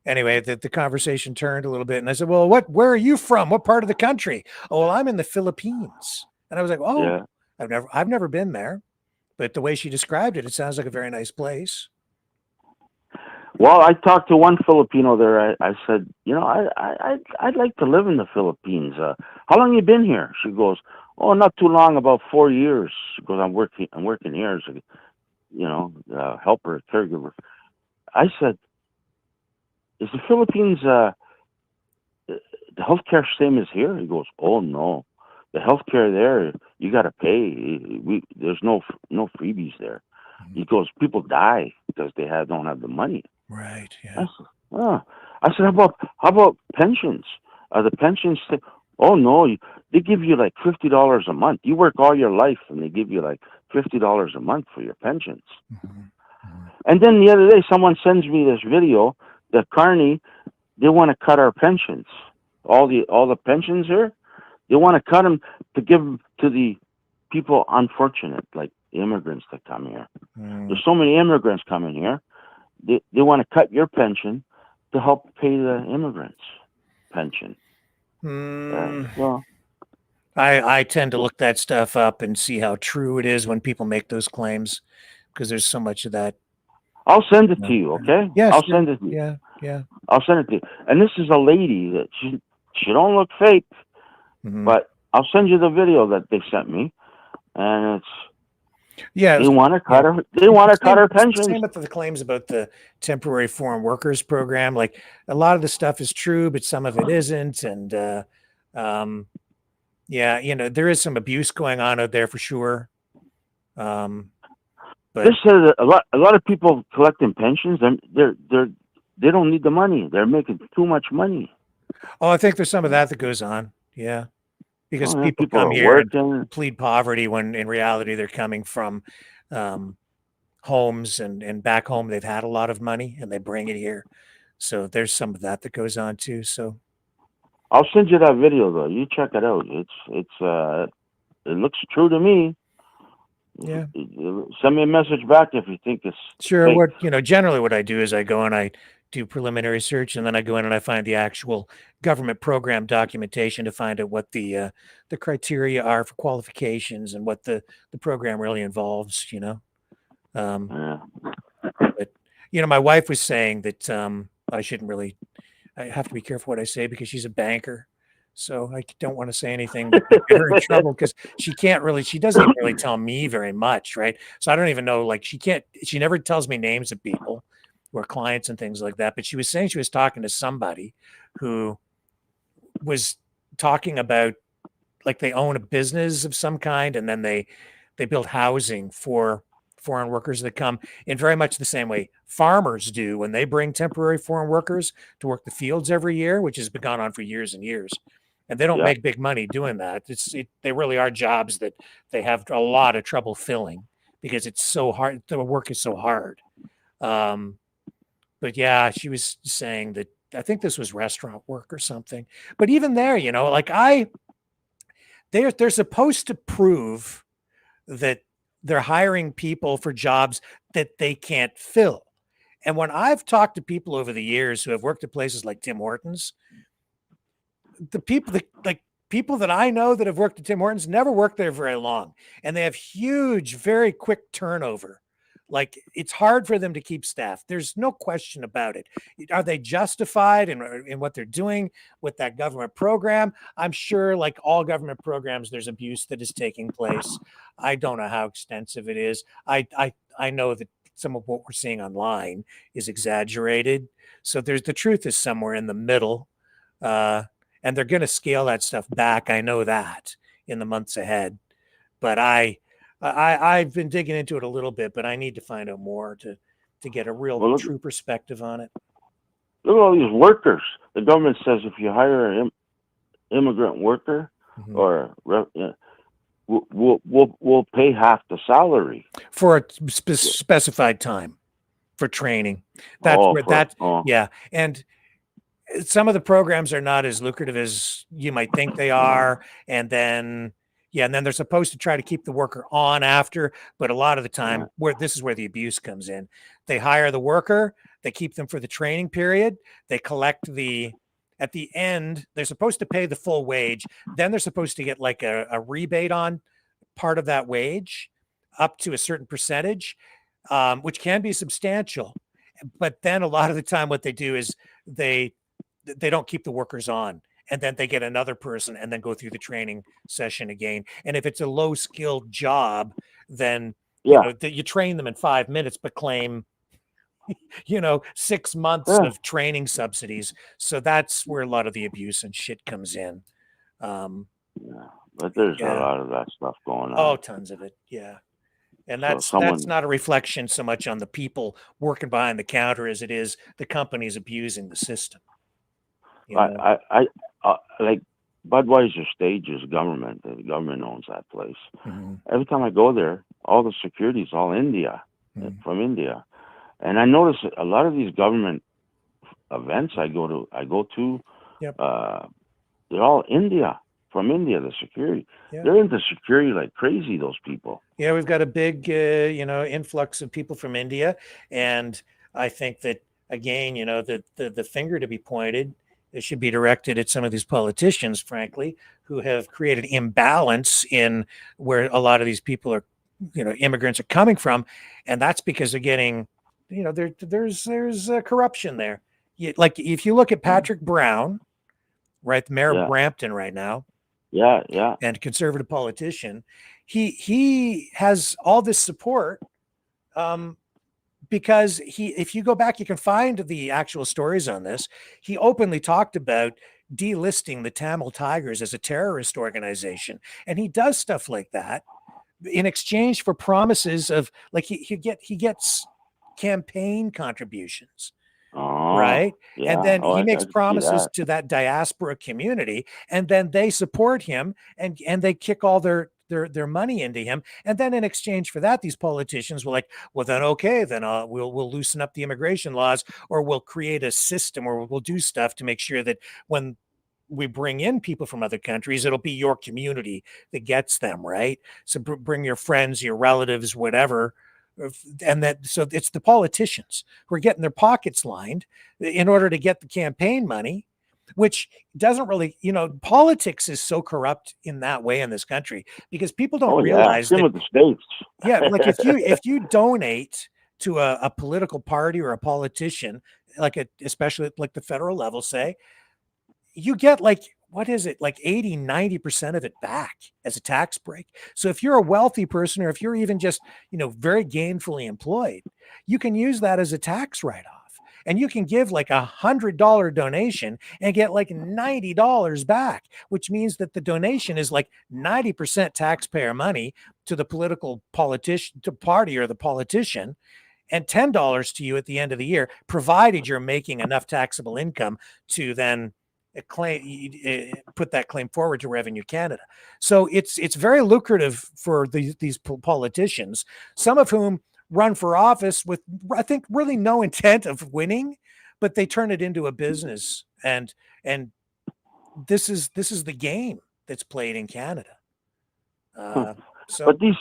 anyway, the conversation turned a little bit, and I said, well, where are you from? What part of the country? Oh, well, I'm in the Philippines. And I was like, oh, yeah. I've never been there, but the way she described it, it sounds like a very nice place. Well, I talked to one Filipino there. I said, I'd like to live in the Philippines. How long you been here? She goes, oh, not too long, about 4 years. She goes, I'm working here as a, helper, caregiver. I said, is the Philippines, the healthcare same as here? He goes, oh no, the healthcare there, you got to pay. There's no freebies there. He goes, people die because they don't have the money. Right. Yeah. I said, how about pensions? Are the pensions? Oh no, they give you like $50 a month. You work all your life, and they give you like $50 a month for your pensions. Mm-hmm. And then the other day, someone sends me this video that Carney, they want to cut our pensions. All the pensions here, they want to cut them to give to the people unfortunate, like the immigrants that come here. There's so many immigrants coming here. They want to cut your pension to help pay the immigrants' pension. Well, I tend to look that stuff up and see how true it is when people make those claims, because there's so much of that. I'll send it to you, okay? Yes, I'll send it to you. Yeah. I'll send it to you. And this is a lady that she don't look fake, but I'll send you the video that they sent me, and Yeah, They want to cut our. They want to cut our pensions. Same with the claims about the temporary foreign workers program. Like a lot of the stuff is true, but some of it isn't. And yeah, there is some abuse going on out there for sure. But This says a lot of people collecting pensions, and they don't need the money. They're making too much money. Oh, I think there's some of that goes on. Yeah. Because yeah, people are come here working. and plead poverty when in reality they're coming from homes and back home they've had a lot of money and they bring it here. So there's some of that goes on too. So I'll send you that video though. You check it out. It looks true to me. Yeah. Send me a message back if you think it's sure. fake. What generally what I do is I go and I do preliminary search, and then I go in and I find the actual government program documentation to find out what the criteria are for qualifications and what the program really involves. But my wife was saying that I have to be careful what I say because she's a banker. So I don't want to say anything that get her in trouble because she doesn't even really tell me very much, right? So I don't even know, she never tells me names of people or clients and things like that. But she was saying she was talking to somebody who was talking about like they own a business of some kind and then they build housing for foreign workers that come in very much the same way farmers do when they bring temporary foreign workers to work the fields every year, which has been gone on for years and years. And they don't make big money doing that. They really are jobs that they have a lot of trouble filling because it's so hard. The work is so hard. But yeah, she was saying that I think this was restaurant work or something. But even there, they're supposed to prove that they're hiring people for jobs that they can't fill. And when I've talked to people over the years who have worked at places like Tim Hortons, the people that I know that have worked at Tim Hortons never worked there very long, and they have huge, very quick turnover. Like it's hard for them to keep staff. There's no question about it. Are they justified in what they're doing with that government program? I'm sure, like all government programs, there's abuse that is taking place. I don't know how extensive it is. I know that some of what we're seeing online is exaggerated. So the truth is somewhere in the middle. And they're going to scale that stuff back. I know that in the months ahead, but I've been digging into it a little bit, but I need to find out more to get a real true perspective on it. Look at all these workers. The government says if you hire an immigrant worker, or we'll pay half the salary for a specified time for training. Yeah, and some of the programs are not as lucrative as you might think they are. And then they're supposed to try to keep the worker on after, but a lot of the time this is where the abuse comes in. They hire the worker, they keep them for the training period. They collect at the end, they're supposed to pay the full wage. Then they're supposed to get like a rebate on part of that wage up to a certain percentage, which can be substantial. But then a lot of the time what they do is they don't keep the workers on, and then they get another person and then go through the training session again. And if it's a low skilled job, then you train them in 5 minutes, but claim 6 months of training subsidies. So that's where a lot of the abuse and shit comes in. But there's a lot of that stuff going on. Oh, tons of it. Yeah. And that's not a reflection so much on the people working behind the counter as it is the companies abusing the system. I like Budweiser Stage is government. The government owns that place. Every time I go there, all the security is all India, from India, and I notice a lot of these government events I go to, they're all from India. The security, they're into security like crazy. Those people. Yeah, we've got a big, influx of people from India, and I think that again, the finger to be pointed. It should be directed at some of these politicians, frankly, who have created imbalance in where a lot of these people are, immigrants are coming from. And that's because they're getting, there's corruption there. Like if you look at Patrick Brown, right, the mayor of Brampton right now. Yeah. And conservative politician, he has all this support because if you go back, you can find the actual stories on this. He openly talked about delisting the Tamil Tigers as a terrorist organization, and he does stuff like that in exchange for promises of, like, he gets campaign contributions. Right. Yeah. And then he I makes can see promises that. to that diaspora community, and then they support him, and they kick all their money into him. And then in exchange for that, these politicians were like, well, then, okay, then we'll loosen up the immigration laws, or we'll create a system, or we'll do stuff to make sure that when we bring in people from other countries, it'll be your community that gets them, right? So bring your friends, your relatives, whatever. And so it's the politicians who are getting their pockets lined in order to get the campaign money, which doesn't really, politics is so corrupt in that way in this country, because people don't realize same that. with the States. Yeah, like if you donate to a political party or a politician, especially like the federal level, say, you get like, what is it, like 80-90% of it back as a tax break. So if you're a wealthy person, or if you're even just, very gainfully employed, you can use that as a tax write-off, and you can give like $100 donation and get like $90 back, which means that the donation is like 90% taxpayer money to the political politician, to party or the politician, and $10 to you at the end of the year, provided you're making enough taxable income to then put that claim forward to Revenue Canada. So it's very lucrative for these politicians, some of whom run for office with, I think, really no intent of winning, but they turn it into a business, and this is the game that's played in Canada. But these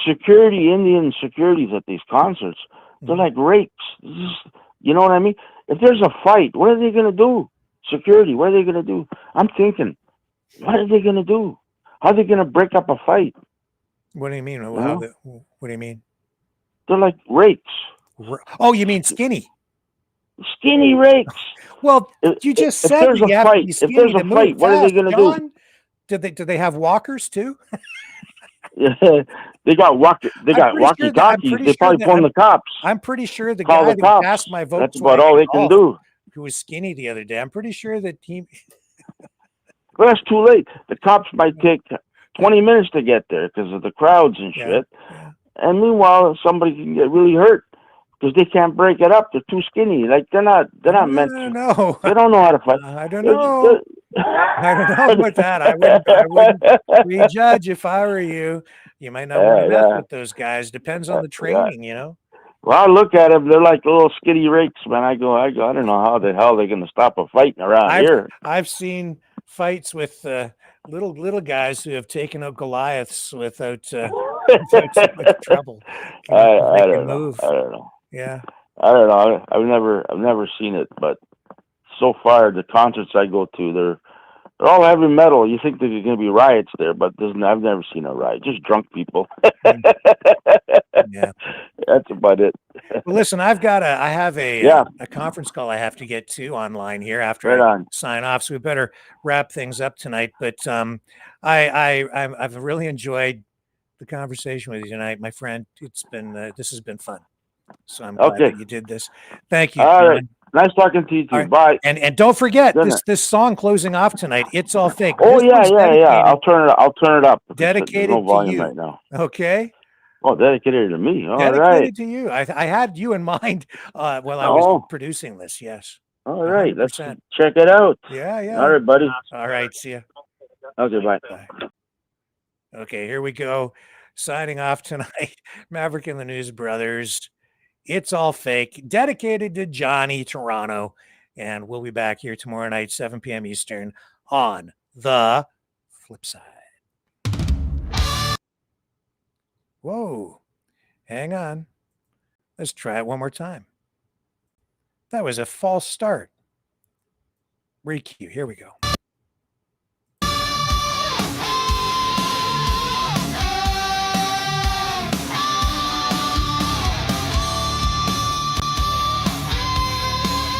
Indian securities at these concerts, they're like rakes. You know what I mean? If there's a fight, what are they going to do? Security, what are they going to do? I'm thinking, what are they going to do? How are they going to break up a fight? What do you mean? What do you mean? They're like rakes. Oh, you mean skinny? Skinny rakes. Well, you just said there's a fight. If there's a fight, what are they going to do? Do they have walkers too? Yeah, they got walkie-talkies. They probably phone the cops. I'm pretty sure the Call guy the that cops. passed my vote. That's about all they can do. Who was skinny the other day? I'm pretty sure that he. Well, that's too late. The cops might take 20 minutes to get there because of the crowds and shit. Yeah. And meanwhile, somebody can get really hurt because they can't break it up. They're too skinny. Like they're not meant to. No. They don't know how to fight. I don't know. I don't know about that. I wouldn't prejudge if I were you. You might not want to mess with those guys. Depends on the training, Well, I look at them. They're like little skitty rakes, man. I go. I don't know how the hell they're going to stop a fighting around here. I've seen fights with little guys who have taken out Goliaths without too much trouble. I don't know. Yeah. I don't know. I've never seen it, but so far the concerts I go to, they're all heavy metal. You think there's going to be riots there, but I've never seen a riot. Just drunk people. Yeah, that's about it. Well, listen, I have a conference call I have to get to online here after I sign off, so we better wrap things up tonight. But I've really enjoyed the conversation with you tonight, my friend. This has been fun. So I'm glad that you did this. Thank you. All right. Nice talking to you too. Right. Bye. And don't forget this song closing off tonight. It's All Fake. Oh yeah. I'll turn it up. Dedicated no volume to you right now. Okay. Oh, dedicated to me. All dedicated right. to you. I had you in mind while I was producing this. Yes. All right. 100%. Let's check it out. Yeah. All right, buddy. All right. See ya. Okay. Bye. Okay. Here we go. Signing off tonight. Maverick and the News Brothers. It's All Fake, dedicated to Johnny Toronto. And we'll be back here tomorrow night, 7 p.m. Eastern, on the flip side. Whoa. Hang on. Let's try it one more time. That was a false start. Recue. Here we go.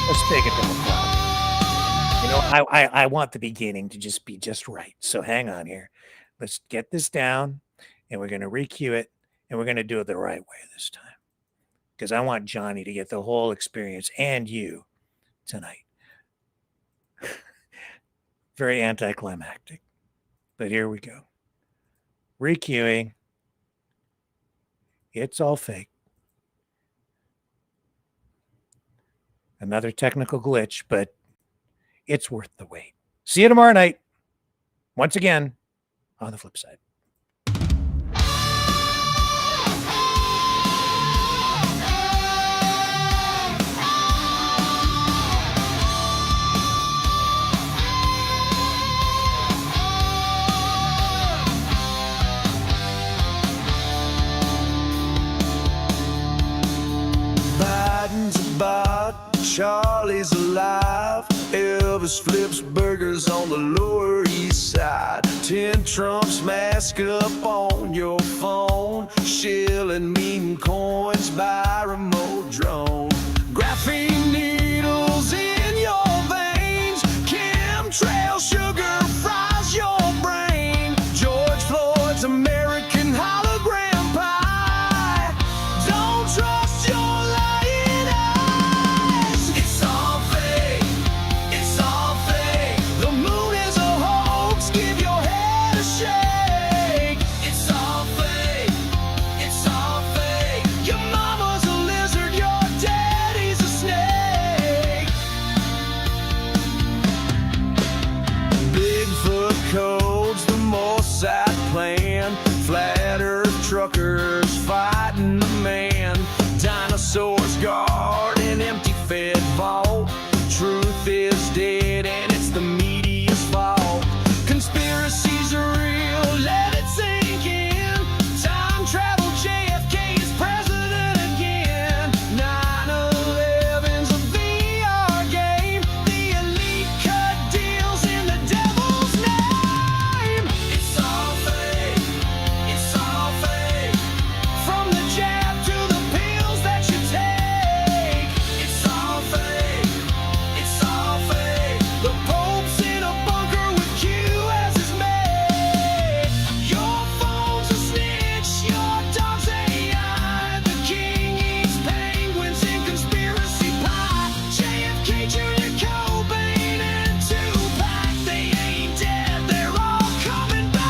Let's take it to the top. I want the beginning to just be just right. So hang on here. Let's get this down. and we're going to re-cue it, and we're going to do it the right way this time. Because I want Johnny to get the whole experience and you tonight. Very anticlimactic. But here we go. Re-cueing. It's all fake. Another technical glitch, but it's worth the wait. See you tomorrow night. Once again, on the flip side. Biden's about, Charlie's alive. Elvis flips burgers on the Lower East Side. 10 Trumps mask up on your phone. Shilling mean coins by remote drone. Graphene needles in your veins. Chemtrail sugar fries your brain. George Floyd's American hologram pie. Don't trust your lying eyes. It's all fake. It's all fake. The moon is a hoax. Give your head a shake. It's all fake. It's all fake. Your mama's a lizard. Your daddy's a snake. Bigfoot codes, the Mossad plan. Flat Earth truckers fighting the man. Dinosaurs guard an empty fed vault. Truth is dead and it's the media's fault. Conspiracies are real, let it sink in. Time travel, JFK is president again. 9/11's a VR game. The elite cut deals in the devil's name. It's all fake. It's all fake. From the jab to the pills that you take. It's all fake. It's all fake. The Pope's in a bunker with Q as his mate. Your phone's a snitch. Your dog's AI. The king eats penguins in conspiracy pie. JFK, Jr., Cobain, and Tupac. They ain't dead. They're all coming back.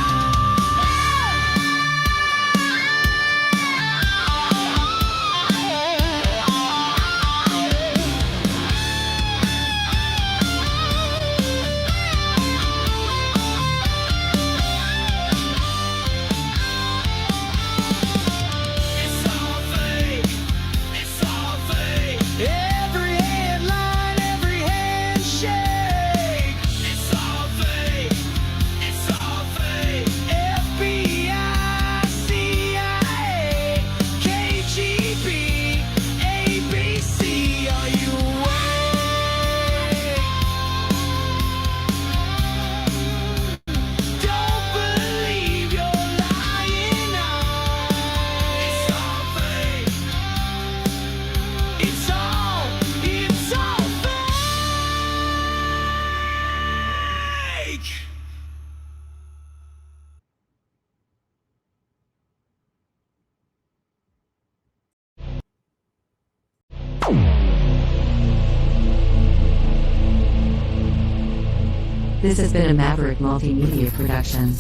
It's all fake. It's all fake. Every headline, every handshake. It's all fake. It's all fake. FBI, CIA, KGB, ABC. Are you awake? Don't believe your lying eyes. It's all fake. It's all fake. This has been a Maverick Multimedia production.